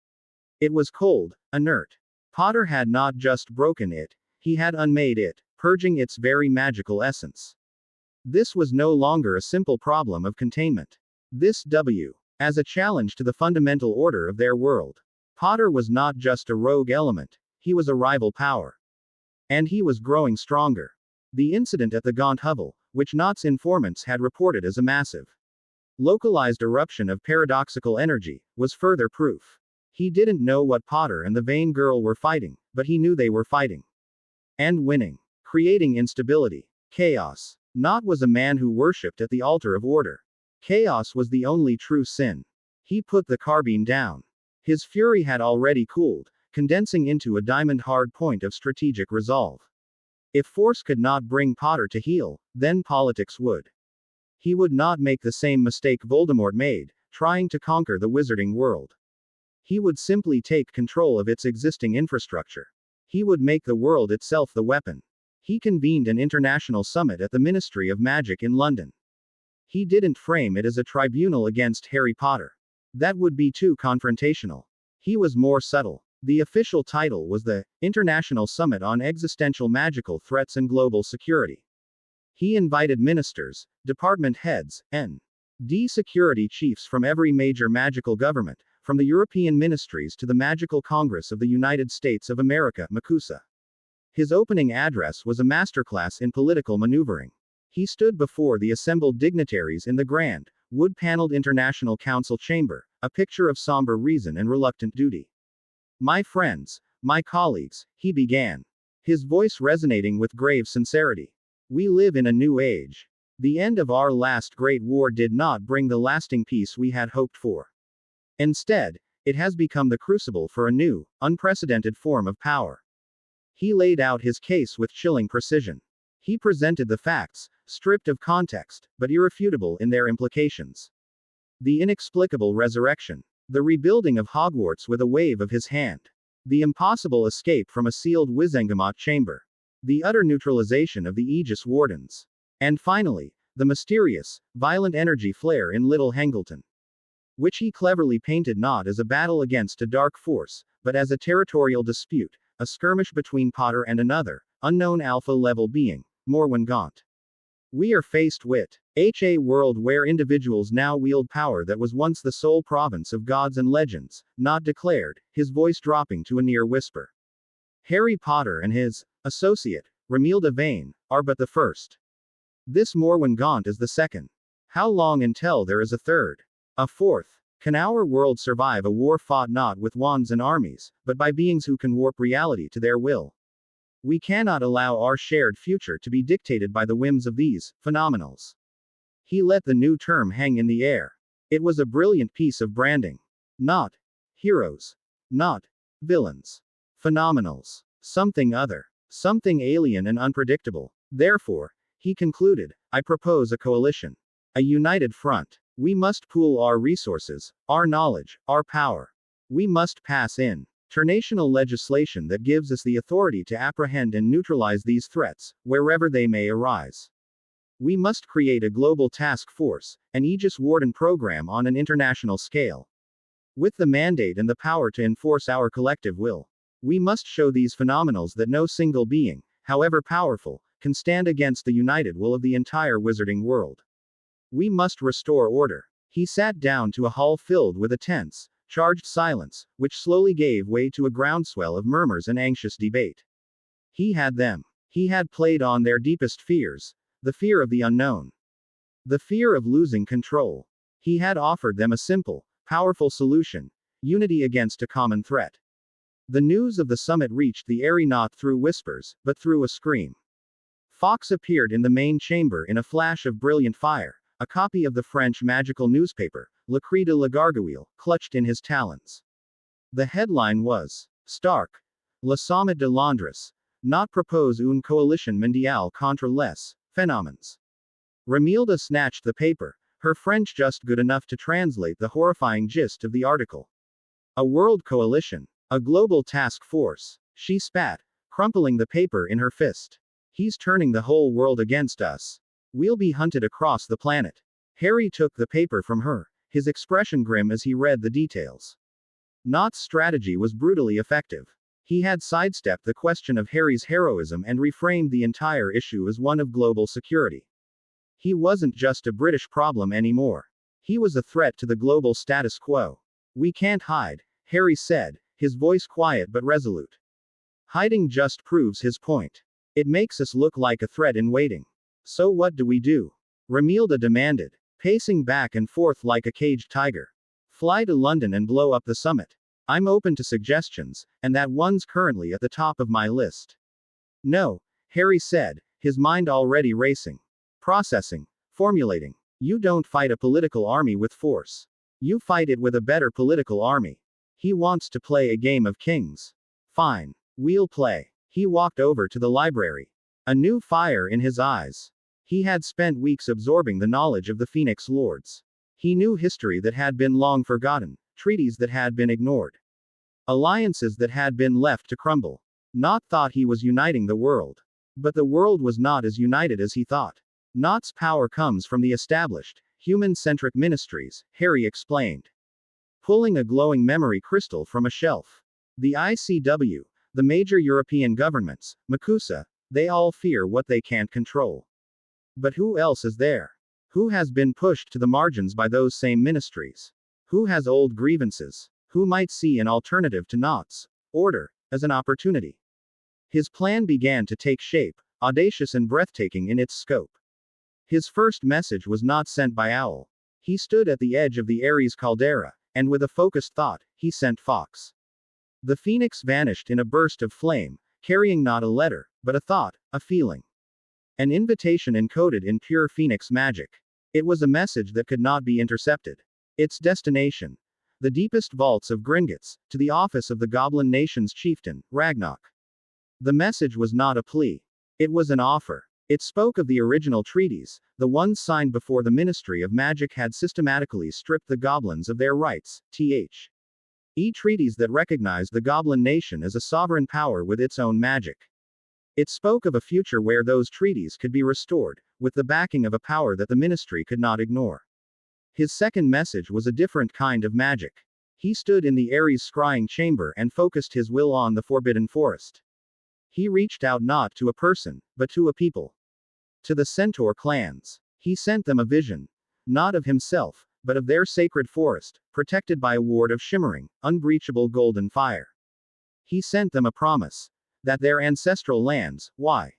It was cold, inert. Potter had not just broken it, he had unmade it, purging its very magical essence. This was no longer a simple problem of containment. This as a challenge to the fundamental order of their world. Potter was not just a rogue element, he was a rival power. And he was growing stronger. The incident at the Gaunt Hovel, which Nott's informants had reported as a massive, localized eruption of paradoxical energy, was further proof. He didn't know what Potter and the vain girl were fighting, but he knew they were fighting. And winning. Creating instability. Chaos. Nott was a man who worshipped at the altar of order. Chaos was the only true sin. He put the carbine down. His fury had already cooled, condensing into a diamond-hard point of strategic resolve. If force could not bring Potter to heel, then politics would. He would not make the same mistake Voldemort made, trying to conquer the wizarding world. He would simply take control of its existing infrastructure. He would make the world itself the weapon. He convened an international summit at the Ministry of Magic in London. He didn't frame it as a tribunal against Harry Potter. That would be too confrontational. He was more subtle. The official title was the International Summit on Existential Magical Threats and Global Security. He invited ministers, department heads, N.D. security chiefs from every major magical government, from the European ministries to the Magical Congress of the United States of America, MACUSA. His opening address was a masterclass in political maneuvering. He stood before the assembled dignitaries in the grand, wood-paneled International Council chamber, a picture of somber reason and reluctant duty. My friends, my colleagues, he began. His voice resonating with grave sincerity. We live in a new age. The end of our last great war did not bring the lasting peace we had hoped for. Instead, it has become the crucible for a new, unprecedented form of power. He laid out his case with chilling precision. He presented the facts, stripped of context, but irrefutable in their implications. The inexplicable resurrection. The rebuilding of Hogwarts with a wave of his hand. The impossible escape from a sealed Wizengamot chamber. The utter neutralization of the Aegis Wardens. And finally, the mysterious, violent energy flare in Little Hangleton. Which he cleverly painted not as a battle against a dark force, but as a territorial dispute, a skirmish between Potter and another, unknown alpha-level being, Morwen Gaunt. We are faced with a world where individuals now wield power that was once the sole province of gods and legends, Nott declared, his voice dropping to a near whisper. Harry Potter and his associate, Romilda Vane, are but the first. This Morwen Gaunt is the second. How long until there is a third? A fourth? Can our world survive a war fought not with wands and armies, but by beings who can warp reality to their will? We cannot allow our shared future to be dictated by the whims of these phenomenals. He let the new term hang in the air. It was a brilliant piece of branding. Not heroes. Not villains. Phenomenals. Something other. Something alien and unpredictable. Therefore, he concluded, I propose a coalition. A united front. We must pool our resources, our knowledge, our power. We must pass international legislation that gives us the authority to apprehend and neutralize these threats, wherever they may arise. We must create a global task force, an Aegis Warden program on an international scale. With the mandate and the power to enforce our collective will. We must show these phenomenals that no single being, however powerful, can stand against the united will of the entire wizarding world. We must restore order. He sat down to a hall filled with a tense, charged silence, which slowly gave way to a groundswell of murmurs and anxious debate. He had them. He had played on their deepest fears, the fear of the unknown, the fear of losing control. He had offered them a simple, powerful solution: unity against a common threat. The news of the summit reached the airy not through whispers, but through a scream. Fawkes appeared in the main chamber in a flash of brilliant fire, a copy of the French magical newspaper, Le Cri de la Gargouille, clutched in his talons. The headline was, Stark. Le Sommet de Londres. Not propose une coalition mondiale contre les phénomènes. Romilda snatched the paper, her French just good enough to translate the horrifying gist of the article. A world coalition. A global task force. She spat, crumpling the paper in her fist. He's turning the whole world against us. We'll be hunted across the planet. Harry took the paper from her, his expression grim as he read the details. Nott's strategy was brutally effective. He had sidestepped the question of Harry's heroism and reframed the entire issue as one of global security. He wasn't just a British problem anymore. He was a threat to the global status quo. We can't hide, Harry said, his voice quiet but resolute. Hiding just proves his point. It makes us look like a threat in waiting. So what do we do? Romilda demanded, pacing back and forth like a caged tiger. Fly to London and blow up the summit. I'm open to suggestions, and that one's currently at the top of my list. No, Harry said, his mind already racing. Processing. Formulating. You don't fight a political army with force. You fight it with a better political army. He wants to play a game of kings. Fine. We'll play. He walked over to the library. A new fire in his eyes. He had spent weeks absorbing the knowledge of the Phoenix Lords. He knew history that had been long forgotten, treaties that had been ignored, alliances that had been left to crumble. Nott thought he was uniting the world. But the world was not as united as he thought. Nott's power comes from the established, human-centric ministries, Harry explained. Pulling a glowing memory crystal from a shelf. The ICW, the major European governments, MACUSA, they all fear what they can't control. But who else is there? Who has been pushed to the margins by those same ministries? Who has old grievances? Who might see an alternative to Nott's order as an opportunity? His plan began to take shape, audacious and breathtaking in its scope. His first message was not sent by Owl. He stood at the edge of the Ares caldera, and with a focused thought, he sent Fawkes. The phoenix vanished in a burst of flame, carrying not a letter, but a thought, a feeling. An invitation encoded in pure phoenix magic. It was a message that could not be intercepted. Its destination. The deepest vaults of Gringotts, to the office of the Goblin Nation's chieftain, Ragnarok. The message was not a plea. It was an offer. It spoke of the original treaties, the ones signed before the Ministry of Magic had systematically stripped the goblins of their rights, treaties that recognized the Goblin Nation as a sovereign power with its own magic. It spoke of a future where those treaties could be restored, with the backing of a power that the Ministry could not ignore. His second message was a different kind of magic. He stood in the Ares scrying chamber and focused his will on the Forbidden Forest. He reached out not to a person, but to a people. To the Centaur clans. He sent them a vision. Not of himself, but of their sacred forest, protected by a ward of shimmering, unbreachable golden fire. He sent them a promise. That their ancestral lands, the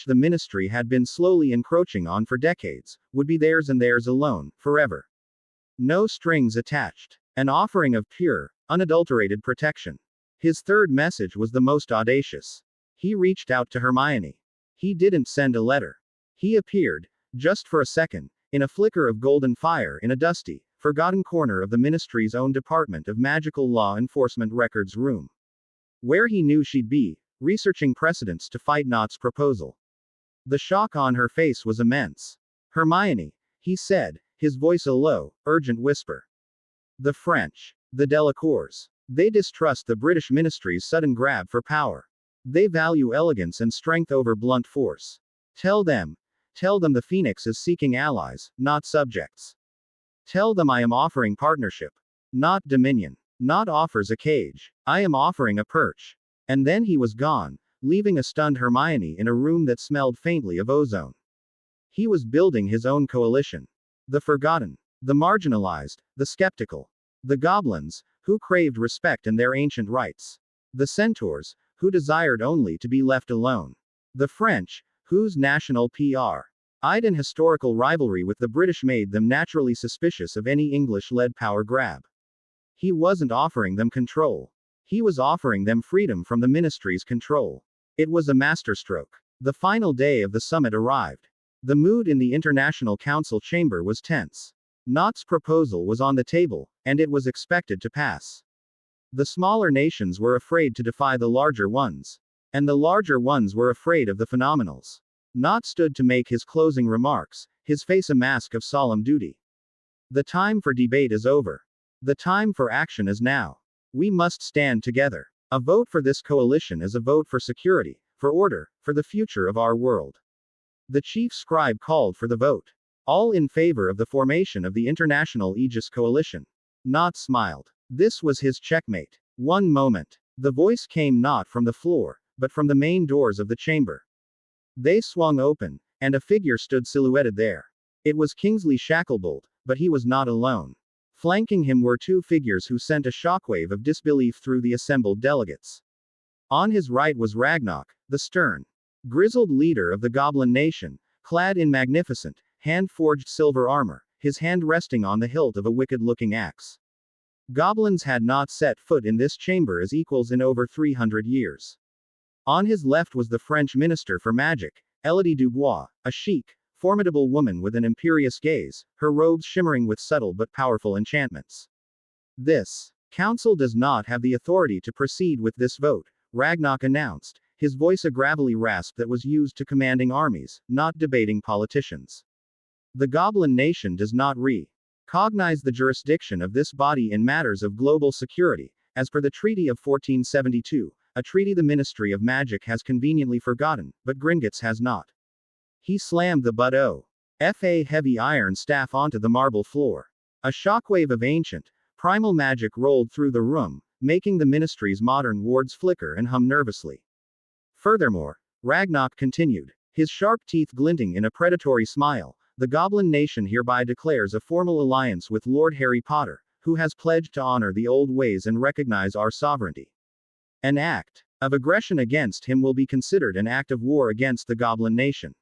Ministry had been slowly encroaching on for decades, would be theirs and theirs alone, forever. No strings attached. An offering of pure, unadulterated protection. His third message was the most audacious. He reached out to Hermione. He didn't send a letter. He appeared, just for a second, in a flicker of golden fire in a dusty, forgotten corner of the Ministry's own Department of Magical Law Enforcement records room. Where he knew she'd be, researching precedents to fight Nott's proposal. The shock on her face was immense. Hermione, he said, his voice a low, urgent whisper. The French. The Delacours. They distrust the British Ministry's sudden grab for power. They value elegance and strength over blunt force. Tell them Tell them the Phoenix is seeking allies, not subjects. Tell them I am offering partnership, not dominion. Not offers a cage. I am offering a perch. And then he was gone, leaving a stunned Hermione in a room that smelled faintly of ozone. He was building his own coalition. The forgotten, the marginalized, the skeptical. The goblins, who craved respect and their ancient rights. The centaurs, who desired only to be left alone. The French, whose national Pride and historical rivalry with the British made them naturally suspicious of any English-led power grab. He wasn't offering them control. He was offering them freedom from the ministry's control. It was a masterstroke. The final day of the summit arrived. The mood in the International Council chamber was tense. Nott's proposal was on the table, and it was expected to pass. The smaller nations were afraid to defy the larger ones. And the larger ones were afraid of the phenomenals. Nott stood to make his closing remarks, his face a mask of solemn duty. The time for debate is over. The time for action is now. We must stand together. A vote for this coalition is a vote for security, for order, for the future of our world. The chief scribe called for the vote. All in favor of the formation of the International Aegis Coalition. Nott smiled. This was his checkmate. One moment. The voice came not from the floor, but from the main doors of the chamber. They swung open, and a figure stood silhouetted there. It was Kingsley Shacklebolt, but he was not alone. Flanking him were two figures who sent a shockwave of disbelief through the assembled delegates. On his right was Ragnarok, the stern, grizzled leader of the Goblin Nation, clad in magnificent, hand-forged silver armor, his hand resting on the hilt of a wicked-looking axe. Goblins had not set foot in this chamber as equals in over 300 years. On his left was the French Minister for Magic, Elodie Dubois, a chic, formidable woman with an imperious gaze, her robes shimmering with subtle but powerful enchantments. This council does not have the authority to proceed with this vote, Ragnarok announced, his voice a gravelly rasp that was used to commanding armies, not debating politicians. The Goblin Nation does not recognize the jurisdiction of this body in matters of global security, as per the Treaty of 1472, a treaty the Ministry of Magic has conveniently forgotten, but Gringotts has not. He slammed the butt-of-a heavy iron staff onto the marble floor. A shockwave of ancient, primal magic rolled through the room, making the ministry's modern wards flicker and hum nervously. Furthermore, Ragnarok continued, his sharp teeth glinting in a predatory smile, the Goblin Nation hereby declares a formal alliance with Lord Harry Potter, who has pledged to honor the old ways and recognize our sovereignty. An act of aggression against him will be considered an act of war against the Goblin Nation.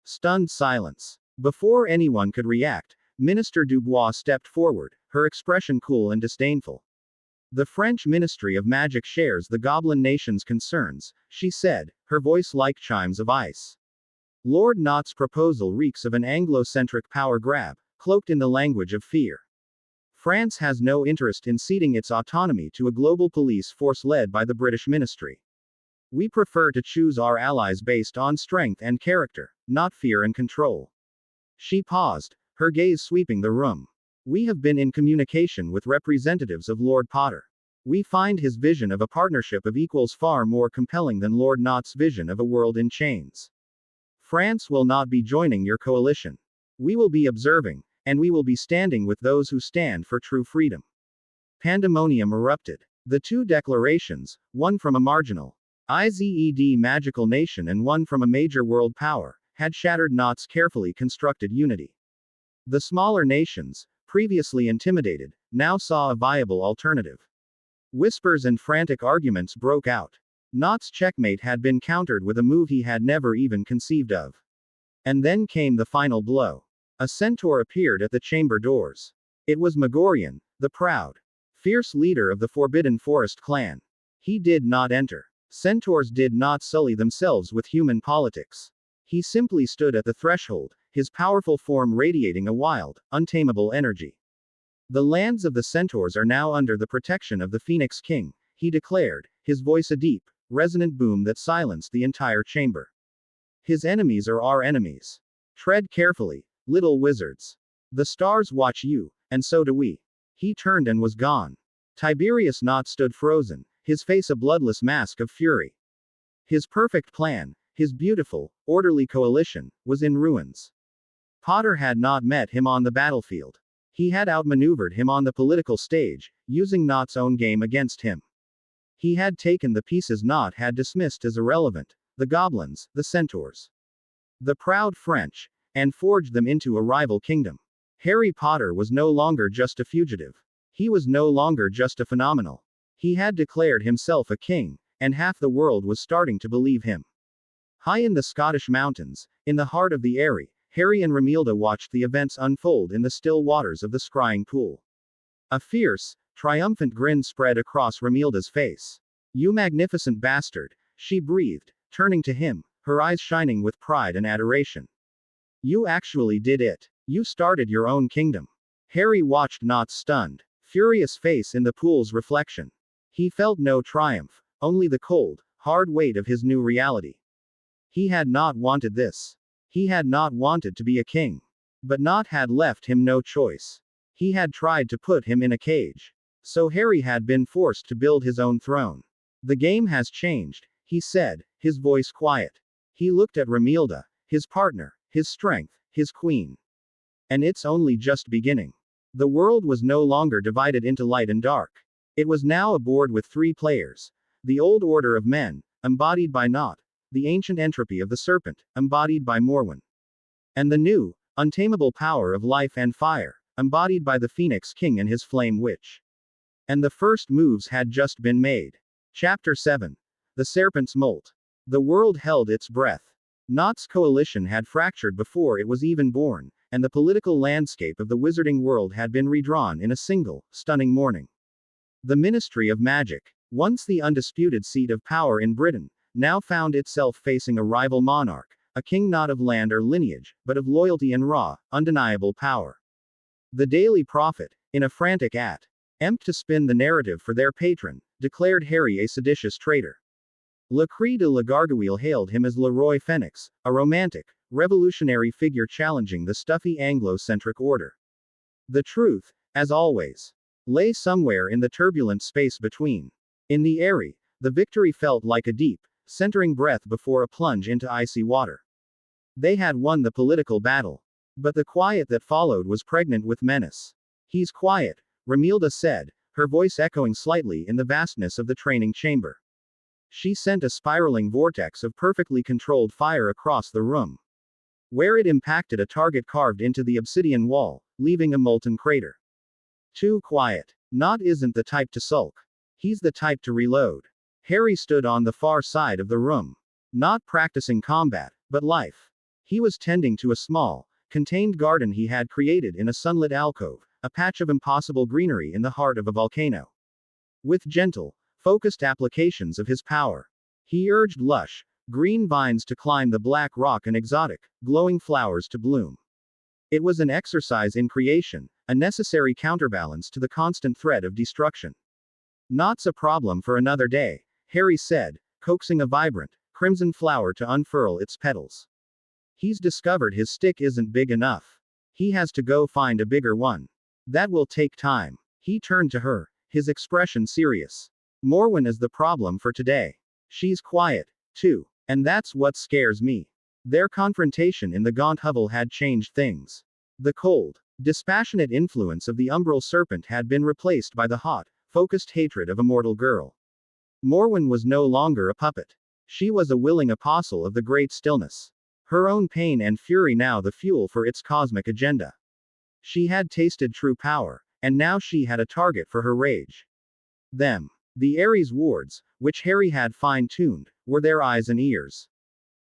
Stunned silence. Before anyone could react, Minister Dubois stepped forward, her expression cool and disdainful. The French Ministry of Magic shares the Goblin Nation's concerns, she said, her voice like chimes of ice. Lord Nott's proposal reeks of an Anglo-centric power grab, cloaked in the language of fear. France has no interest in ceding its autonomy to a global police force led by the British ministry. We prefer to choose our allies based on strength and character, not fear and control. She paused, her gaze sweeping the room. We have been in communication with representatives of Lord Potter. We find his vision of a partnership of equals far more compelling than Lord Nott's vision of a world in chains. France will not be joining your coalition. We will be observing, and we will be standing with those who stand for true freedom. Pandemonium erupted. The two declarations, one from a marginal IZED magical nation and one from a major world power, had shattered Nott's carefully constructed unity. The smaller nations, previously intimidated, now saw a viable alternative. Whispers and frantic arguments broke out. Nott's checkmate had been countered with a move he had never even conceived of. And then came the final blow. A centaur appeared at the chamber doors. It was Megorian, the proud, fierce leader of the Forbidden Forest clan. He did not enter. Centaurs did not sully themselves with human politics. He simply stood at the threshold, his powerful form radiating a wild, untamable energy. The lands of the centaurs are now under the protection of the Phoenix King, he declared, his voice a deep, resonant boom that silenced the entire chamber. His enemies are our enemies. Tread carefully, little wizards. The stars watch you, and so do we. He turned and was gone. Tiberius Nott stood frozen, his face a bloodless mask of fury. His perfect plan, His beautiful, orderly coalition was in ruins. Potter had not met him on the battlefield. He had outmaneuvered him on the political stage, using Nott's own game against him. He had taken the pieces Nott had dismissed as irrelevant, the goblins, the centaurs, the proud French, and forged them into a rival kingdom. Harry Potter was no longer just a fugitive. He was no longer just a phenomenal. He had declared himself a king, and half the world was starting to believe him. High in the Scottish mountains, in the heart of the Eyrie, Harry and Romilda watched the events unfold in the still waters of the scrying pool. A fierce, triumphant grin spread across Romilda's face. "You magnificent bastard," she breathed, turning to him, her eyes shining with pride and adoration. "You actually did it. You started your own kingdom." Harry watched Nott's stunned, furious face in the pool's reflection. He felt no triumph, only the cold, hard weight of his new reality. He had not wanted this. He had not wanted to be a king. But Nott had left him no choice. He had tried to put him in a cage. So Harry had been forced to build his own throne. "The game has changed," he said, his voice quiet. He looked at Romilda, his partner, his strength, his queen. "And it's only just beginning." The world was no longer divided into light and dark. It was now a board with 3 players. The old order of men, embodied by Nott, the ancient entropy of the serpent, embodied by Morwen, and the new, untamable power of life and fire, embodied by the Phoenix King and his Flame Witch. And the first moves had just been made. Chapter 7. The Serpent's Molt. The world held its breath. Nott's coalition had fractured before it was even born, and the political landscape of the wizarding world had been redrawn in a single, stunning morning. The Ministry of Magic, once the undisputed seat of power in Britain, now found itself facing a rival monarch, a king not of land or lineage, but of loyalty and raw, undeniable power. The Daily Prophet, in a frantic attempt to spin the narrative for their patron, declared Harry a seditious traitor. Le Cri de la Gargouille hailed him as Le Roi Phoenix, a romantic, revolutionary figure challenging the stuffy Anglo-centric order. The truth, as always, lay somewhere in the turbulent space between. In the Eyrie, the victory felt like a deep, centering breath before a plunge into icy water. They had won the political battle. But the quiet that followed was pregnant with menace. "He's quiet," Romilda said, her voice echoing slightly in the vastness of the training chamber. She sent a spiraling vortex of perfectly controlled fire across the room, where it impacted a target carved into the obsidian wall, leaving a molten crater. "Too quiet. Nott isn't the type to sulk. He's the type to reload." Harry stood on the far side of the room. Not practicing combat, but life. He was tending to a small, contained garden he had created in a sunlit alcove, a patch of impossible greenery in the heart of a volcano. With gentle, focused applications of his power, he urged lush, green vines to climb the black rock and exotic, glowing flowers to bloom. It was an exercise in creation, a necessary counterbalance to the constant threat of destruction. "Nott's a problem for another day," Harry said, coaxing a vibrant, crimson flower to unfurl its petals. "He's discovered his stick isn't big enough. He has to go find a bigger one. That will take time." He turned to her, his expression serious. "Morwen is the problem for today. She's quiet, too. And that's what scares me." Their confrontation in the Gaunt Hovel had changed things. The cold, dispassionate influence of the umbral serpent had been replaced by the hot, focused hatred of a mortal girl. Morwen was no longer a puppet. She was a willing apostle of the great stillness. Her own pain and fury now the fuel for its cosmic agenda. She had tasted true power, and now she had a target for her rage. Them. The Ares wards, which Harry had fine-tuned, were their eyes and ears.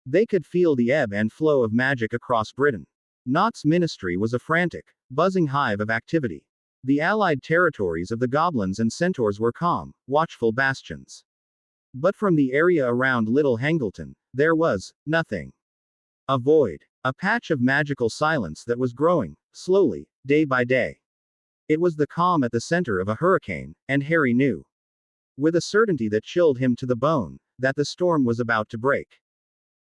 They could feel the ebb and flow of magic across Britain. Nott's ministry was a frantic, buzzing hive of activity. The allied territories of the goblins and centaurs were calm, watchful bastions. But from the area around Little Hangleton, there was nothing. A void. A patch of magical silence that was growing, slowly, day by day. It was the calm at the center of a hurricane, and Harry knew, with a certainty that chilled him to the bone, that the storm was about to break.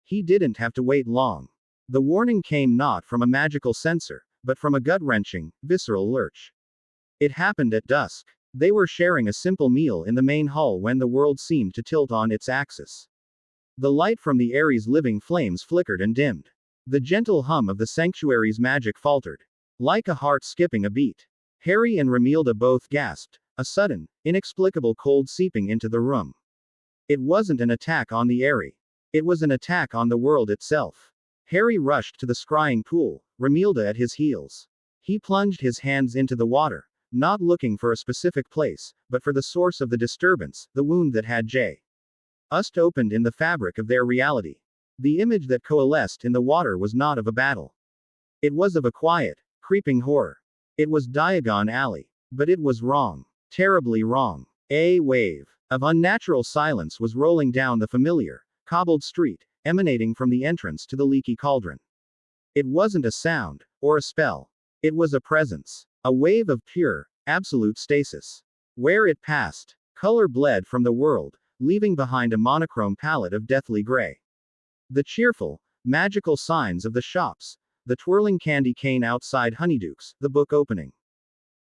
He didn't have to wait long. The warning came not from a magical sensor, but from a gut-wrenching, visceral lurch. It happened at dusk. They were sharing a simple meal in the main hall when the world seemed to tilt on its axis. The light from the Ares' living flames flickered and dimmed. The gentle hum of the sanctuary's magic faltered. Like a heart skipping a beat. Harry and Romilda both gasped, a sudden, inexplicable cold seeping into the room. It wasn't an attack on the Aerie. It was an attack on the world itself. Harry rushed to the scrying pool, Romilda at his heels. He plunged his hands into the water, not looking for a specific place, but for the source of the disturbance, the wound that had just opened in the fabric of their reality. The image that coalesced in the water was not of a battle. It was of a quiet, creeping horror. It was Diagon Alley. But it was wrong. Terribly wrong. A wave of unnatural silence was rolling down the familiar, cobbled street, emanating from the entrance to the leaky cauldron. It wasn't a sound, or a spell. It was a presence. A wave of pure, absolute stasis. Where it passed, color bled from the world, leaving behind a monochrome palette of deathly gray. The cheerful, magical signs of the shops, the twirling candy cane outside Honeydukes, the book opening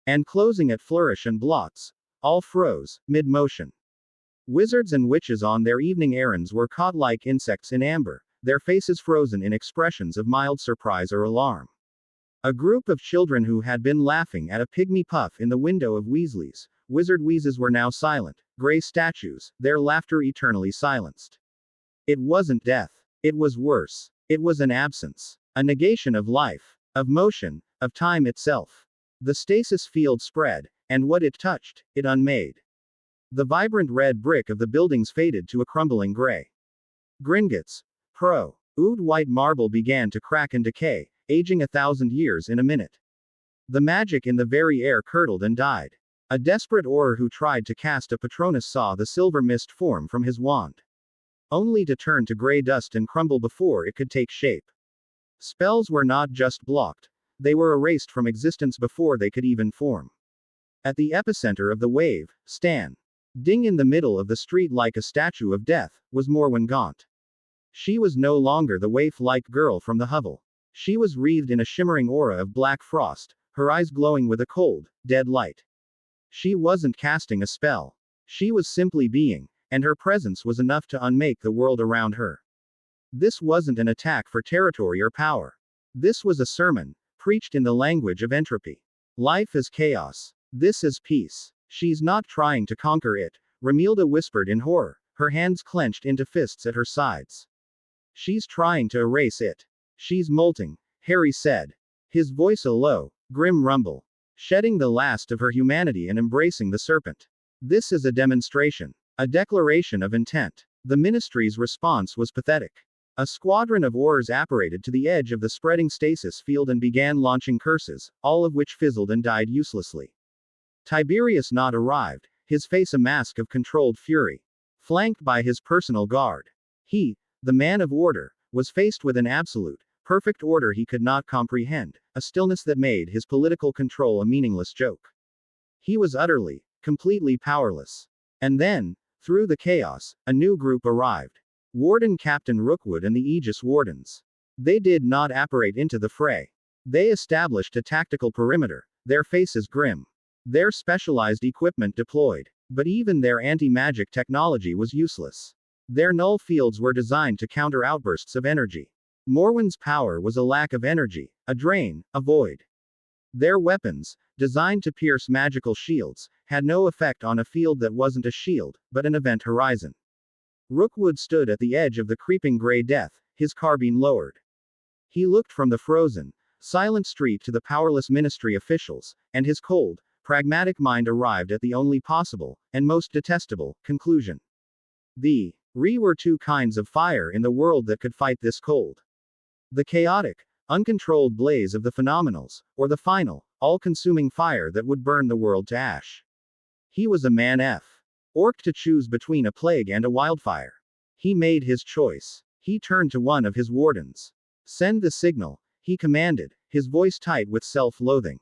and closing at Flourish and Blots, all froze, mid-motion. Wizards and witches on their evening errands were caught like insects in amber, their faces frozen in expressions of mild surprise or alarm. A group of children who had been laughing at a pygmy puff in the window of Weasley's wizard wheezes were now silent, gray statues, their laughter eternally silenced. It wasn't death. It was worse. It was an absence. A negation of life, of motion, of time itself. The stasis field spread, and what it touched, it unmade. The vibrant red brick of the buildings faded to a crumbling gray. Gringotts, ood white marble began to crack and decay, aging 1,000 years in a minute. The magic in the very air curdled and died. A desperate Auror who tried to cast a Patronus saw the silver mist form from his wand, only to turn to gray dust and crumble before it could take shape. Spells were not just blocked, they were erased from existence before they could even form. At the epicenter of the wave, standing in the middle of the street like a statue of death, was Morwen Gaunt. She was no longer the waif-like girl from the hovel. She was wreathed in a shimmering aura of black frost, her eyes glowing with a cold, dead light. She wasn't casting a spell. She was simply being, and her presence was enough to unmake the world around her. This wasn't an attack for territory or power. This was a sermon, preached in the language of entropy. Life is chaos. This is peace. She's not trying to conquer it, Romilda whispered in horror, her hands clenched into fists at her sides. She's trying to erase it. She's molting, Harry said. His voice a low, grim rumble. Shedding the last of her humanity and embracing the serpent. This is a demonstration. A declaration of intent. The Ministry's response was pathetic. A squadron of Aurors apparated to the edge of the spreading stasis field and began launching curses, all of which fizzled and died uselessly. Tiberius Nott arrived, his face a mask of controlled fury. Flanked by his personal guard. He, the man of order, was faced with an absolute, perfect order he could not comprehend, a stillness that made his political control a meaningless joke. He was utterly, completely powerless. And then, through the chaos, a new group arrived. Warden Captain Rookwood and the Aegis Wardens. They did not apparate into the fray. They established a tactical perimeter, their faces grim. Their specialized equipment deployed. But even their anti-magic technology was useless. Their null fields were designed to counter outbursts of energy. Morwen's power was a lack of energy, a drain, a void. Their weapons, designed to pierce magical shields, had no effect on a field that wasn't a shield, but an event horizon. Rookwood stood at the edge of the creeping gray death, his carbine lowered. He looked from the frozen, silent street to the powerless Ministry officials, and his cold, pragmatic mind arrived at the only possible, and most detestable, conclusion. Were two kinds of fire in the world that could fight this cold. The chaotic, uncontrolled blaze of the phenomenals, or the final, all-consuming fire that would burn the world to ash. He was a man Orc to choose between a plague and a wildfire. He made his choice. He turned to one of his wardens. Send the signal, he commanded, his voice tight with self-loathing.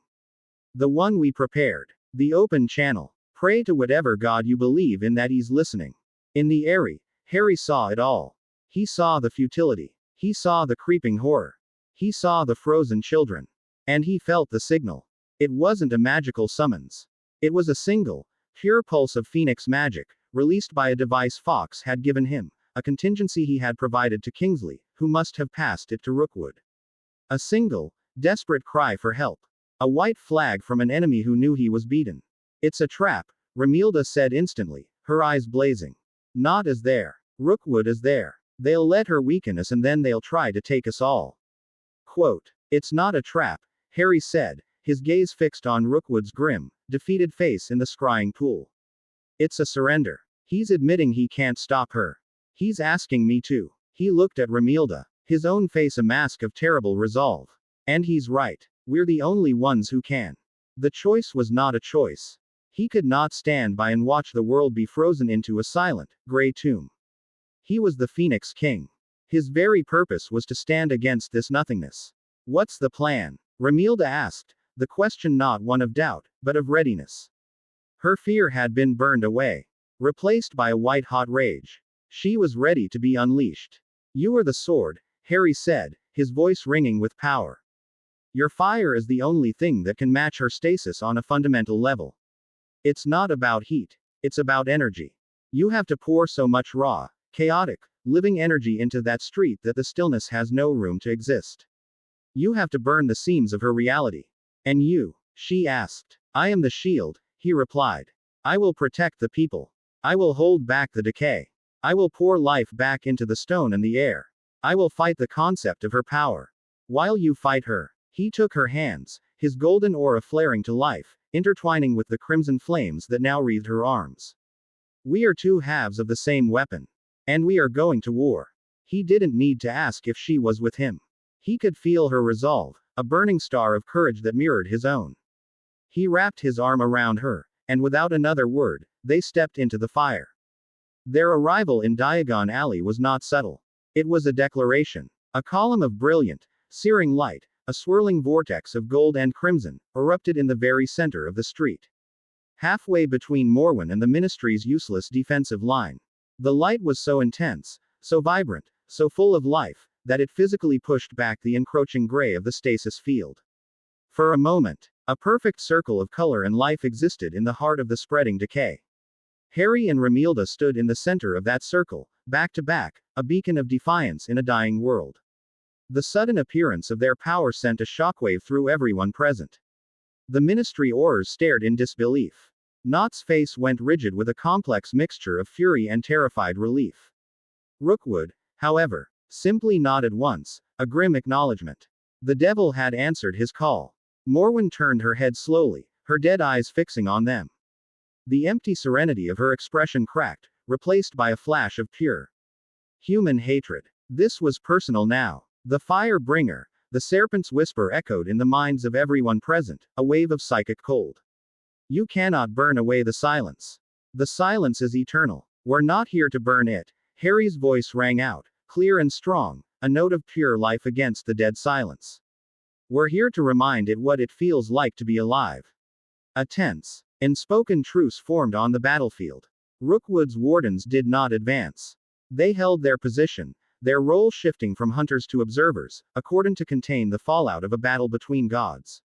The one we prepared. The open channel. Pray to whatever god you believe in that he's listening. In the Aerie, Harry saw it all. He saw the futility. He saw the creeping horror. He saw the frozen children. And he felt the signal. It wasn't a magical summons. It was a single, pure pulse of Phoenix magic, released by a device Fawkes had given him, a contingency he had provided to Kingsley, who must have passed it to Rookwood. A single, desperate cry for help. A white flag from an enemy who knew he was beaten. It's a trap, Remilda said instantly, her eyes blazing. Not as there. Rookwood is there. They'll let her weaken us and then they'll try to take us all. Quote. It's not a trap, Harry said, his gaze fixed on Rookwood's grim, defeated face in the scrying pool. It's a surrender. He's admitting he can't stop her. He's asking me to. He looked at Remilda, his own face a mask of terrible resolve. And he's right. We're the only ones who can. The choice was not a choice. He could not stand by and watch the world be frozen into a silent, gray tomb. He was the Phoenix King. His very purpose was to stand against this nothingness. What's the plan? Remilda asked, the question not one of doubt, but of readiness. Her fear had been burned away, replaced by a white-hot rage. She was ready to be unleashed. You are the sword, Harry said, his voice ringing with power. Your fire is the only thing that can match her stasis on a fundamental level. It's not about heat. It's about energy. You have to pour so much raw, chaotic, living energy into that street that the stillness has no room to exist. You have to burn the seams of her reality. And you? She asked. I am the shield, he replied. I will protect the people. I will hold back the decay. I will pour life back into the stone and the air. I will fight the concept of her power. While you fight her. He took her hands, his golden aura flaring to life, intertwining with the crimson flames that now wreathed her arms. We are two halves of the same weapon. And we are going to war. He didn't need to ask if she was with him. He could feel her resolve, a burning star of courage that mirrored his own. He wrapped his arm around her, and without another word, they stepped into the fire. Their arrival in Diagon Alley was not subtle. It was a declaration. A column of brilliant, searing light, a swirling vortex of gold and crimson, erupted in the very center of the street. Halfway between Morwen and the Ministry's useless defensive line. The light was so intense, so vibrant, so full of life, that it physically pushed back the encroaching gray of the stasis field. For a moment, a perfect circle of color and life existed in the heart of the spreading decay. Harry and Remilda stood in the center of that circle, back to back, a beacon of defiance in a dying world. The sudden appearance of their power sent a shockwave through everyone present. The Ministry Aurors stared in disbelief. Nott's face went rigid with a complex mixture of fury and terrified relief. Rookwood, however, simply nodded once, a grim acknowledgement. The devil had answered his call. Morwen turned her head slowly, her dead eyes fixing on them. The empty serenity of her expression cracked, replaced by a flash of pure human hatred. This was personal now. The fire bringer, the serpent's whisper echoed in the minds of everyone present, a wave of psychic cold. You cannot burn away the silence. The silence is eternal. We're not here to burn it. Harry's voice rang out, clear and strong, a note of pure life against the dead silence. We're here to remind it what it feels like to be alive. A tense, unspoken truce formed on the battlefield. Rookwood's wardens did not advance. They held their position, their role shifting from hunters to observers, according to contain the fallout of a battle between gods.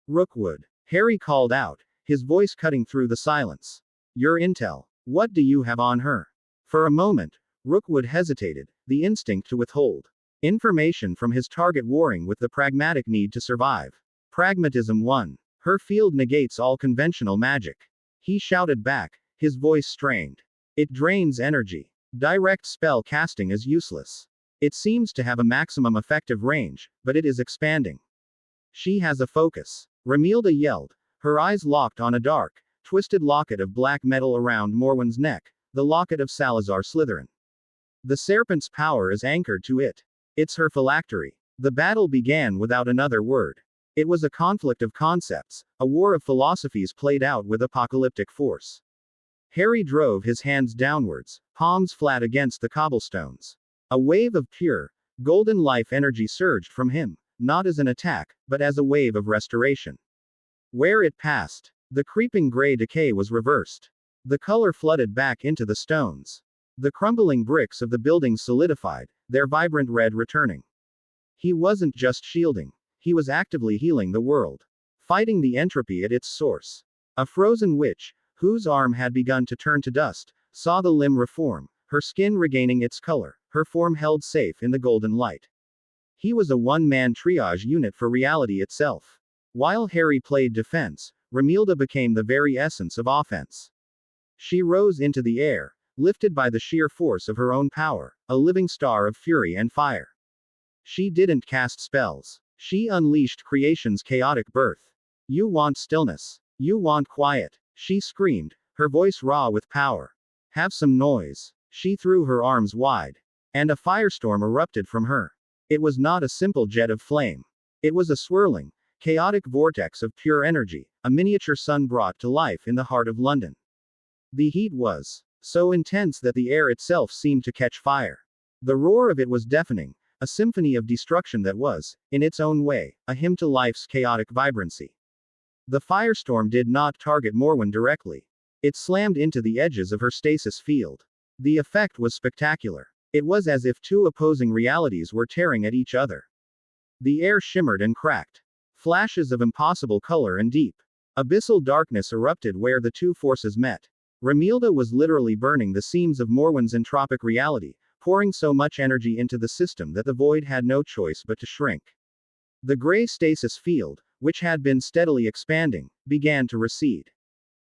Rookwood, Harry called out, his voice cutting through the silence. Your intel. What do you have on her? For a moment, Rookwood hesitated, the instinct to withhold information from his target warring with the pragmatic need to survive. Pragmatism won. Her field negates all conventional magic. He shouted back, his voice strained. It drains energy. Direct spell casting is useless. It seems to have a maximum effective range, but it is expanding. She has a focus. Remilda yelled, her eyes locked on a dark, twisted locket of black metal around Morwen's neck, the locket of Salazar Slytherin. The serpent's power is anchored to it. It's her phylactery. The battle began without another word. It was a conflict of concepts, a war of philosophies played out with apocalyptic force. Harry drove his hands downwards, palms flat against the cobblestones. A wave of pure, golden life energy surged from him, not as an attack, but as a wave of restoration. Where it passed, the creeping gray decay was reversed. The color flooded back into the stones. The crumbling bricks of the building solidified, their vibrant red returning. He wasn't just shielding. He was actively healing the world. Fighting the entropy at its source. A frozen witch, whose arm had begun to turn to dust, saw the limb reform, her skin regaining its color, her form held safe in the golden light. He was a one-man triage unit for reality itself. While Harry played defense, Romilda became the very essence of offense. She rose into the air, lifted by the sheer force of her own power, a living star of fury and fire. She didn't cast spells. She unleashed creation's chaotic birth. You want stillness. You want quiet. She screamed, her voice raw with power. Have some noise. She threw her arms wide. And a firestorm erupted from her. It was not a simple jet of flame. It was a swirling, chaotic vortex of pure energy, a miniature sun brought to life in the heart of London. The heat was so intense that the air itself seemed to catch fire. The roar of it was deafening, a symphony of destruction that was, in its own way, a hymn to life's chaotic vibrancy. The firestorm did not target Morwen directly. It slammed into the edges of her stasis field. The effect was spectacular. It was as if two opposing realities were tearing at each other. The air shimmered and cracked. Flashes of impossible color and deep, abyssal darkness erupted where the two forces met. Romilda was literally burning the seams of Morwen's entropic reality, pouring so much energy into the system that the void had no choice but to shrink. The gray stasis field, which had been steadily expanding, began to recede.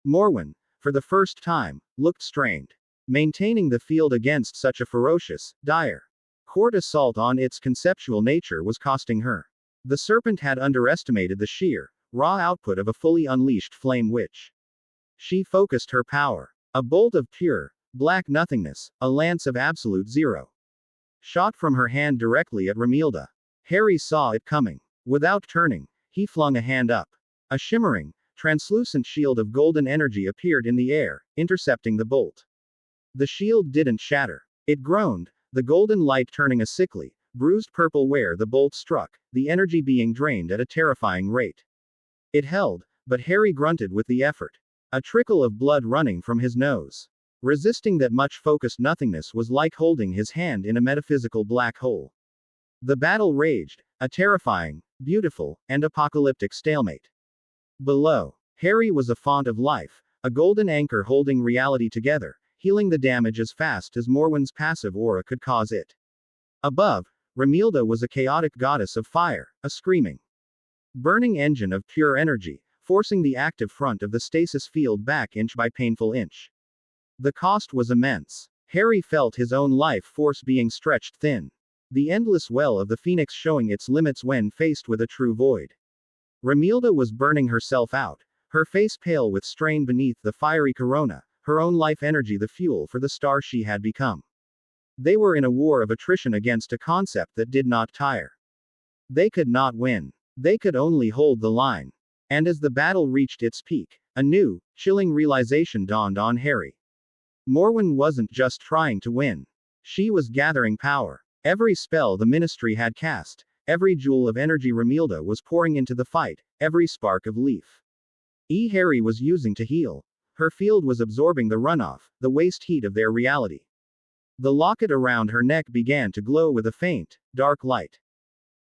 Morwen, for the first time, looked strained. Maintaining the field against such a ferocious, dire court assault on its conceptual nature was costing her. The serpent had underestimated the sheer, raw output of a fully unleashed flame witch. She focused her power. A bolt of pure, black nothingness, a lance of absolute zero. Shot from her hand directly at Romilda. Harry saw it coming. Without turning, he flung a hand up. A shimmering, translucent shield of golden energy appeared in the air, intercepting the bolt. The shield didn't shatter. It groaned, the golden light turning a sickly, bruised purple where the bolt struck, the energy being drained at a terrifying rate. It held, but Harry grunted with the effort. A trickle of blood running from his nose. Resisting that much focused nothingness was like holding his hand in a metaphysical black hole. The battle raged, a terrifying, beautiful, and apocalyptic stalemate. Below, Harry was a font of life, a golden anchor holding reality together, healing the damage as fast as Morwen's passive aura could cause it. Above, Romilda was a chaotic goddess of fire, a screaming, burning engine of pure energy, forcing the active front of the stasis field back inch by painful inch. The cost was immense. Harry felt his own life force being stretched thin. The endless well of the phoenix showing its limits when faced with a true void. Romilda was burning herself out, her face pale with strain beneath the fiery corona, her own life energy the fuel for the star she had become. They were in a war of attrition against a concept that did not tire. They could not win. They could only hold the line. And as the battle reached its peak, a new, chilling realization dawned on Harry. Morwen wasn't just trying to win. She was gathering power. Every spell the Ministry had cast, every joule of energy Romilda was pouring into the fight, every spark of leaf Harry was using to heal. Her field was absorbing the runoff, the waste heat of their reality. The locket around her neck began to glow with a faint, dark light.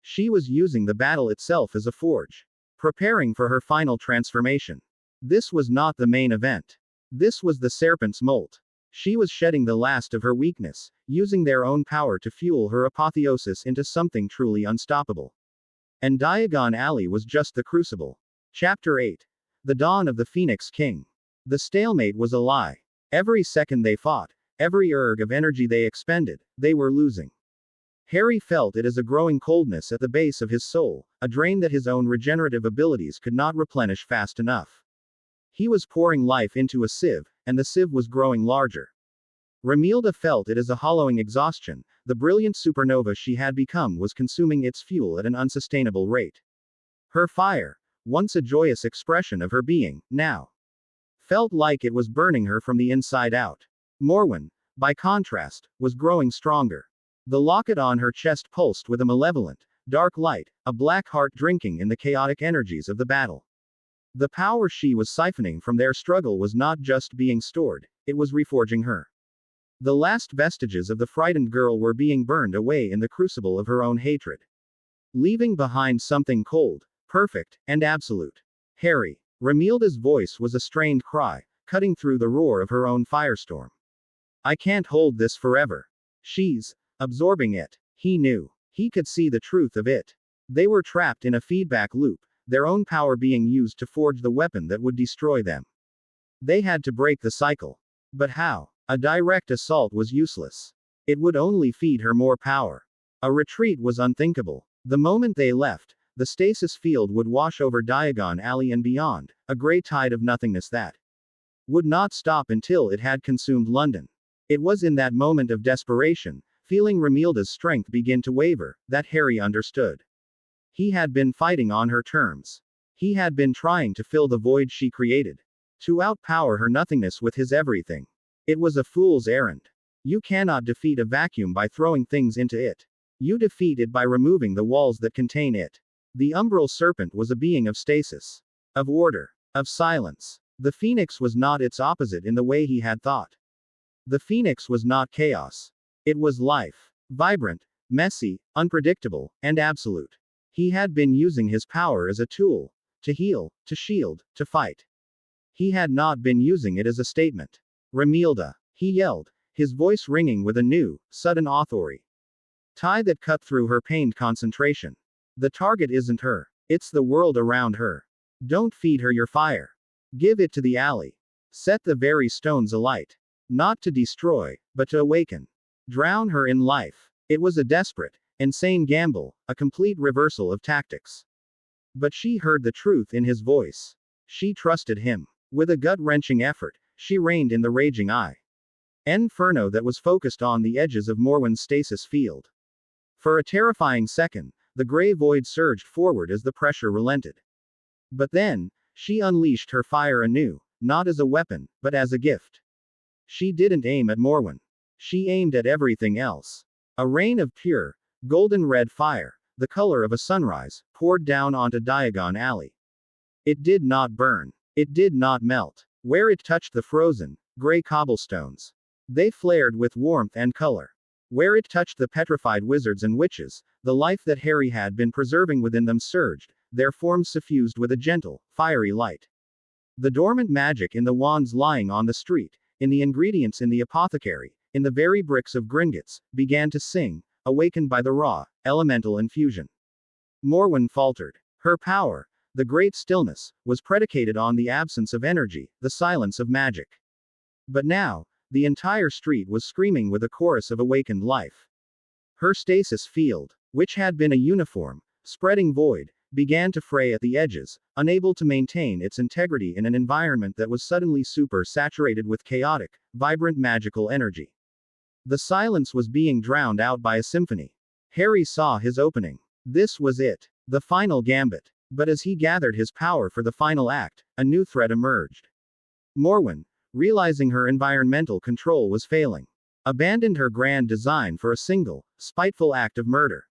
She was using the battle itself as a forge. Preparing for her final transformation. This was not the main event. This was the serpent's molt. She was shedding the last of her weakness, using their own power to fuel her apotheosis into something truly unstoppable. And Diagon Alley was just the crucible. Chapter 8. The Dawn of the Phoenix King. The stalemate was a lie. Every second they fought, every erg of energy they expended, they were losing. Harry felt it as a growing coldness at the base of his soul, a drain that his own regenerative abilities could not replenish fast enough. He was pouring life into a sieve, and the sieve was growing larger. Romilda felt it as a hollowing exhaustion, the brilliant supernova she had become was consuming its fuel at an unsustainable rate. Her fire, once a joyous expression of her being, now felt like it was burning her from the inside out. Morwen, by contrast, was growing stronger. The locket on her chest pulsed with a malevolent, dark light, a black heart drinking in the chaotic energies of the battle. The power she was siphoning from their struggle was not just being stored, it was reforging her. The last vestiges of the frightened girl were being burned away in the crucible of her own hatred. Leaving behind something cold, perfect, and absolute. Harry. Romilda's voice was a strained cry, cutting through the roar of her own firestorm. I can't hold this forever. She's absorbing it. He knew. He could see the truth of it. They were trapped in a feedback loop, their own power being used to forge the weapon that would destroy them. They had to break the cycle. But how? A direct assault was useless. It would only feed her more power. A retreat was unthinkable. The moment they left, the stasis field would wash over Diagon Alley and beyond, a grey tide of nothingness that would not stop until it had consumed London. It was in that moment of desperation, feeling Romilda's strength begin to waver, that Harry understood. He had been fighting on her terms. He had been trying to fill the void she created. To outpower her nothingness with his everything. It was a fool's errand. You cannot defeat a vacuum by throwing things into it. You defeat it by removing the walls that contain it. The umbral serpent was a being of stasis. Of order. Of silence. The phoenix was not its opposite in the way he had thought. The phoenix was not chaos. It was life. Vibrant, messy, unpredictable, and absolute. He had been using his power as a tool. To heal, to shield, to fight. He had not been using it as a statement. Romilda. He yelled, his voice ringing with a new, sudden authority. Tie that cut through her pained concentration. The target isn't her. It's the world around her. Don't feed her your fire. Give it to the alley. Set the very stones alight. Not to destroy, but to awaken. Drown her in life. It was a desperate, insane gamble, a complete reversal of tactics. But she heard the truth in his voice. She trusted him. With a gut-wrenching effort, she reined in the raging eye. Inferno that was focused on the edges of Morwen's stasis field. For a terrifying second, the gray void surged forward as the pressure relented. But then, she unleashed her fire anew, not as a weapon, but as a gift. She didn't aim at Morwen. She aimed at everything else. A rain of pure, golden red fire, the color of a sunrise, poured down onto Diagon Alley. It did not burn. It did not melt. Where it touched the frozen, gray cobblestones, they flared with warmth and color. Where it touched the petrified wizards and witches, the life that Harry had been preserving within them surged, their forms suffused with a gentle, fiery light. The dormant magic in the wands lying on the street, in the ingredients in the apothecary, in the very bricks of Gringotts, began to sing, awakened by the raw, elemental infusion. Morwen faltered. Her power, the great stillness, was predicated on the absence of energy, the silence of magic. But now, the entire street was screaming with a chorus of awakened life. Her stasis field, which had been a uniform, spreading void, began to fray at the edges, unable to maintain its integrity in an environment that was suddenly super-saturated with chaotic, vibrant magical energy. The silence was being drowned out by a symphony. Harry saw his opening. This was it. The final gambit. But as he gathered his power for the final act, a new threat emerged. Morwen, realizing her environmental control was failing, abandoned her grand design for a single, spiteful act of murder.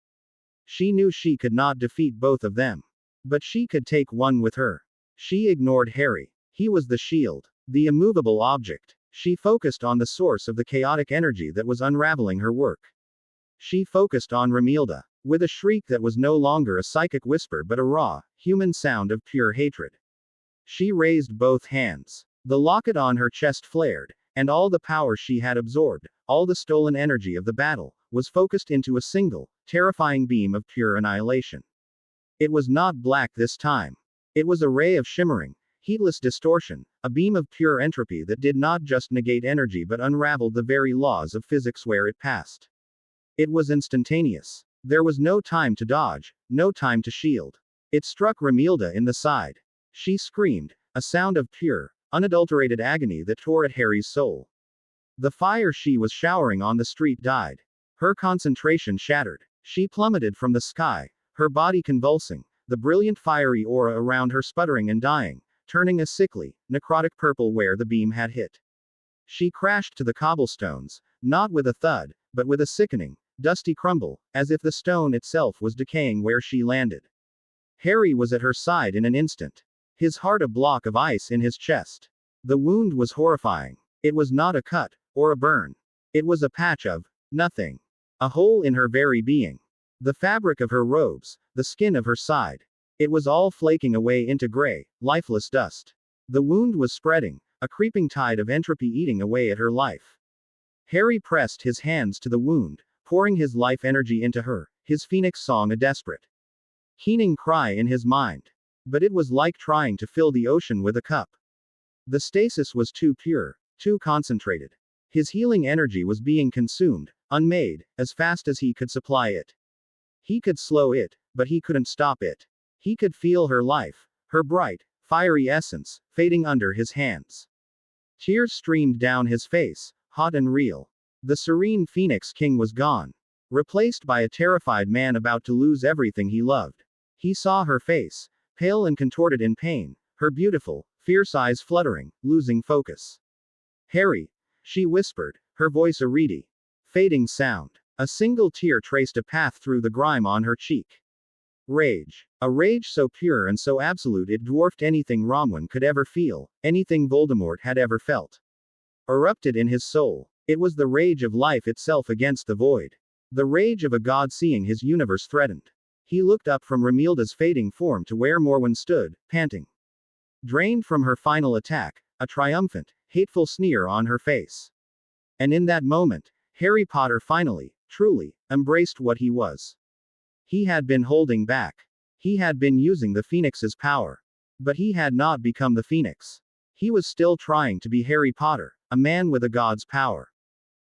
She knew she could not defeat both of them. But she could take one with her. She ignored Harry. He was the shield, the immovable object. She focused on the source of the chaotic energy that was unraveling her work. She focused on Romilda, with a shriek that was no longer a psychic whisper but a raw, human sound of pure hatred. She raised both hands. The locket on her chest flared, and all the power she had absorbed, all the stolen energy of the battle, was focused into a single, terrifying beam of pure annihilation. It was not black this time. It was a ray of shimmering, heatless distortion, a beam of pure entropy that did not just negate energy but unraveled the very laws of physics where it passed. It was instantaneous. There was no time to dodge, no time to shield. It struck Romilda in the side. She screamed, a sound of pure, unadulterated agony that tore at Harry's soul. The fire she was showering on the street died. Her concentration shattered. She plummeted from the sky, her body convulsing, the brilliant fiery aura around her sputtering and dying, turning a sickly, necrotic purple where the beam had hit. She crashed to the cobblestones, not with a thud, but with a sickening, dusty crumble, as if the stone itself was decaying where she landed. Harry was at her side in an instant. His heart a block of ice in his chest. The wound was horrifying. It was not a cut, or a burn. It was a patch of nothing. A hole in her very being. The fabric of her robes, the skin of her side. It was all flaking away into gray, lifeless dust. The wound was spreading, a creeping tide of entropy eating away at her life. Harry pressed his hands to the wound, pouring his life energy into her, his phoenix song a desperate, keening cry in his mind. But it was like trying to fill the ocean with a cup. The stasis was too pure, too concentrated. His healing energy was being consumed, unmade, as fast as he could supply it. He could slow it, but he couldn't stop it. He could feel her life, her bright, fiery essence, fading under his hands. Tears streamed down his face, hot and real. The serene Phoenix King was gone, replaced by a terrified man about to lose everything he loved. He saw her face, pale and contorted in pain, her beautiful, fierce eyes fluttering, losing focus. Harry, she whispered, her voice a reedy, fading sound. A single tear traced a path through the grime on her cheek. Rage. A rage so pure and so absolute it dwarfed anything Romwan could ever feel, anything Voldemort had ever felt. Erupted in his soul. It was the rage of life itself against the void. The rage of a god seeing his universe threatened. He looked up from Romilda's fading form to where Morwen stood, panting. Drained from her final attack, a triumphant, hateful sneer on her face. And in that moment, Harry Potter finally, truly, embraced what he was. He had been holding back. He had been using the Phoenix's power. But he had not become the Phoenix. He was still trying to be Harry Potter, a man with a god's power.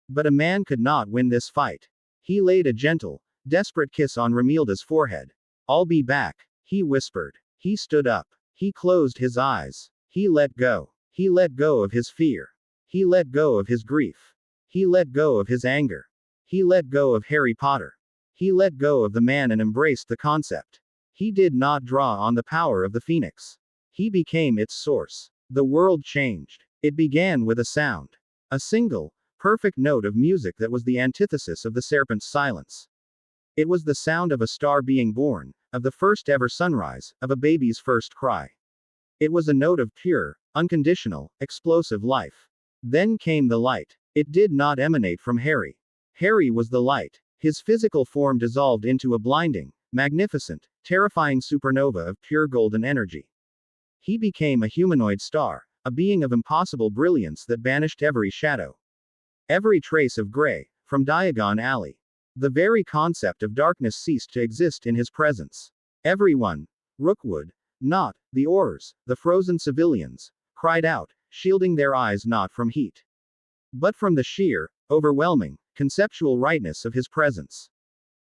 But a man could not win this fight. He laid a gentle, desperate kiss on Romilda's forehead. "I'll be back," he whispered. He stood up. He closed his eyes. He let go. He let go of his fear. He let go of his grief. He let go of his anger. He let go of Harry Potter. He let go of the man and embraced the concept. He did not draw on the power of the Phoenix. He became its source. The world changed. It began with a sound. A single, perfect note of music that was the antithesis of the serpent's silence. It was the sound of a star being born, of the first ever sunrise, of a baby's first cry. It was a note of pure, unconditional, explosive life. Then came the light. It did not emanate from Harry. Harry was the light. His physical form dissolved into a blinding, magnificent, terrifying supernova of pure golden energy. He became a humanoid star, a being of impossible brilliance that banished every shadow. Every trace of gray, from Diagon Alley. The very concept of darkness ceased to exist in his presence. Everyone, Rookwood, not, the Aurors, the frozen civilians, cried out, shielding their eyes not from heat, but from the sheer, overwhelming, conceptual rightness of his presence.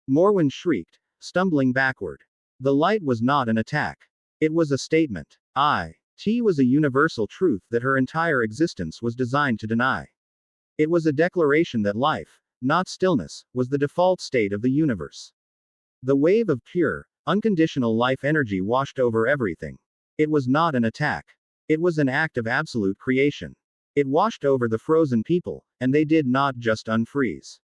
Morwen shrieked, stumbling backward. The light was not an attack. It was a statement. It was a universal truth that her entire existence was designed to deny. It was a declaration that life, not stillness, was the default state of the universe. The wave of pure, unconditional life energy washed over everything. It was not an attack. It was an act of absolute creation. It washed over the frozen people, and they did not just unfreeze.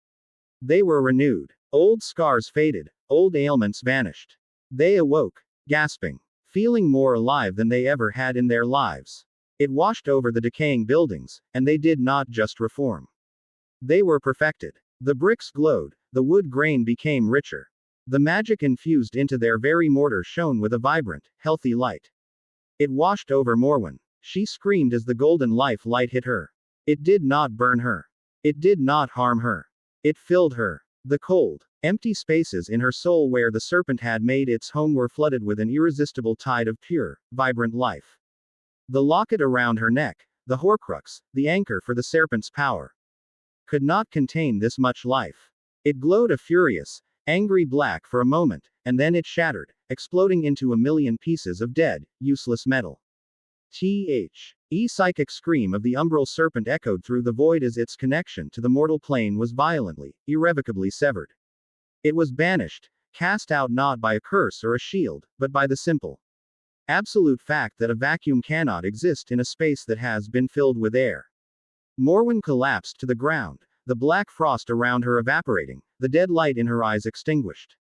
They were renewed. Old scars faded, old ailments vanished. They awoke, gasping, feeling more alive than they ever had in their lives. It washed over the decaying buildings, and they did not just reform. They were perfected. The bricks glowed, the wood grain became richer. The magic infused into their very mortar shone with a vibrant, healthy light. It washed over Morwen. She screamed as the golden life light hit her. It did not burn her. It did not harm her. It filled her. The cold, empty spaces in her soul where the serpent had made its home were flooded with an irresistible tide of pure, vibrant life. The locket around her neck, the Horcrux, the anchor for the serpent's power, could not contain this much life. It glowed a furious, angry black for a moment, and then it shattered, exploding into a million pieces of dead, useless metal. The psychic scream of the umbral serpent echoed through the void as its connection to the mortal plane was violently, irrevocably severed. It was banished, cast out not by a curse or a shield, but by the simple, absolute fact that a vacuum cannot exist in a space that has been filled with air. Morwen collapsed to the ground, the black frost around her evaporating, the dead light in her eyes extinguished.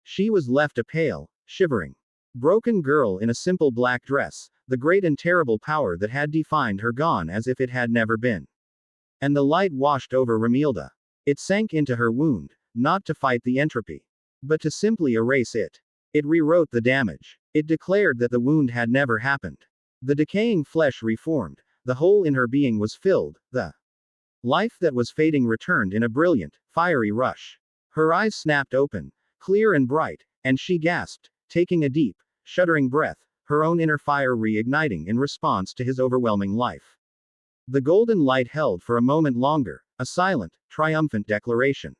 She was left a pale, shivering, broken girl in a simple black dress, the great and terrible power that had defined her gone as if it had never been. And the light washed over Romilda. It sank into her wound, not to fight the entropy, but to simply erase it. It rewrote the damage. It declared that the wound had never happened. The decaying flesh reformed, the hole in her being was filled, the Life that was fading returned in a brilliant, fiery rush. Her eyes snapped open, clear and bright, and she gasped, taking a deep, shuddering breath, her own inner fire reigniting in response to his overwhelming life. The golden light held for a moment longer, a silent, triumphant declaration.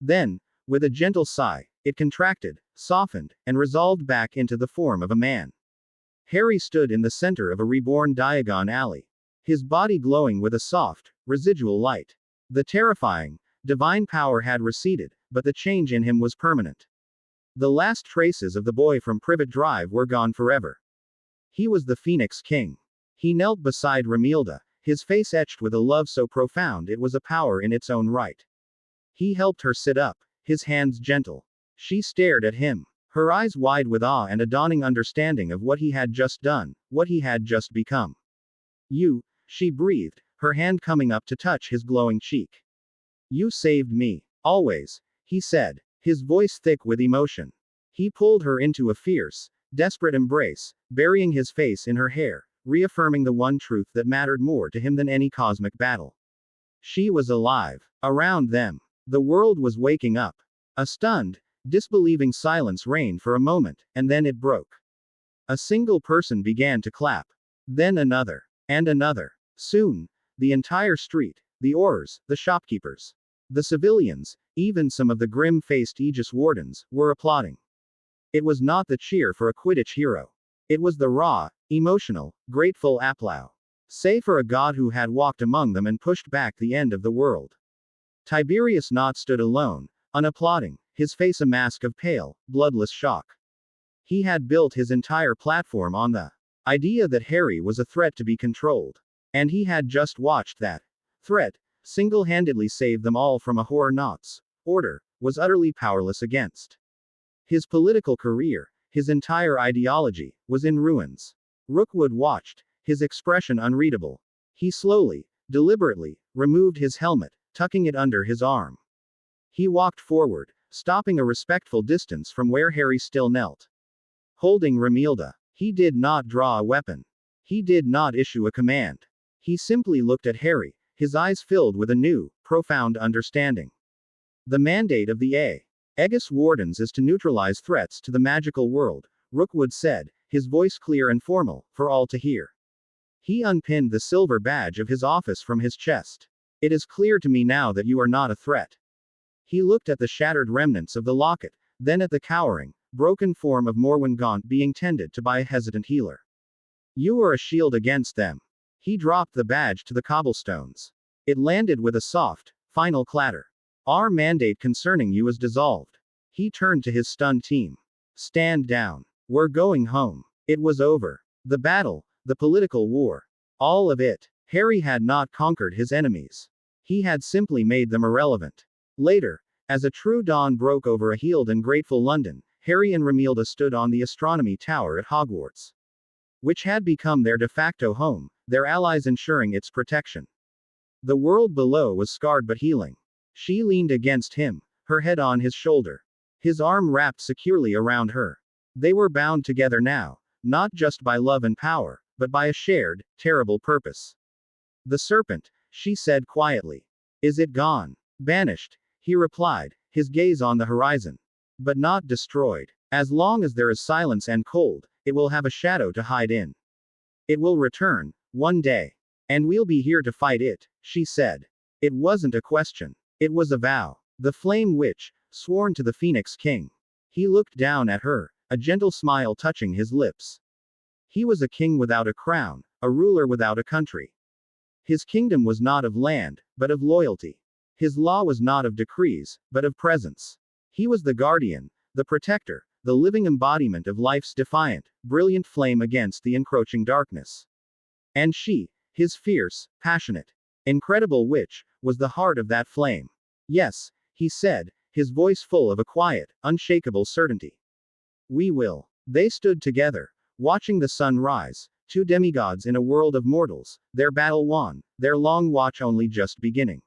Then, with a gentle sigh, it contracted, softened, and resolved back into the form of a man. Harry stood in the center of a reborn Diagon Alley, his body glowing with a soft, residual light. The terrifying, divine power had receded, but the change in him was permanent. The last traces of the boy from Privet Drive were gone forever. He was the Phoenix King. He knelt beside Romilda, his face etched with a love so profound it was a power in its own right. He helped her sit up, his hands gentle. She stared at him, her eyes wide with awe and a dawning understanding of what he had just done, what he had just become. You, she breathed, her hand coming up to touch his glowing cheek. You saved me. Always, he said, his voice thick with emotion. He pulled her into a fierce, desperate embrace, burying his face in her hair, reaffirming the one truth that mattered more to him than any cosmic battle. She was alive. Around them, the world was waking up. A stunned, disbelieving silence reigned for a moment, and then it broke. A single person began to clap. Then another. And another. Soon, the entire street, the Aurors, the shopkeepers, the civilians, even some of the grim-faced Aegis wardens, were applauding. It was not the cheer for a Quidditch hero. It was the raw, emotional, grateful applause. Say for a god who had walked among them and pushed back the end of the world. Tiberius Knott stood alone, unapplauding, his face a mask of pale, bloodless shock. He had built his entire platform on the idea that Harry was a threat to be controlled. And he had just watched that threat, single-handedly save them all from a horror Knott's order, was utterly powerless against. His political career, his entire ideology, was in ruins. Rookwood watched, his expression unreadable. He slowly, deliberately, removed his helmet, tucking it under his arm. He walked forward, stopping a respectful distance from where Harry still knelt. Holding Romilda, he did not draw a weapon. He did not issue a command. He simply looked at Harry, his eyes filled with a new, profound understanding. The mandate of the Aegis Wardens is to neutralize threats to the magical world, Rookwood said, his voice clear and formal, for all to hear. He unpinned the silver badge of his office from his chest. It is clear to me now that you are not a threat. He looked at the shattered remnants of the locket, then at the cowering, broken form of Morwen Gaunt being tended to by a hesitant healer. You are a shield against them. He dropped the badge to the cobblestones. It landed with a soft, final clatter. Our mandate concerning you is dissolved. He turned to his stunned team. Stand down. We're going home. It was over. The battle, the political war. All of it. Harry had not conquered his enemies. He had simply made them irrelevant. Later, as a true dawn broke over a healed and grateful London, Harry and Romilda stood on the astronomy tower at Hogwarts, which had become their de facto home, their allies ensuring its protection. The world below was scarred but healing. She leaned against him, her head on his shoulder, his arm wrapped securely around her. They were bound together now, not just by love and power, but by a shared, terrible purpose. The serpent, she said quietly. Is it gone? Banished, he replied, his gaze on the horizon. But not destroyed. As long as there is silence and cold, it will have a shadow to hide in. It will return, one day. And we'll be here to fight it, she said. It wasn't a question. It was a vow. The flame witch, sworn to the Phoenix King. He looked down at her, a gentle smile touching his lips. He was a king without a crown, a ruler without a country. His kingdom was not of land, but of loyalty. His law was not of decrees, but of presence. He was the guardian, the protector, the living embodiment of life's defiant, brilliant flame against the encroaching darkness. And she, his fierce, passionate, incredible witch, was the heart of that flame. Yes, he said, his voice full of a quiet, unshakable certainty. We will. They stood together, watching the sun rise, two demigods in a world of mortals, their battle won, their long watch only just beginning.